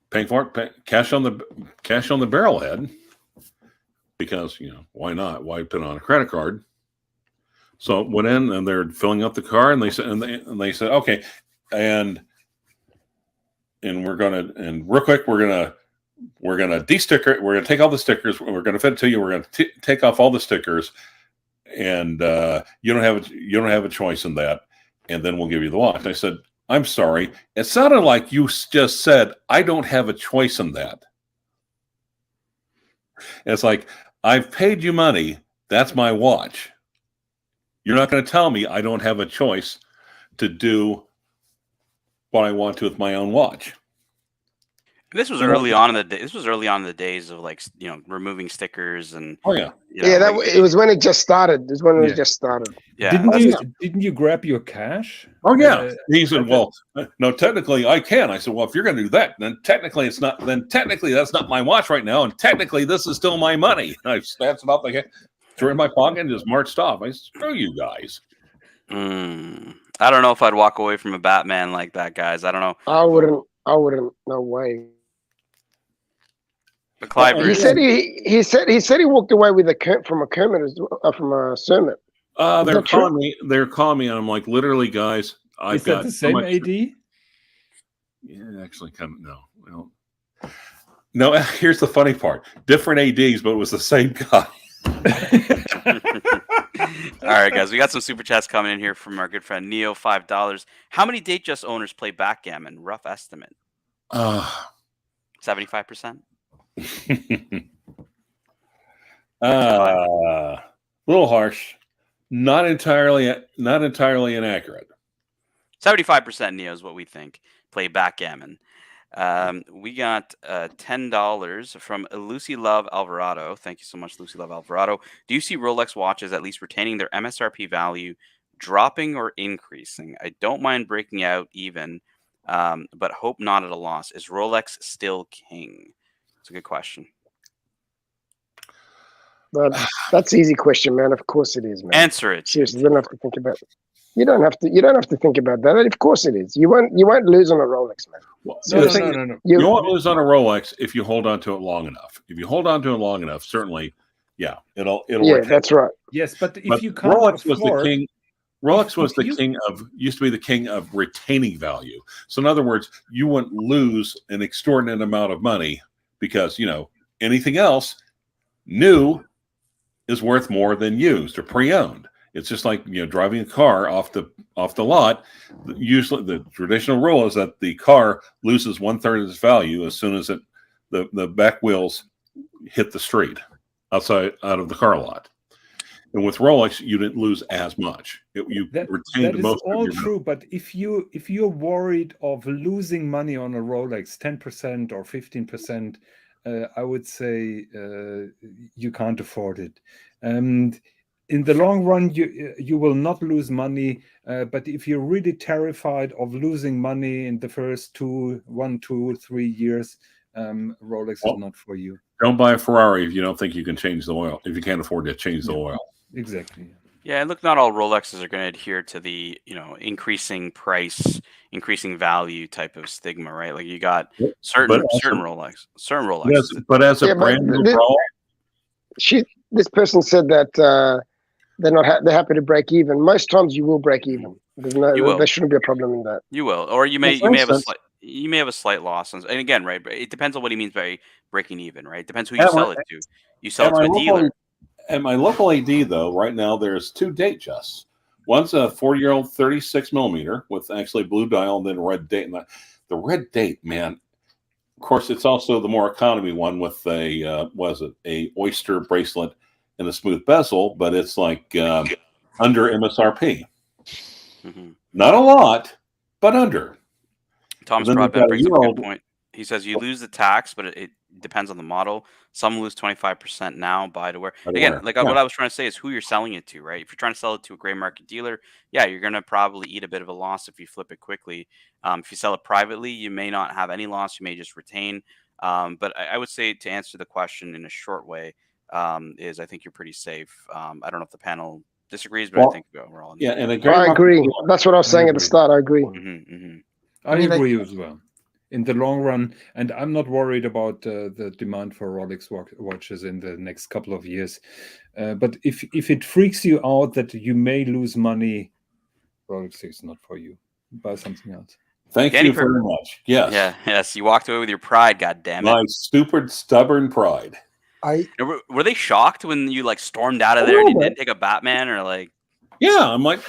paying for it, cash on the barrelhead, because why not? Why put it on a credit card? So I went in and they're filling up the car, and they said okay, and real quick we're gonna de-sticker it. We're gonna take all the stickers. We're gonna fit it to you. We're gonna take off all the stickers, and you don't have a choice in that, and then we'll give you the watch. And I said, I'm sorry. It sounded like you just said, I don't have a choice in that. And it's like, I've paid you money. That's my watch. You're not going to tell me I don't have a choice to do what I want to with my own watch. This was early on in the day. This was early on in the days of like removing stickers and. Oh yeah. It was when it just started. It was when it just started. Yeah. Didn't you grab your cash? Oh yeah. He said, "Well, no, technically I can." I said, "Well, if you're going to do that, then technically it's not. Then technically that's not my watch right now, and technically this is still my money." And I snatched it up, threw it in my pocket, and just marched off. I said, "Screw you guys." I don't know if I'd walk away from a Batman like that, guys. I don't know. I wouldn't. No way. But Clive, he said he walked away with from a Kermit from a Sermon. They're calling me. They're calling me, and I'm like, literally, guys. Is that the same AD? Yeah, actually, no. No, here's the funny part. Different ADs, but it was the same guy. All right, guys, we got some super chats coming in here from our good friend Neo, $5. How many Datejust owners play backgammon? Rough estimate. 75%. Little harsh. Not entirely inaccurate. 75% Neo is what we think. Play backgammon. We got $10 from Lucy Love Alvarado. Thank you so much, Lucy Love Alvarado. Do you see Rolex watches at least retaining their MSRP value, dropping or increasing? I don't mind breaking out even, but hope not at a loss. Is Rolex still king? It's a good question. That's an easy question, man. Of course it is, man. Answer it. Seriously, you don't have to think about it. You don't have to think about that. Of course it is. You won't lose on a Rolex, man. Well, no. You won't lose on a Rolex if you hold on to it long enough. If you hold on to it long enough, certainly, yeah, it'll Yeah, that's right. Yes, but if you can't Rolex afford, was the king. Rolex was the king of used to be the king of retaining value. So in other words, you wouldn't lose an extraordinary amount of money because anything else new is worth more than used or pre-owned. It's just like driving a car off the lot. Usually, the traditional rule is that the car loses 1/3 of its value as soon as the back wheels hit the street out of the car lot. And with Rolex, you didn't lose as much. You retained most. That is all true. But if you're worried of losing money on a Rolex, 10% or 15%, I would say you can't afford it. And in the long run, you will not lose money. But if you're really terrified of losing money in the first 1, 2, 3 years, Rolex is not for you. Don't buy a Ferrari if you don't think you can change the oil. If you can't afford to change the oil. Exactly. Yeah, and look, not all Rolexes are going to adhere to the increasing price, increasing value type of stigma, right? Like you got certain Rolex. Yes, but as a brand new this person said that they're happy to break even. Most times you will break even. There shouldn't be a problem in that. You will, or you may have a slight loss. And again, right? It depends on what he means by breaking even, right? It depends who you sell it to. You sell it to a dealer. At my local AD, though, right now there's 2 Datejusts. One's a 40-year-old 36 millimeter with actually blue dial and then red date. And the red date, man. Of course, it's also the more economy one with a oyster bracelet and a smooth bezel, but it's like under MSRP. Mm-hmm. Not a lot, but under. Tom's Broadbent brings up a good point. He says you lose the tax, but it depends on the model. Some lose 25% now, buy to wear. Again, what I was trying to say is who you're selling it to, right? If you're trying to sell it to a gray market dealer, yeah, you're going to probably eat a bit of a loss if you flip it quickly. If you sell it privately, you may not have any loss. You may just retain. But I would say, to answer the question in a short way, is I think you're pretty safe. I don't know if the panel disagrees, but I think we're all. I agree. That's what I was saying at the start. I agree. Mm-hmm, mm-hmm. I agree as well. In the long run, and I'm not worried about the demand for Rolex watches in the next couple of years. But if it freaks you out that you may lose money, Rolex is not for you. Buy something else. Thank you very much. Yes. Yeah. Yes. You walked away with your pride. God damn it. My stupid, stubborn pride. I And were they shocked when you like stormed out of there and you didn't take a Batman or like? Yeah, I'm like,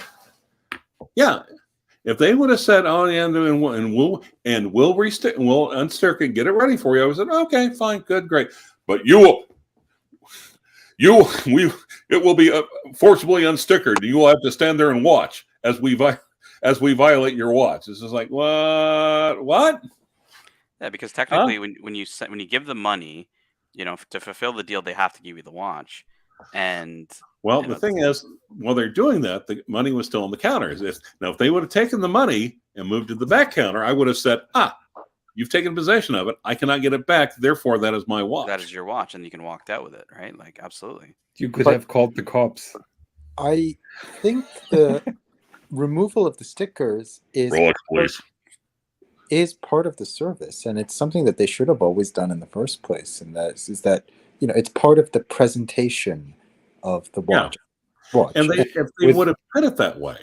yeah. If they would have said, "Oh, yeah, and we'll we'll unstick and get it ready for you," I would have said, "Okay, fine, good, great." But it will be forcibly unstickered. You will have to stand there and watch as we violate your watch. This is like what? Yeah, because technically, when you give them money, to fulfill the deal, they have to give you the watch. And well, the thing is, while they're doing that, the money was still on the counters. If they would have taken the money and moved to the back counter, I would have said, you've taken possession of it. I cannot get it back. Therefore, that is my watch. That is your watch, and you can walk out with it, right? Like, absolutely. You could have called the cops. I think the removal of the stickers is Rolex, please. Is part of the service, and it's something that they should have always done in the first place. And that is that it's part of the presentation of the watch. And if they would have put it that way,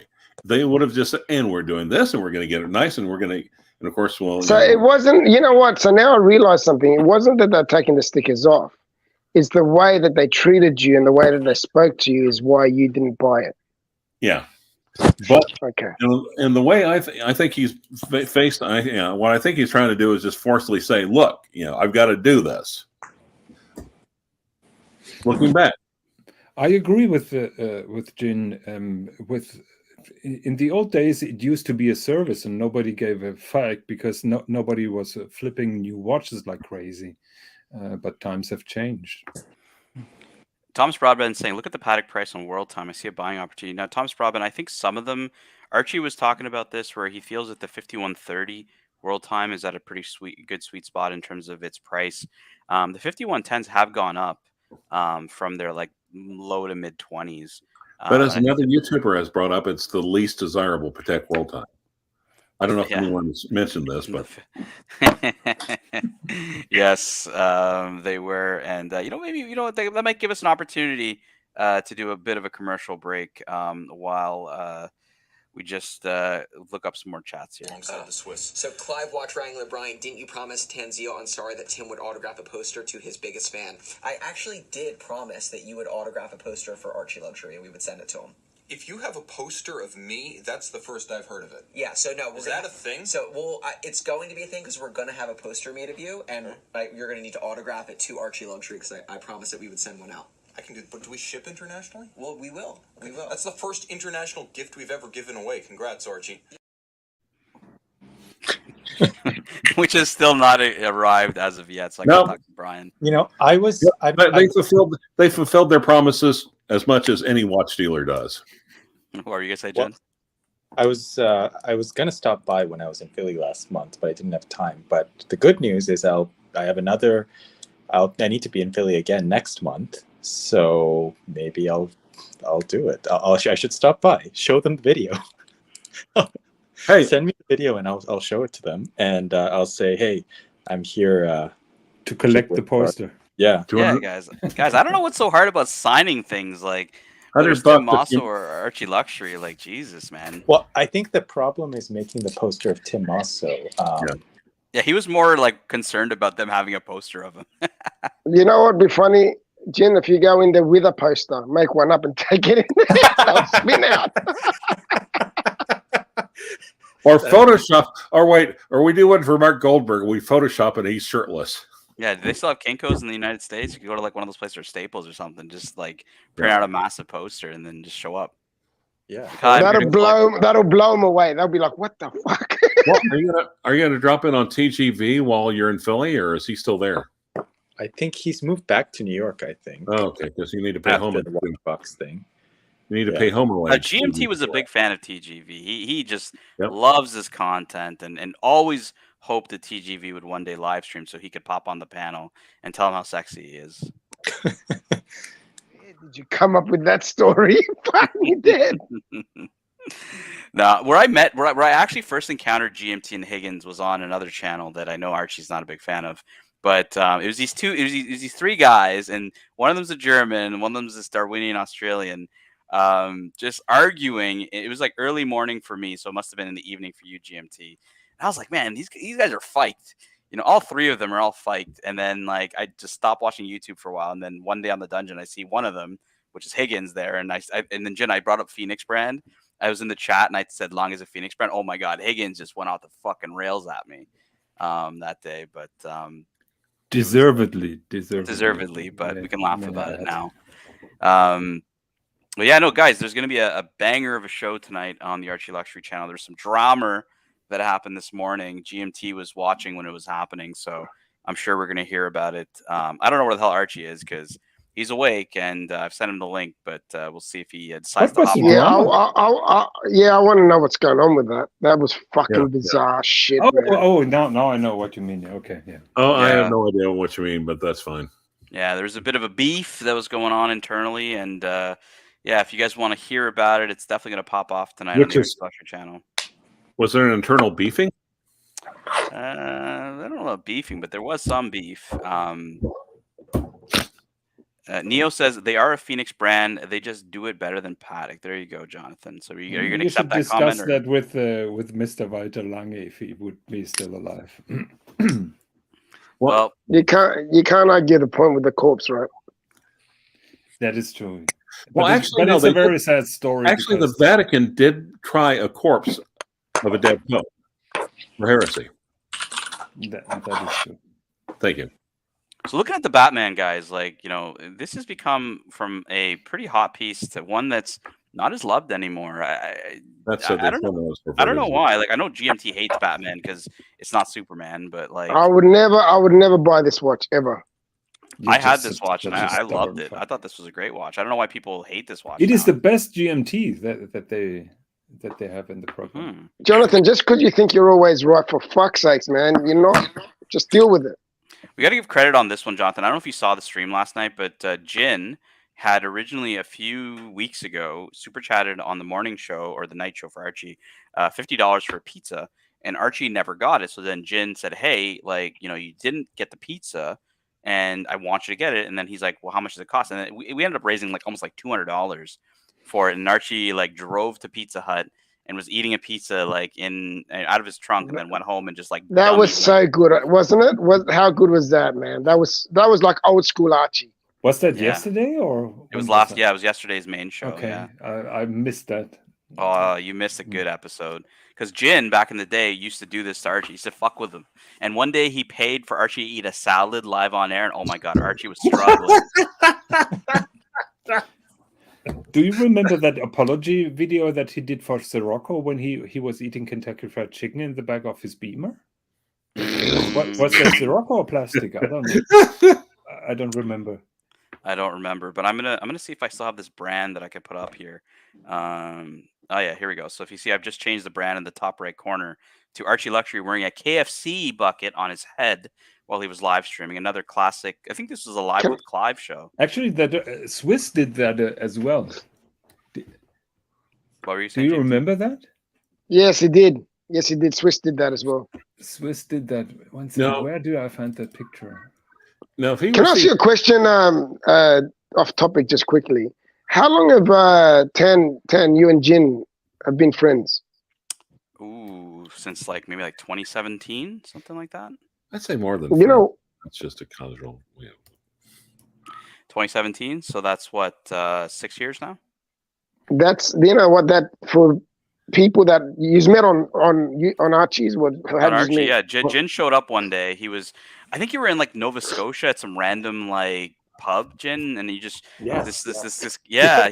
they would have just said, "And we're doing this, and we're going to get it nice, and we're going to," and of course, well. So it wasn't. You know what? So now I realize something. It wasn't that they're taking the stickers off. It's the way that they treated you and the way that they spoke to you is why you didn't buy it. Yeah. But okay, and the way I think he's faced, what I think he's trying to do is just forcefully say, "Look, I've got to do this." Looking back, I agree with Jin. In the old days, it used to be a service, and nobody gave a fuck because nobody was flipping new watches like crazy. But times have changed. Thomas Broadbent saying, look at the Patek price on World Time. I see a buying opportunity. Now, Thomas Broadbent, I think some of them, Archie was talking about this, where he feels that the 5130 World Time is at a pretty good sweet spot in terms of its price. The 5110s have gone up from their like low to mid 20s. But as another YouTuber has brought up, it's the least desirable Patek World Time. I don't know if anyone's mentioned this, but yes, they were, and maybe that might give us an opportunity to do a bit of a commercial break while we just look up some more chats here. Alongside the Swiss. So Clive Watch Wrangler Brian, didn't you promise Tanzio on Sorry that Tim would autograph a poster to his biggest fan? I actually did promise that you would autograph a poster for ArchieLuxury and we would send it to him. If you have a poster of me, that's the first I've heard of it. Yeah, so no. Is that a thing? So, it's going to be a thing because we're going to have a poster made of you, and you're going to need to autograph it to ArchieLuxury because I promised that we would send one out. I can do, but do we ship internationally? Well, we will. We will. That's the first international gift we've ever given away. Congrats, Archie. Which is still not arrived as of yet. So I can talk to Brian. They fulfilled their promises as much as any watch dealer does. What were you gonna say, Jen? I was gonna stop by when I was in Philly last month, but I didn't have time. But the good news is I need to be in Philly again next month, so maybe I'll do it. I should stop by, show them the video. Hey, send me the video and I'll show it to them, and I'll say, hey, I'm here to collect the poster. Yeah, guys. I don't know what's so hard about signing things like. Whether it's Tim Mosso or ArchieLuxury, like Jesus, man. Well, I think the problem is making the poster of Tim Mosso. Yeah, he was more like concerned about them having a poster of him. You know what would be funny, Jin? If you go in there with a poster, make one up and take it in there, they'll spin out. Or Photoshop, or we do one for Mark Goldberg. We Photoshop and he's shirtless. Yeah, do they still have Kinko's in the United States? You can go to like one of those places or Staples or something, just like print out a massive poster and then just show up. Yeah, that'll blow them away. They'll be like, "What the fuck?" Well, are you gonna drop in on TGV while you're in Philly, or is he still there? I think he's moved back to New York. I think. Oh, okay, because you need to pay home the $1 thing. You need to pay home away. GMT was a big fan of TGV. He just loves his content and always hoped that TGV would one day live stream so he could pop on the panel and tell him how sexy he is. Did you come up with that story? You did. Now, where I actually first encountered GMT and Higgins was on another channel that I know Archie's not a big fan of. But it was these three guys, and one of them's a German, and one of them's this Darwinian Australian. Just arguing. It was like early morning for me, so it must have been in the evening for you, GMT. And I was like, man, these guys are fight. you know, all three of them are all fiked. And then like I just stopped watching YouTube for a while, and then one day on the dungeon I see one of them, which is Higgins there, and and then Jen, I brought up Phoenix brand. I was in the chat and I said Lange is a Phoenix brand. Oh my god, Higgins just went off the fucking rails at me that day, but deservedly, but we can laugh about it now. But yeah, no, guys, there's going to be a banger of a show tonight on the ArchieLuxury channel. There's some drama that happened this morning. GMT was watching when it was happening, so I'm sure we're going to hear about it. I don't know where the hell Archie is because he's awake, and I've sent him the link, but we'll see if he decides to hop on. I want to know what's going on with that. That was fucking bizarre shit. Now I know what you mean. Okay, yeah. I have no idea what you mean, but that's fine. Yeah, there's a bit of a beef that was going on internally, and yeah, if you guys want to hear about it, it's definitely going to pop off tonight on the ArchieLuxury channel. Was there an internal beefing? I don't know about beefing, but there was some beef. Neo says they are a Phoenix brand. They just do it better than Patek. There you go, Jonathan. So are you going to accept that comment? Discuss that with Mr. Walter Lange if he would be still alive. Well, you can't argue the point with the corpse, right? That is true. Well, actually, it's a very sad story. Actually, the Vatican did try a corpse of a dead pope for heresy. That is true. Thank you. So looking at the Batman, guys, like, you know, this has become from a pretty hot piece to one that's not as loved anymore. I don't know why. Like, I know GMT hates Batman because it's not Superman, but like, I would never buy this watch ever. I had this watch and I loved it. I thought this was a great watch. I don't know why people hate this watch. It is the best GMT that they have in the program. Jonathan, just because you think you're always right, for fuck's sakes, man, you're not. Just deal with it. We got to give credit on this one, Jonathan. I don't know if you saw the stream last night, but Jin had originally a few weeks ago super chatted on the morning show or the night show for Archie, $50 for a pizza, and Archie never got it. So then Jin said, "Hey, like, you know, you didn't get the pizza, and I want you to get it." And then he's like, "Well, how much does it cost?" And then we ended up raising like almost like $200 for it. And Archie like drove to Pizza Hut and was eating a pizza like out of his trunk, and then went home and just like that was so good, wasn't it? How good was that, man? That was like old school Archie. Was that yesterday or it was last? Yeah, it was yesterday's main show. Okay, yeah. I missed that. Oh, you missed a good episode. Because Jin, back in the day, used to do this to Archie. He used to fuck with him. And one day he paid for Archie to eat a salad live on air. And oh my God, Archie was struggling. Do you remember that apology video that he did for Sirocco when he was eating Kentucky Fried Chicken in the back of his Beamer? Was that Sirocco or plastic? I don't know. I don't remember. I don't remember, but I'm gonna see if I still have this brand that I can put up here. Oh yeah, here we go. So if you see, I've just changed the brand in the top right corner to ArchieLuxury wearing a KFC bucket on his head while he was live streaming. Another classic. I think this was a Live with Clive show. Actually, that Swiss did that as well. What were you saying? Do you remember that? Yes, he did. Yes, he did. Swiss did that as well. Swiss did that. One second. Where do I find that picture? No, if he Can I ask you a question off topic just quickly? How long have Tan, you and Jin have been friends? Ooh, since like maybe like 2017, something like that. I'd say more than that's just a casual. Yeah. 2017, so that's what 6 years now. That's what that for people that you met on Archie's. What on Archie? Yeah, Jin showed up one day. He was, I think you were in like Nova Scotia at some random like pub, Jin, and he just he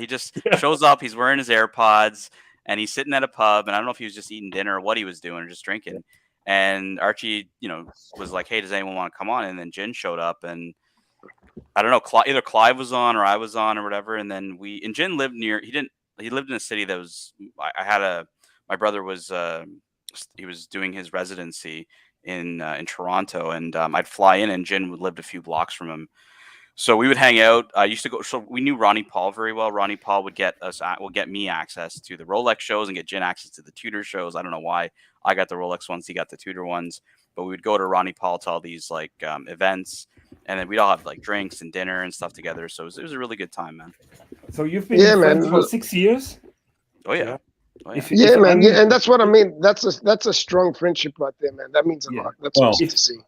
just shows up. He's wearing his AirPods and he's sitting at a pub, and I don't know if he was just eating dinner or what he was doing or just drinking. And Archie, was like, "Hey, does anyone want to come on?" And then Jin showed up, and I don't know, either Clive was on or I was on or whatever. And then Jin lived near. He lived in a city that was. My brother was. He was doing his residency in Toronto, and I'd fly in, and Jin lived a few blocks from him. So we would hang out. I used to go. So we knew Ronnie Paul very well. Ronnie Paul would get me access to the Rolex shows and get Jin access to the Tudor shows. I don't know why I got the Rolex ones, he got the Tudor ones. But we would go to Ronnie Paul to all these like events, and then we'd all have like drinks and dinner and stuff together. So it was a really good time, man. So you've been friends for 6 years? Oh yeah. Man. Yeah, and that's what I mean. That's a strong friendship right there, man. That means a lot. That's awesome to see.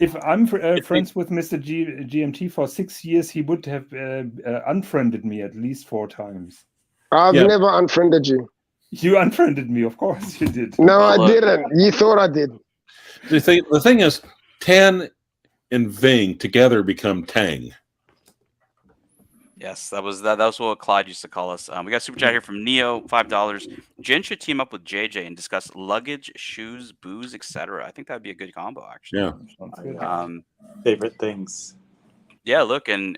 If I'm friends with Mr. GMT for 6 years, he would have unfriended me at least 4 times. I've never unfriended you. You unfriended me, of course you did. No, I didn't. You thought I did. The thing is, Tan and Ving together become Tang. Yes, that was what Clyde used to call us. We got a super chat here from Neo, $5. Jen should team up with JJ and discuss luggage, shoes, booze, etc. I think that'd be a good combo, actually. Yeah. Favorite things. Yeah, look, and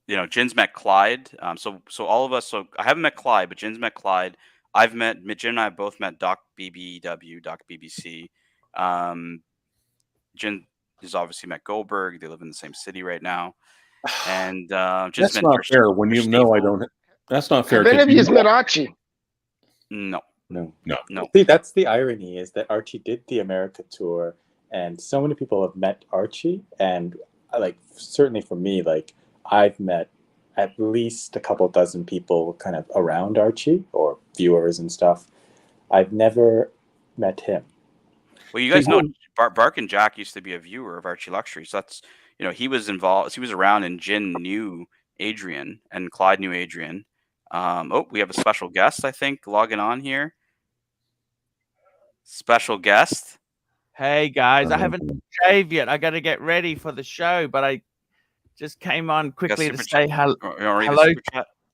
you know, Jen's met Clyde. So all of us. So I haven't met Clyde, but Jen's met Clyde. I've met Jen and I have both met Doc BBW, Doc BBC. Jen has obviously met Goldberg. They live in the same city right now. And just that's not fair when you know I don't. That's not fair. Have any of you met Archie? No. See, that's the irony, is that Archie did the America tour, and so many people have met Archie, and like certainly for me, like I've met at least a couple dozen people kind of around Archie or viewers and stuff. I've never met him. Well, you guys know Bark and Jack used to be a viewer of ArchieLuxury, so that's, you know, he was involved. He was around, and Jen knew Adrian, and Clyde knew Adrian. Oh, we have a special guest, I think, logging on here. Special guest. Hey guys, I haven't shaved yet. I got to get ready for the show, but I just came on quickly to say hello.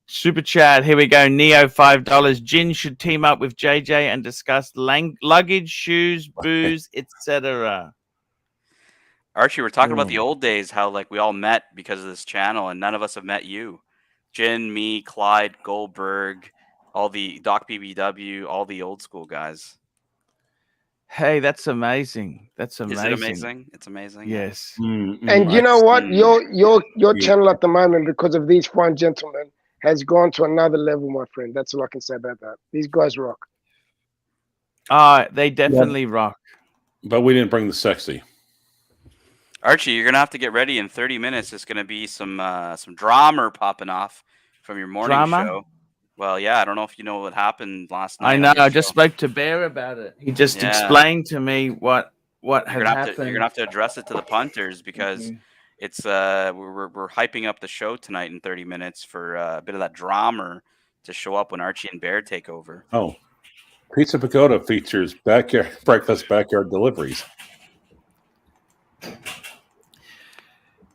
Super chat. Here we go. Neo, $5. Jin should team up with JJ and discuss luggage, shoes, booze, etc. Archie, we're talking about the old days, how like we all met because of this channel, and none of us have met you. Jin, me, Clyde, Goldberg, all the Doc BBW, all the old school guys. Hey, that's amazing. That's amazing. Is it amazing? It's amazing. Yes. And you know what? Your channel at the moment, because of these fine gentlemen, has gone to another level, my friend. That's all I can say about that. These guys rock. They definitely rock. But we didn't bring the sexy. Archie, you're gonna have to get ready in 30 minutes. There's gonna be some drama popping off from your morning show. Well, yeah, I don't know if you know what happened last night. I know. I just spoke to Bear about it. He just explained to me what had happened. You're gonna have to address it to the punters, because it's we're hyping up the show tonight in 30 minutes for a bit of that drama to show up when Archie and Bear take over. Oh, Pizza Pagoda features breakfast backyard deliveries.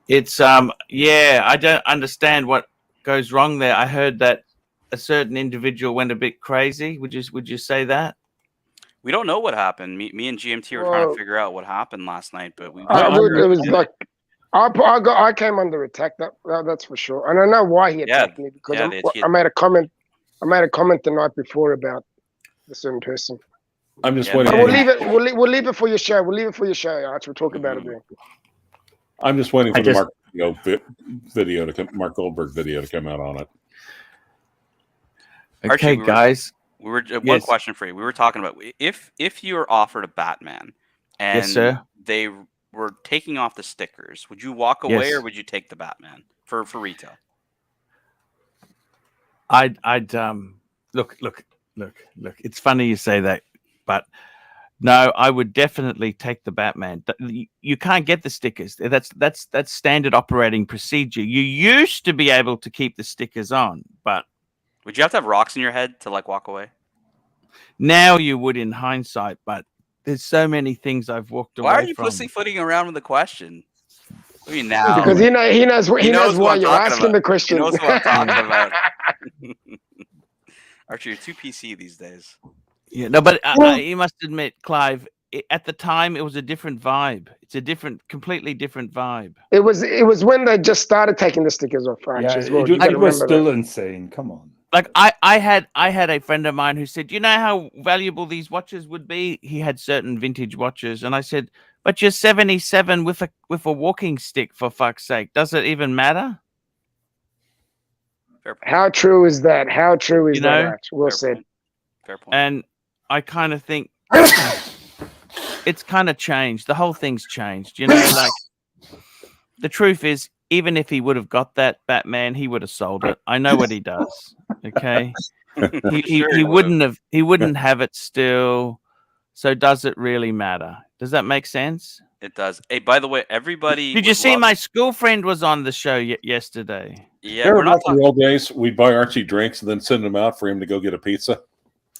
It's I don't understand what goes wrong there. I heard that a certain individual went a bit crazy. Would you say that? We don't know what happened. Me and GMT were trying to figure out what happened last night, but it was like I came under attack. That's for sure, and I know why he attacked me, because I made a comment. I made a comment the night before about a certain person. I'm just waiting. We'll leave it. We'll leave it for your show. We'll leave it for your show, Arch. We'll talk about it then. I'm just waiting for the Mark Goldberg video to come out on it. Okay, Archie, guys. We were one question for you. We were talking about if you were offered a Batman and they were taking off the stickers, would you walk away or would you take the Batman for retail? I'd look. It's funny you say that, but no, I would definitely take the Batman. You can't get the stickers. That's standard operating procedure. You used to be able to keep the stickers on, but would you have to have rocks in your head to like walk away? Now you would in hindsight, but there's so many things I've walked away from. Why are you pussyfooting around with the question? I mean, now because he knows why you're asking the question. He knows what I'm talking about. Archie, you're too PC these days. Yeah, no, but you must admit, Clive, at the time it was a different vibe. It's a completely different vibe. It was when they just started taking the stickers off. It was still insane. Come on. Like I had a friend of mine who said, "You know how valuable these watches would be?" He had certain vintage watches, and I said, "But you're 77 with a walking stick, for fuck's sake. Does it even matter?" How true is that? How true is that? Well said. Fair point. And I kind of think it's kind of changed. The whole thing's changed. You know, like the truth is, even if he would have got that Batman, he would have sold it. I know what he does. Okay, he wouldn't have it still. So does it really matter? Does that make sense? It does. Hey, by the way, everybody. Did you see my school friend was on the show yesterday? Yeah, we're not talking the old days. We'd buy Archie drinks and then send him out for him to go get a pizza.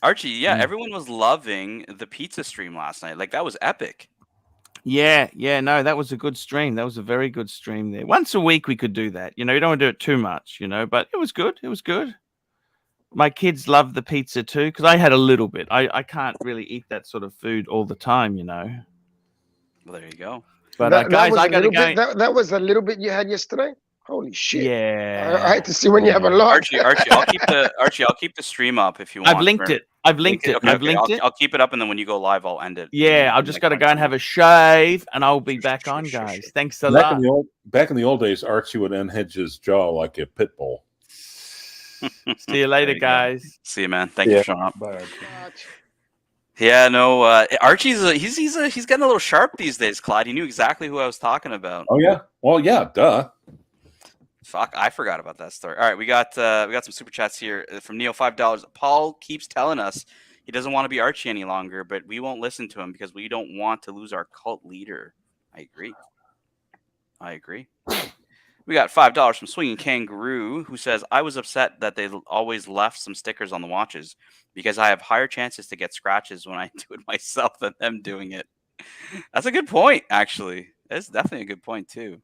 Archie, yeah, everyone was loving the pizza stream last night. Like that was epic. Yeah, no, that was a good stream. That was a very good stream there. Once a week we could do that. You know, you don't want to do it too much, you know, but it was good. It was good. My kids love the pizza too, because I had a little bit. I can't really eat that sort of food all the time, you know. Well, there you go. But guys, I got to go. That was a little bit you had yesterday. Holy shit! Yeah, I hate to see when you have a lot. Archie, I'll keep the stream up if you want. I've linked it. Okay, I'll keep it up, and then when you go live, I'll end it. Yeah, I've just got to go and have a shave, and I'll be back on, guys. Thanks a lot. Back in the old days, Archie would unhinge his jaw like a pit bull. See you later, guys. See you, man. Thank you for showing up. Bye. Yeah, no, Archie's he's getting a little sharp these days, Clyde. He knew exactly who I was talking about. Oh yeah, well yeah, duh. Fuck, I forgot about that story. All right, we got some super chats here from Neo, $5. Paul keeps telling us he doesn't want to be Archie any longer, but we won't listen to him because we don't want to lose our cult leader. I agree. We got $5 from Swinging Kangaroo, who says, I was upset that they always left some stickers on the watches because I have higher chances to get scratches when I do it myself than them doing it. That's a good point, actually. That's definitely a good point, too.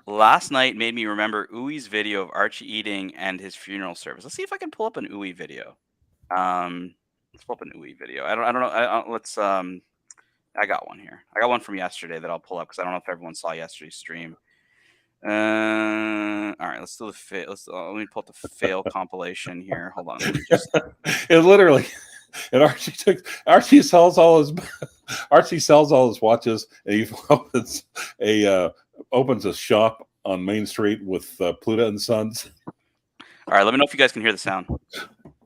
Last night made me remember Uwe's video of Archie eating and his funeral service. Let's see if I can pull up an Uwe video. Let's pull up an Uwe video. I don't know. I got one here. I got one from yesterday that I'll pull up because I don't know if everyone saw yesterday's stream. All right, let's do the let me pull up the fail compilation here. Hold on. It literally. And Archie sells all his watches, and he opens a shop on Main Street with Pluta and Sons. All right, let me know if you guys can hear the sound.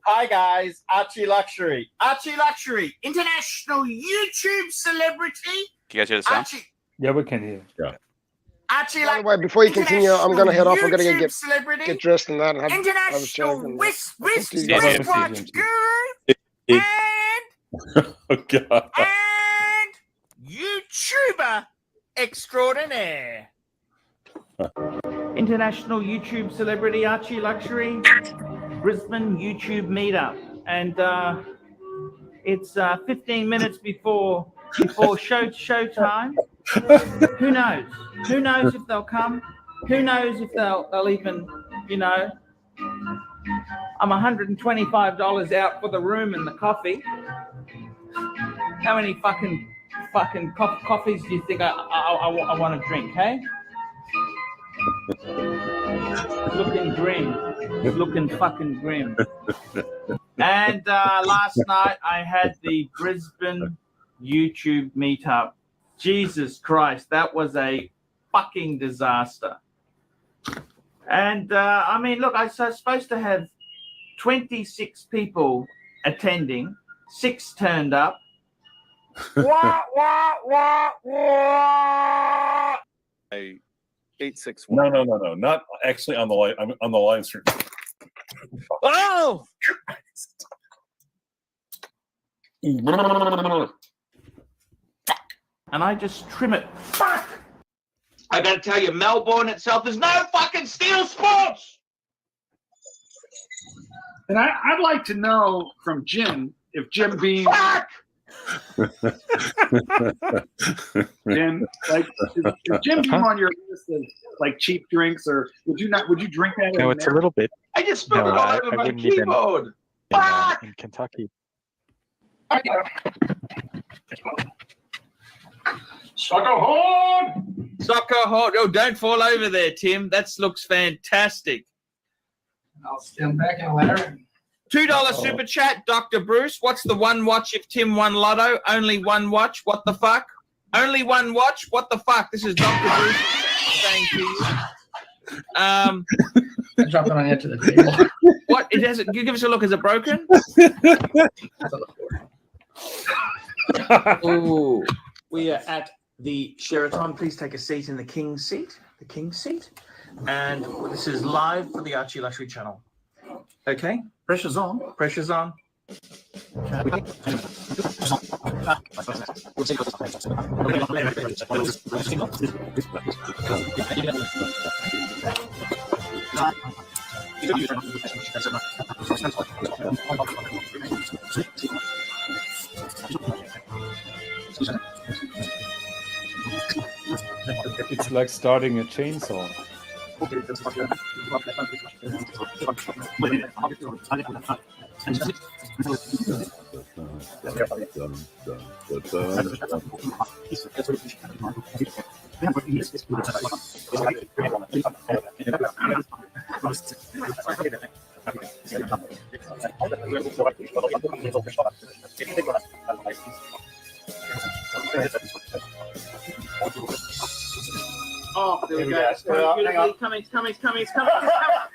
Hi guys, ArchieLuxury. ArchieLuxury, international YouTube celebrity. Can you guys hear the sound? Yeah, we can hear. Yeah. By the way, before you continue, I'm going to head off. I'm going to get dressed and that. And have a shave and wristwatch guru and oh, God. and YouTuber extraordinaire. International YouTube celebrity ArchieLuxury, Brisbane YouTube meetup, and it's 15 minutes before showtime. Who knows? Who knows if they'll come? Who knows if they'll even, you know? I'm $125 out for the room and the coffee. How many fucking coffees do you think I want to drink, hey? Looking grim. Looking fucking grim. And last night I had the Brisbane YouTube meetup. Jesus Christ, that was a fucking disaster. And I mean, look, I was supposed to have 26 people attending. 6 turned up. Wah, wah, wah, wah. 861. No. Not actually on the line. I'm on the line stream. Oh! And I just trim it. Fuck! I gotta tell you, Melbourne itself is no fucking steel sports! And I'd like to know from Jim, if Jim Beam... Fuck! Jim, like, is Jim Beam on your list of like cheap drinks, or would you drink that? No, it's a little bit. I just spilled it all over my keyboard. Fuck! In Kentucky. Sucker horn! Soccer hot. Oh, don't fall over there, Tim. That looks fantastic. I'll stand back and ladder. $2 super chat, Dr. Bruce. What's the one watch if Tim won Lotto? Only one watch. What the fuck? Only one watch. What the fuck? This is Dr. Bruce saying to you. I dropped it on the edge of the table. What? It has. Give us a look. Is it broken? Oh, we are at the Sheraton. Please take a seat in the King's seat. The King's seat. And this is live for the ArchieLuxury channel. Okay, pressure's on. Pressure's on. It's like starting a chainsaw. Oh, there we go. It's coming. It's coming.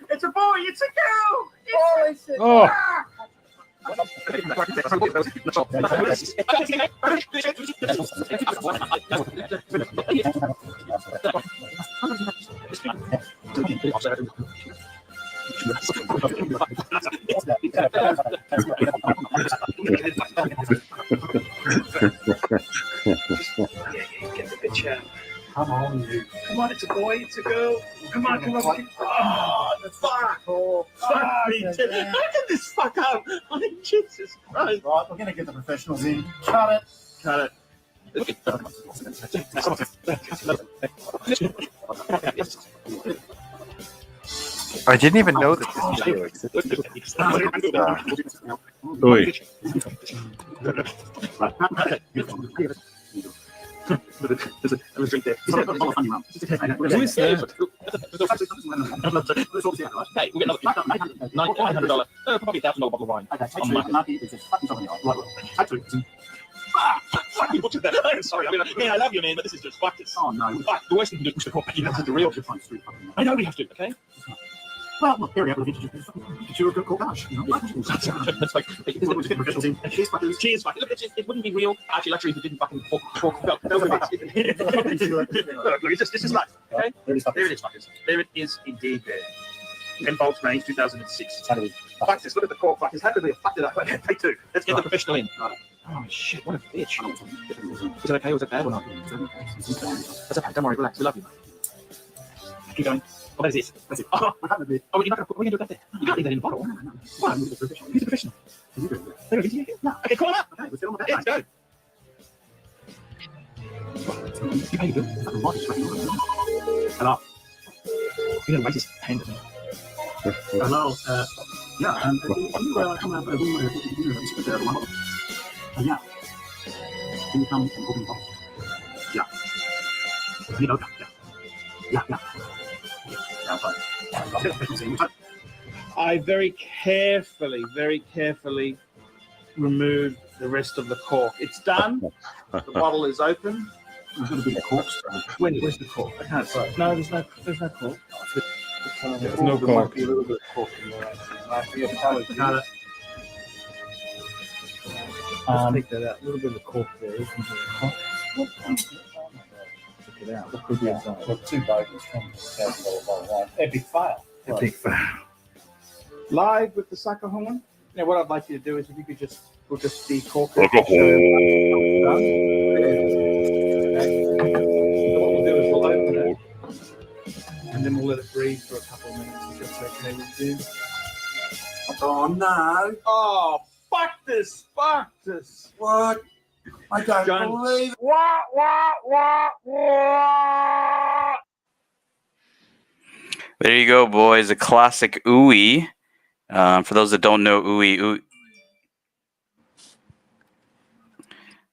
It's a boy. It's a girl. It's a Oh. Come on, you. Come on, it's a boy, it's a girl. Come on. Oh, the fuck. Oh, fuck me. Look at this fuck up. I mean, Jesus Christ. Right, we're going to get the professionals in. Cut it. I didn't even know that this video existed. Who is that? Hey, we get another $900, probably $1,000 bottle of wine. Fuck you, butchered that. I'm sorry. I love you, man, but this is just fuck this. Oh, no. Fuck, the worst thing to do is push the cork back in. That's the real. I know we have to, okay? Well, look, here we are. You're a good corkage, you know. It's like, cheers, fuckers. Cheers, fuckers. Look, it wouldn't be real ArchieLuxury if it didn't fucking cork. Look, it's just like, okay? There it is, fuckers. There it is indeed there. 10 volts range, 2006. Fuck this, look at the cork, fuckers. How could we have fucked it up? Okay, take two. Let's get the professional in. Oh, shit, what a bitch. Is it okay or is it bad or not? That's okay, don't worry, relax. We love you. Keep going. What is this? That's it. Oh, you're not going to put, what are you going to do that there? You can't leave that in the bottle. What? Who's the professional? No. Okay, call him up. Okay, let's get on with that. Yeah, let's go. You pay the bill. Hello. You don't wait his hand at me. Hello. Yeah, can you come up and yeah. Can you come and open the bottle? Yeah. You know that. Yeah. I very carefully remove the rest of the cork. It's done. The bottle is open. There's going to be a cork. Where's the cork? I can't see. No, there's no cork. There's no cork. There might be a little bit of cork in there. Got it. Take that out. A little bit of cork there. Isn't there? Check it out. What could be inside? Got two bogeys from $1,000 bottle of wine. Epic fail. Epic fail. Live with the sucker horn. Now, what I'd like you to do is if you could we'll just decork it. What we'll do is we'll open it and then we'll let it breathe for a couple of minutes if that's okay with you. Oh, no. Oh, fuck this. What? I don't believe it. What? There you go, boys. A classic Ooey. For those that don't know Ooey,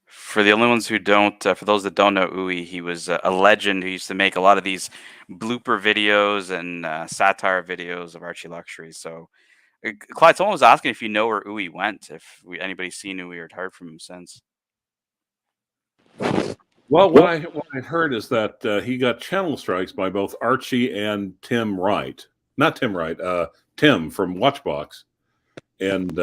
for the only ones who don't, for those that don't know Ooey, he was a legend who used to make a lot of these blooper videos and satire videos of ArchieLuxury. So, Clyde, someone was asking if you know where Ooey went, if anybody's seen Ooey or heard from him since. Well, what I heard is that he got channel strikes by both Archie and Tim Wright. Not Tim Wright, Tim from Watchbox. And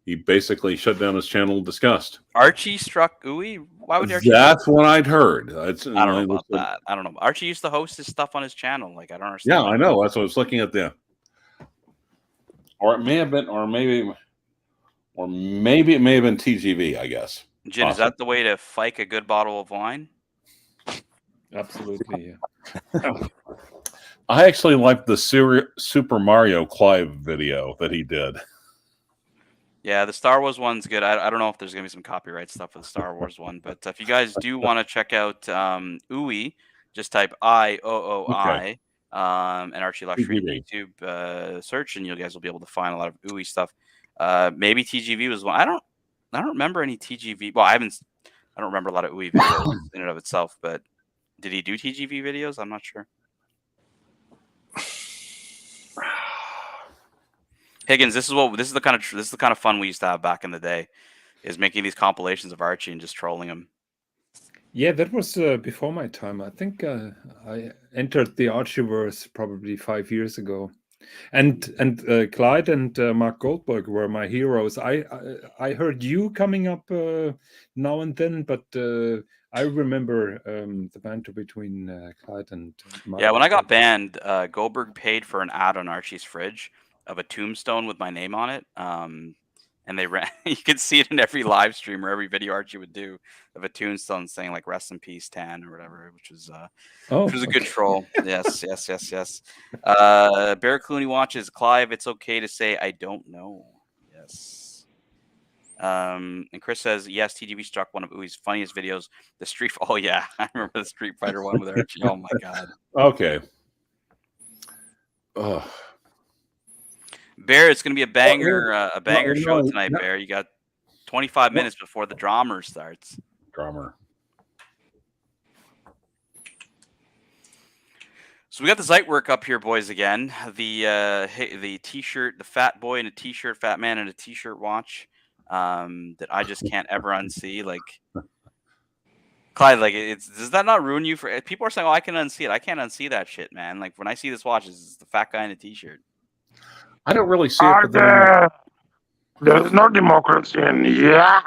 he basically shut down his channel in disgust. Archie struck Ooey? Why would Archie? That's what I'd heard. I don't know about that. I don't know. Archie used to host his stuff on his channel. Like, I don't understand. Yeah, I know. That's what I was looking at there. Or it may have been, or maybe Or maybe it may have been TGV, I guess. Jin, is that the way to fike a good bottle of wine? Absolutely, yeah. I actually liked the Super Mario Clive video that he did. Yeah, the Star Wars one's good. I don't know if there's going to be some copyright stuff for the Star Wars one, but if you guys do want to check out OOI, just type IOOI and ArchieLuxury in YouTube search, and you guys will be able to find a lot of OOI stuff. Maybe TGV was one. I don't remember any TGV. Well, I don't remember a lot of OOI videos in and of itself, but did he do TGV videos? I'm not sure. Higgins, this is the kind of fun we used to have back in the day, is making these compilations of Archie and just trolling him. Yeah, that was before my time. I think I entered the Archieverse probably 5 years ago, and Clyde and Mark Goldberg were my heroes. I heard you coming up now and then, but I remember the banter between Clyde and Mark. Yeah, when I got banned, Goldberg paid for an ad on Archie's fridge of a tombstone with my name on it. And they ran. You could see it in every live stream or every video Archie would do of a tombstone saying like "Rest in peace, Tan" or whatever, which was a good troll. Yes. Bear Clooney watches Clive. It's okay to say I don't know. Yes. And Chris says yes. TGV struck one of OOI's funniest videos. The Street. Oh yeah, I remember the Street Fighter one with Archie. Oh my god. Okay. Bear, it's going to be a banger show tonight, Bear. You got 25 minutes before the drama starts. So we got the Zeitwerk up here, boys, again. The T-shirt, the fat boy in a T-shirt, fat man in a T-shirt watch that I just can't ever unsee. Like, Clyde, like, does that not ruin you? For people are saying, "Oh, I can unsee it." I can't unsee that shit, man. Like when I see this watch, it's the fat guy in a T-shirt. I don't really see it. There's no democracy in here.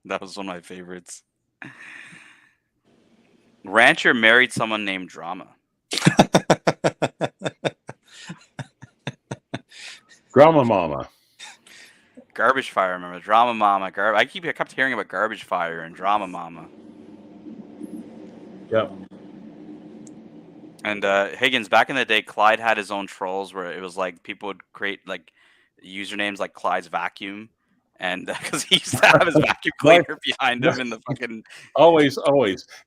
That was one of my favorites. Rancher married someone named Drama. Drama Mama. Garbage Fire, remember? Drama Mama. I kept hearing about Garbage Fire and Drama Mama. Yep. And Higgins, back in the day, Clyde had his own trolls where it was like people would create like usernames like Clyde's Vacuum, and because he used to have his vacuum cleaner behind him in the fucking. Always.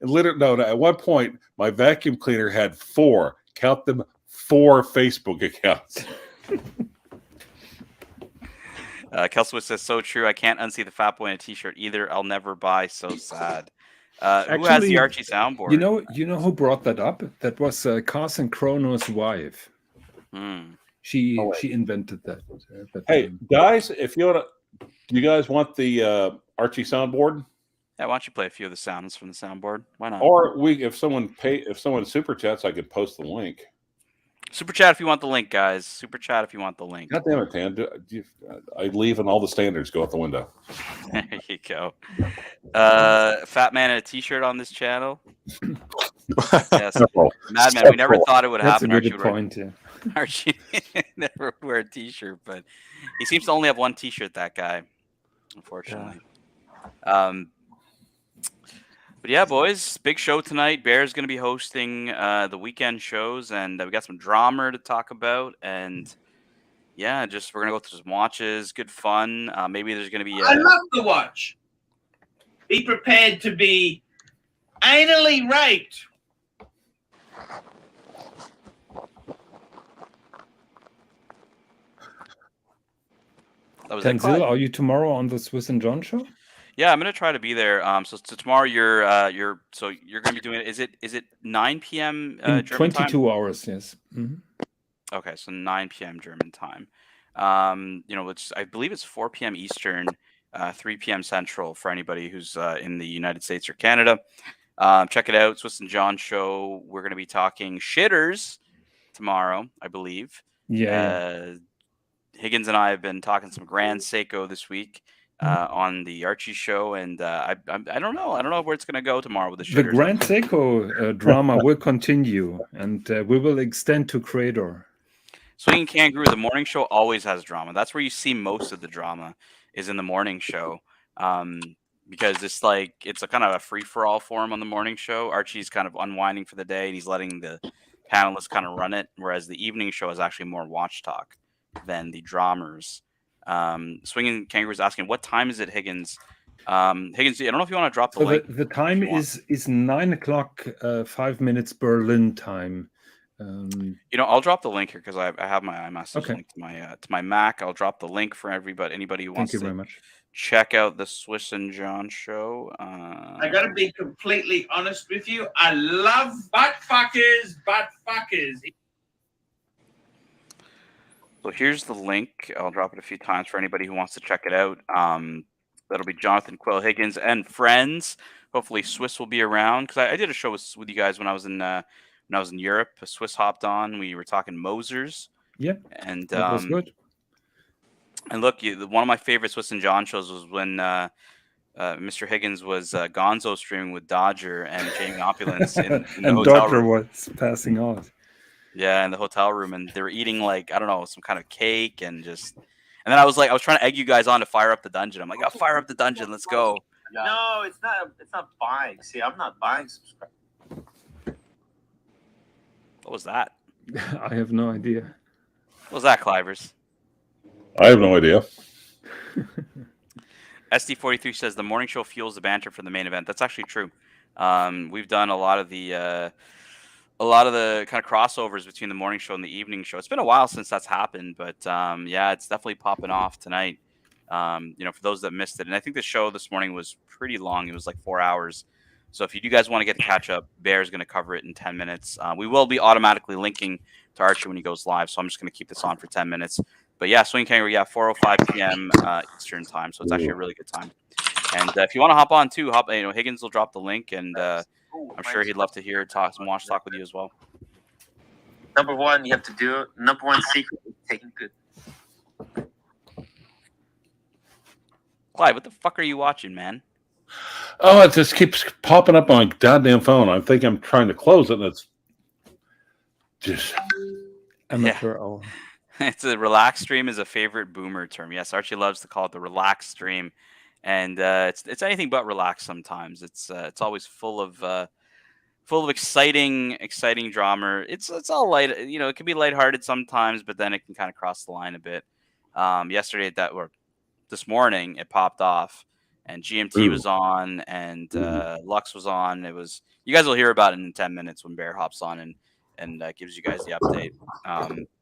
Literally, no. At one point, my vacuum cleaner had 4 Facebook accounts. Kelswood says, "So true. I can't unsee the fat boy in a T-shirt either. I'll never buy. So sad." Who has the Archie soundboard? You know who brought that up? That was Carson Chrono's wife. She invented that. Hey guys, if you want to, do you guys want the Archie soundboard? Yeah, why don't you play a few of the sounds from the soundboard? Why not? Or if someone super chats, I could post the link. Super chat if you want the link, guys. Super chat if you want the link. God damn it, Tan. I leave and all the standards go out the window. There you go. Fat man in a T-shirt on this channel. Yes. Madman, we never thought it would happen. That's a good point, yeah. Archie never would wear a T-shirt, but he seems to only have one T-shirt, that guy, unfortunately. Yeah. But yeah, boys, big show tonight. Bear's going to be hosting the weekend shows, and we got some drama to talk about. And yeah, we're going to go through some watches, good fun. Maybe there's going to be. I love the watch. Be prepared to be anally raped. Tanzil, are you tomorrow on the Swiss and John show? Yeah, I'm gonna try to be there. So tomorrow you're gonna be doing it. Is it 9 p.m. In German 22 time? hours, yes. Mm-hmm. Okay, so 9 p.m. German time. I believe it's 4 p.m. Eastern, 3 p.m. Central for anybody who's in the United States or Canada. Check it out, Swiss and John show. We're gonna be talking shitters tomorrow, I believe. Yeah. Higgins and I have been talking some Grand Seiko this week. On the Archie show, and I don't know where it's going to go tomorrow with the shitters. The Grand Seiko drama will continue, and we will extend to Creator. Swinging Kangaroo, the morning show always has drama. That's where you see most of the drama is in the morning show. Because it's like it's a kind of a free-for-all for him on the morning show. Archie's kind of unwinding for the day, and he's letting the panelists kind of run it, whereas the evening show is actually more watch talk than the dramas. Swinging Kangaroo is asking, what time is it, Higgins? Higgins, I don't know if you want to drop the So link. the time is 9 o'clock, 5 minutes Berlin time. I'll drop the link here because I have my iMessage Okay. link to my Mac. I'll drop the link for anybody who wants Thank you to very much. check out the Swiss and John show. I got to be completely honest with you. I love butt fuckers. So here's the link. I'll drop it a few times for anybody who wants to check it out. That'll be Jonathan Quill Higgins and friends. Hopefully Swiss will be around because I did a show with you guys when I was in Europe. Swiss hopped on. We were talking Mosers. Yep. And that was good. And look, one of my favorite Swiss and John shows was when Mr. Higgins was Gonzo streaming with Dodger and Jamie Opulence in the and hotel Dodger room. was passing out. Yeah, in the hotel room, and they were eating like, I don't know, some kind of cake and then I was trying to egg you guys on to fire up the dungeon. I'm like, I'll fire up the dungeon, let's go. No, it's not buying. See, I'm not buying subscribers. What was that? I have no idea. What was that, Clivers? I have no idea. SD43 says the morning show fuels the banter for the main event. That's actually true. We've done a lot of the kind of crossovers between the morning show and the evening show. It's been a while since that's happened, but yeah, it's definitely popping off tonight. For those that missed it, and I think the show this morning was pretty long. It was like 4 hours. So if you guys want to get to catch up, Bear's going to cover it in 10 minutes. We will be automatically linking to Archie when he goes live, so I'm just going to keep this on for 10 minutes. But yeah, Swing Kangaroo, 4:05 p.m. Eastern time, so it's actually a really good time. And if you want to hop on too, Higgins will drop the link, and I'm sure he'd love to hear some watch talk with you as well. Number one, you have to do it. Number one secret is taking good. Clive, what the fuck are you watching, man? Oh, it just keeps popping up on my goddamn phone. I think I'm trying to close it, and it's just amateur hour. It's a relax stream is a favorite boomer term. Yes, Archie loves to call it the relax stream, and it's anything but relaxed sometimes. It's always full of exciting drama. It's all light. It can be lighthearted sometimes, but then it can kind of cross the line a bit. Yesterday this morning it popped off, and GMT was on, and Lux was on. You guys will hear about it in 10 minutes when Bear hops on and gives you guys the update.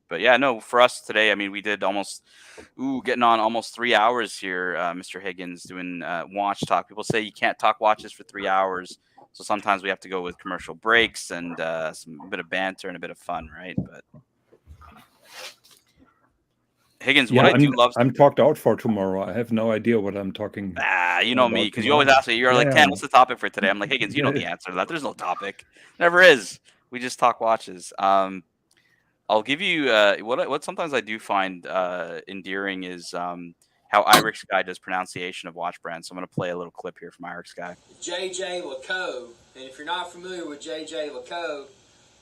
But yeah, no, for us today, I mean, we did getting on almost 3 hours here, Mr. Higgins, doing watch talk. People say you can't talk watches for 3 hours, so sometimes we have to go with commercial breaks and a bit of banter and a bit of fun, right? But Higgins, Yeah, what I do love. I'm talked out for tomorrow. I have no idea what I'm talking. You know me, because you always ask me. You're like, Ken, what's the topic for today? I'm like, Higgins, you know the answer to that. There's no topic. Never is. We just talk watches. I'll give you what sometimes I do find endearing is how Irish Guy does pronunciation of watch brands. So I'm going to play a little clip here from Irish Guy. JJ Lecoq, and if you're not familiar with JJ Lecoq,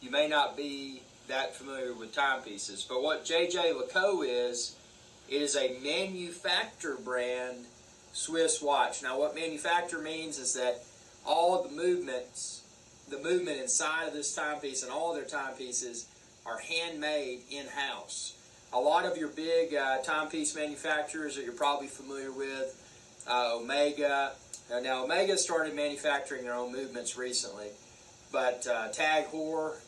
you may not be that familiar with timepieces. But what JJ Lecoq is, it is a manufacturer brand Swiss watch. Now, what manufacturer means is that all of the movement inside of this timepiece and all of their timepieces are handmade in-house. A lot of your big timepiece manufacturers that you're probably familiar with, Omega. Now, Omega started manufacturing their own movements recently, but Tag Heuer.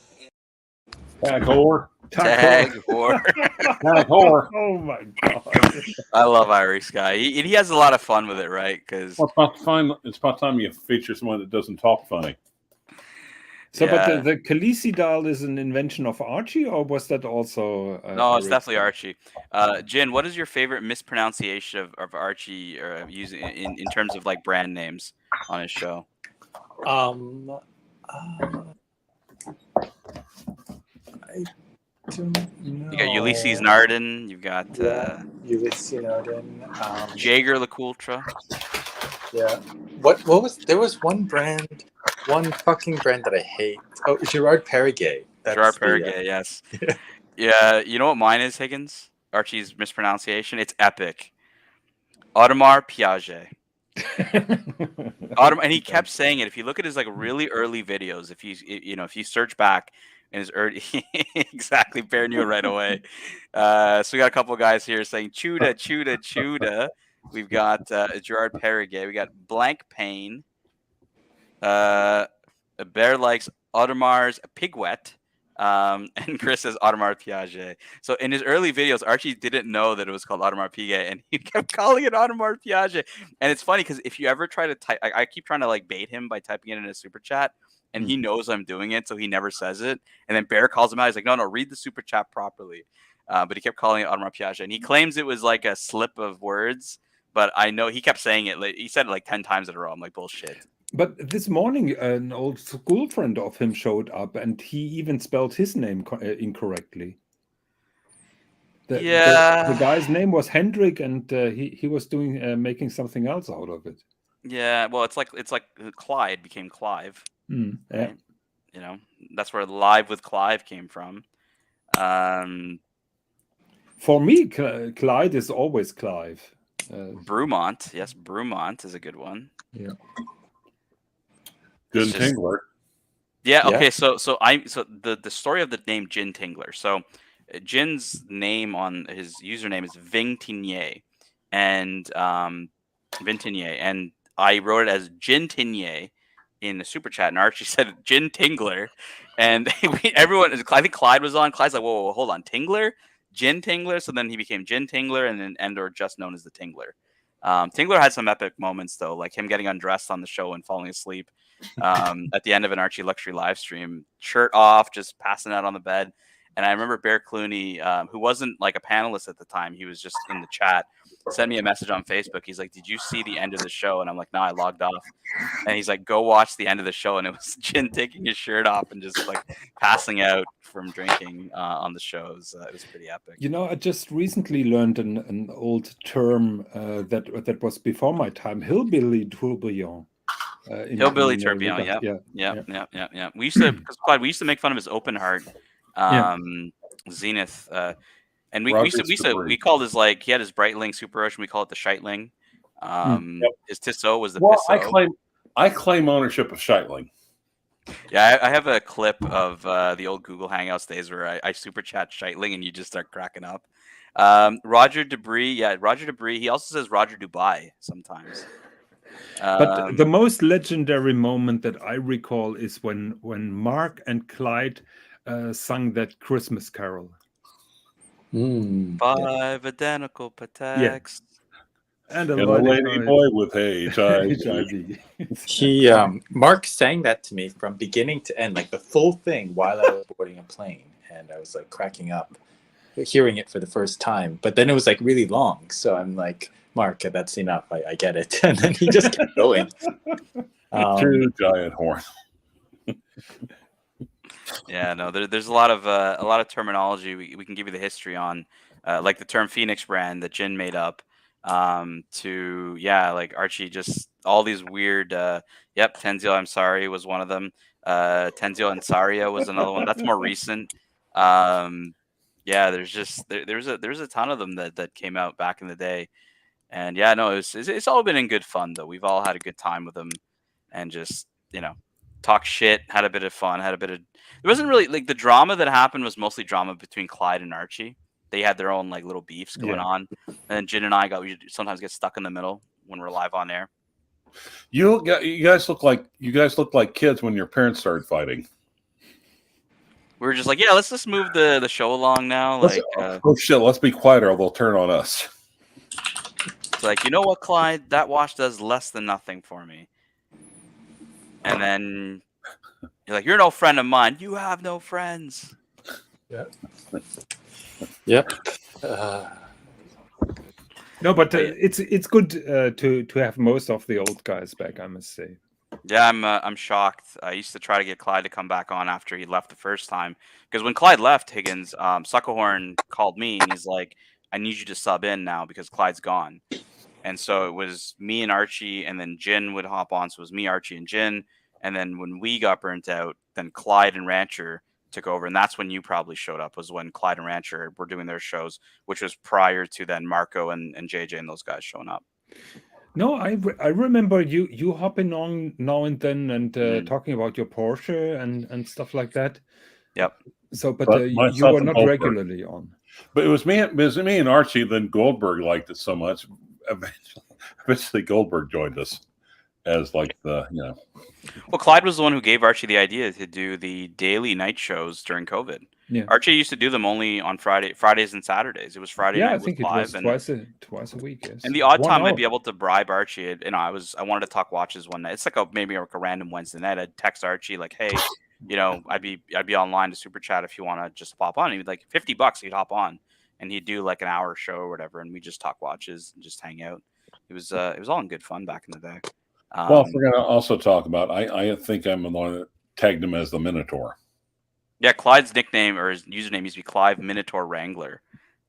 Tag Heuer. Tag Heuer. Tag Heuer. Oh my god! I love Irish Guy. He has a lot of fun with it, right? Because it's about time you feature someone that doesn't talk funny. So, Yeah. but the Khaleesi dial is an invention of Archie, or was that also? No, it's definitely Archie. Jin, what is your favorite mispronunciation of Archie using in terms of like brand names on his show? I don't know. You got Ulysses Narden. You've got Ulysses Narden. Jaeger LeCoultre. Yeah. What was there was one fucking brand that I hate. Oh, Gerard Perregay. Gerard Perregay, yes. Yeah, you know what mine is, Higgins? Archie's mispronunciation. It's epic. Audemars Piguet. And he kept saying it. If you look at his like really early videos, if you search back in his early, exactly, Bear knew it right away. So we got a couple of guys here saying Chuda, Chuda, Chuda. We've got Gerard Perriget. We got Blank Pain. Bear likes Audemars Piguet. And Chris says Audemars Piguet. So in his early videos, Archie didn't know that it was called Audemars Piguet, and he kept calling it Audemars Piguet. And it's funny because if you ever try to type, I keep trying to like bait him by typing it in a super chat, and he knows I'm doing it, so he never says it. And then Bear calls him out. He's like, no, read the super chat properly. But he kept calling it Audemars Piguet, and he claims it was like a slip of words. But I know he kept saying it. He said it like 10 times in a row. I'm like, bullshit. But this morning, an old school friend of him showed up, and he even spelled his name incorrectly. The guy's name was Hendrik, and he was doing making something else out of it. Yeah, well, it's like Clyde became Clive. Yeah. Right? You know, that's where Live with Clive came from. For me, Clyde is always Clive. Brumont, yes, Brumont is a good one. Yeah. Gin Tingler. Yeah. Okay. So the story of the name Gin Tingler. So Jin's name on his username is Vingtinier, and Vingtinier, and I wrote it as Gin Tinier in the super chat, and Archie said Gin Tingler, and everyone. I think Clyde was on. Clyde's like, whoa, hold on, Tingler, Gin Tingler. So then he became Gin Tingler, and then Endor just known as the Tingler. Tingler had some epic moments though, like him getting undressed on the show and falling asleep at the end of an ArchieLuxury live stream, shirt off, just passing out on the bed. And I remember Bear Clooney, who wasn't like a panelist at the time, he was just in the chat, sent me a message on Facebook. He's like, did you see the end of the show? And I'm like, no, I logged off. And he's like, go watch the end of the show. And it was Jin taking his shirt off and just like passing out from drinking on the show. It was pretty epic. You know, I just recently learned an old term that was before my time, hillbilly tourbillon. Hillbilly tourbillon, yeah. We used to, because Clyde, we used to make fun of his open heart Zenith, and we called his, like, he had his Breitling Super Ocean, we call it the Scheitling. His Tissot was the Pissot. I claim ownership of Scheitling. Yeah, I have a clip of the old Google Hangouts days where I super chat Scheitling and you just start cracking up. Roger Debris, he also says Roger Dubai sometimes. But the most legendary moment that I recall is when Mark and Clyde sung that Christmas carol. 5 identical Pateks. And a lady boy with HIV. Mark sang that to me from beginning to end, like the full thing, while I was boarding a plane, and I was like cracking up hearing it for the first time. But then it was like really long, so I'm like, Mark, that's enough. I get it. And then he just kept going. Two giant horn. Yeah, no, there's a lot of terminology we can give you the history on, like the term Phoenix brand that Jin made up. Like Archie, just all these weird. Tenzio, I'm sorry, was one of them. Tenzio and Saria was another one. That's more recent. There's a ton of them that came out back in the day. And yeah, no, it's all been in good fun though. We've all had a good time with them, and just talk shit, had a bit of fun, there wasn't really like the drama that happened was mostly drama between Clyde and Archie. They had their own like little beefs going on, and Jin and I we sometimes get stuck in the middle when we're live on air. You guys look like kids when your parents started fighting. We were just like, yeah, let's just move the show along now. Oh shit, let's be quiet or they'll turn on us. It's like, you know what, Clyde? That watch does less than nothing for me. And then you're like, you're no friend of mine. You have no friends. Yeah. Yep. No, but it's good to have most of the old guys back, I must say. Yeah, I'm shocked. I used to try to get Clyde to come back on after he left the first time, because when Clyde left, Higgins, Suckerhorn called me and he's like, I need you to sub in now because Clyde's gone. And so it was me and Archie, and then Jin would hop on. So it was me, Archie, and Jin. And then when we got burnt out, then Clyde and Rancher took over, and that's when you probably showed up. Was when Clyde and Rancher were doing their shows, which was prior to then Marco and JJ and those guys showing up. No, I remember you hopping on now and then and talking about your Porsche and stuff like that. Yep. So, but you were not regularly on. But it was me and Archie. Then Goldberg liked it so much. Eventually, Goldberg joined us as like the Well, Clyde was the one who gave Archie the idea to do the daily night shows during COVID. Yeah. Archie used to do them only on Fridays and Saturdays. It was Friday night. I think it was twice a week. Yes. And the odd time I'd be able to bribe Archie. I wanted to talk watches one night. It's like maybe a random Wednesday night. I'd text Archie like, hey, I'd be online to super chat if you want to just pop on. He'd be like $50. He'd hop on, and he'd do like an hour show or whatever, and we just talk watches and just hang out. It was all in good fun back in the day. Well, if we're going to also talk about, I think I'm the one that tagged him as the Minotaur. Yeah, Clyde's nickname or his username used to be Clive Minotaur Wrangler,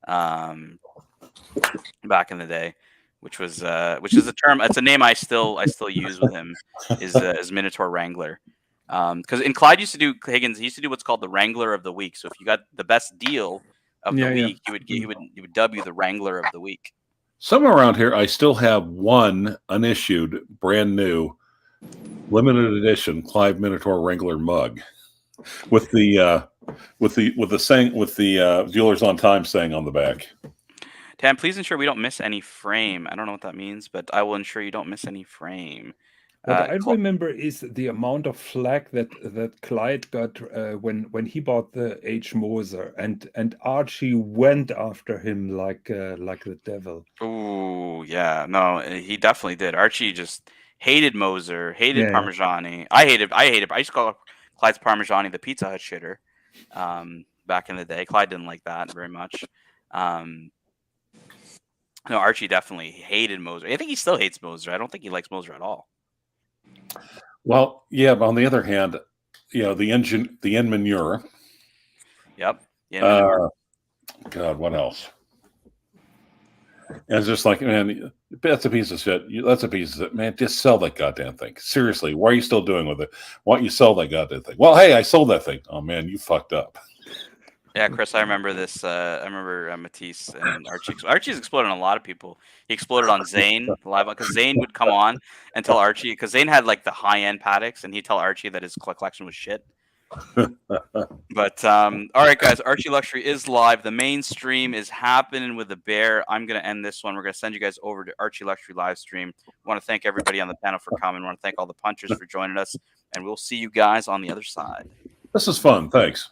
back in the day, which is a term. It's a name I still use with him is Minotaur Wrangler. Because Clyde used to do Higgins. He used to do what's called the Wrangler of the Week. So if you got the best deal of the week, he would dub you the Wrangler of the Week. Somewhere around here, I still have one unissued, brand new, limited edition Clive Minotaur Wrangler mug, with the Jewelers on Time saying on the back. Tam, please ensure we don't miss any frame. I don't know what that means, but I will ensure you don't miss any frame. What I remember is the amount of flack that Clyde got when he bought the H. Moser, and Archie went after him like the devil. Oh yeah, no, he definitely did. Archie just hated Moser, hated Yeah. Parmigiani. I hated. I used to call Clyde's Parmigiani the Pizza Hut shitter. Back in the day, Clyde didn't like that very much. No, Archie definitely hated Moser. I think he still hates Moser. I don't think he likes Moser at all. Well, yeah, but on the other hand, the engine, the Manure. Yep. Yeah. God, what else? And it's just like, man, that's a piece of shit. That's a piece of shit, man. Just sell that goddamn thing. Seriously, why are you still doing with it? Why don't you sell that goddamn thing? Well, hey, I sold that thing. Oh man, you fucked up. Yeah, Chris, I remember this. I remember Matisse and Archie. Archie's exploded on a lot of people. He exploded on Zane live because Zane would come on and tell Archie, because Zane had like the high-end Pateks, and he'd tell Archie that his collection was shit. But all right, guys, ArchieLuxury is live. The main stream is happening with the bear. I'm going to end this one. We're going to send you guys over to ArchieLuxury live stream. I want to thank everybody on the panel for coming. I want to thank all the punchers for joining us, and we'll see you guys on the other side. This is fun. Thanks.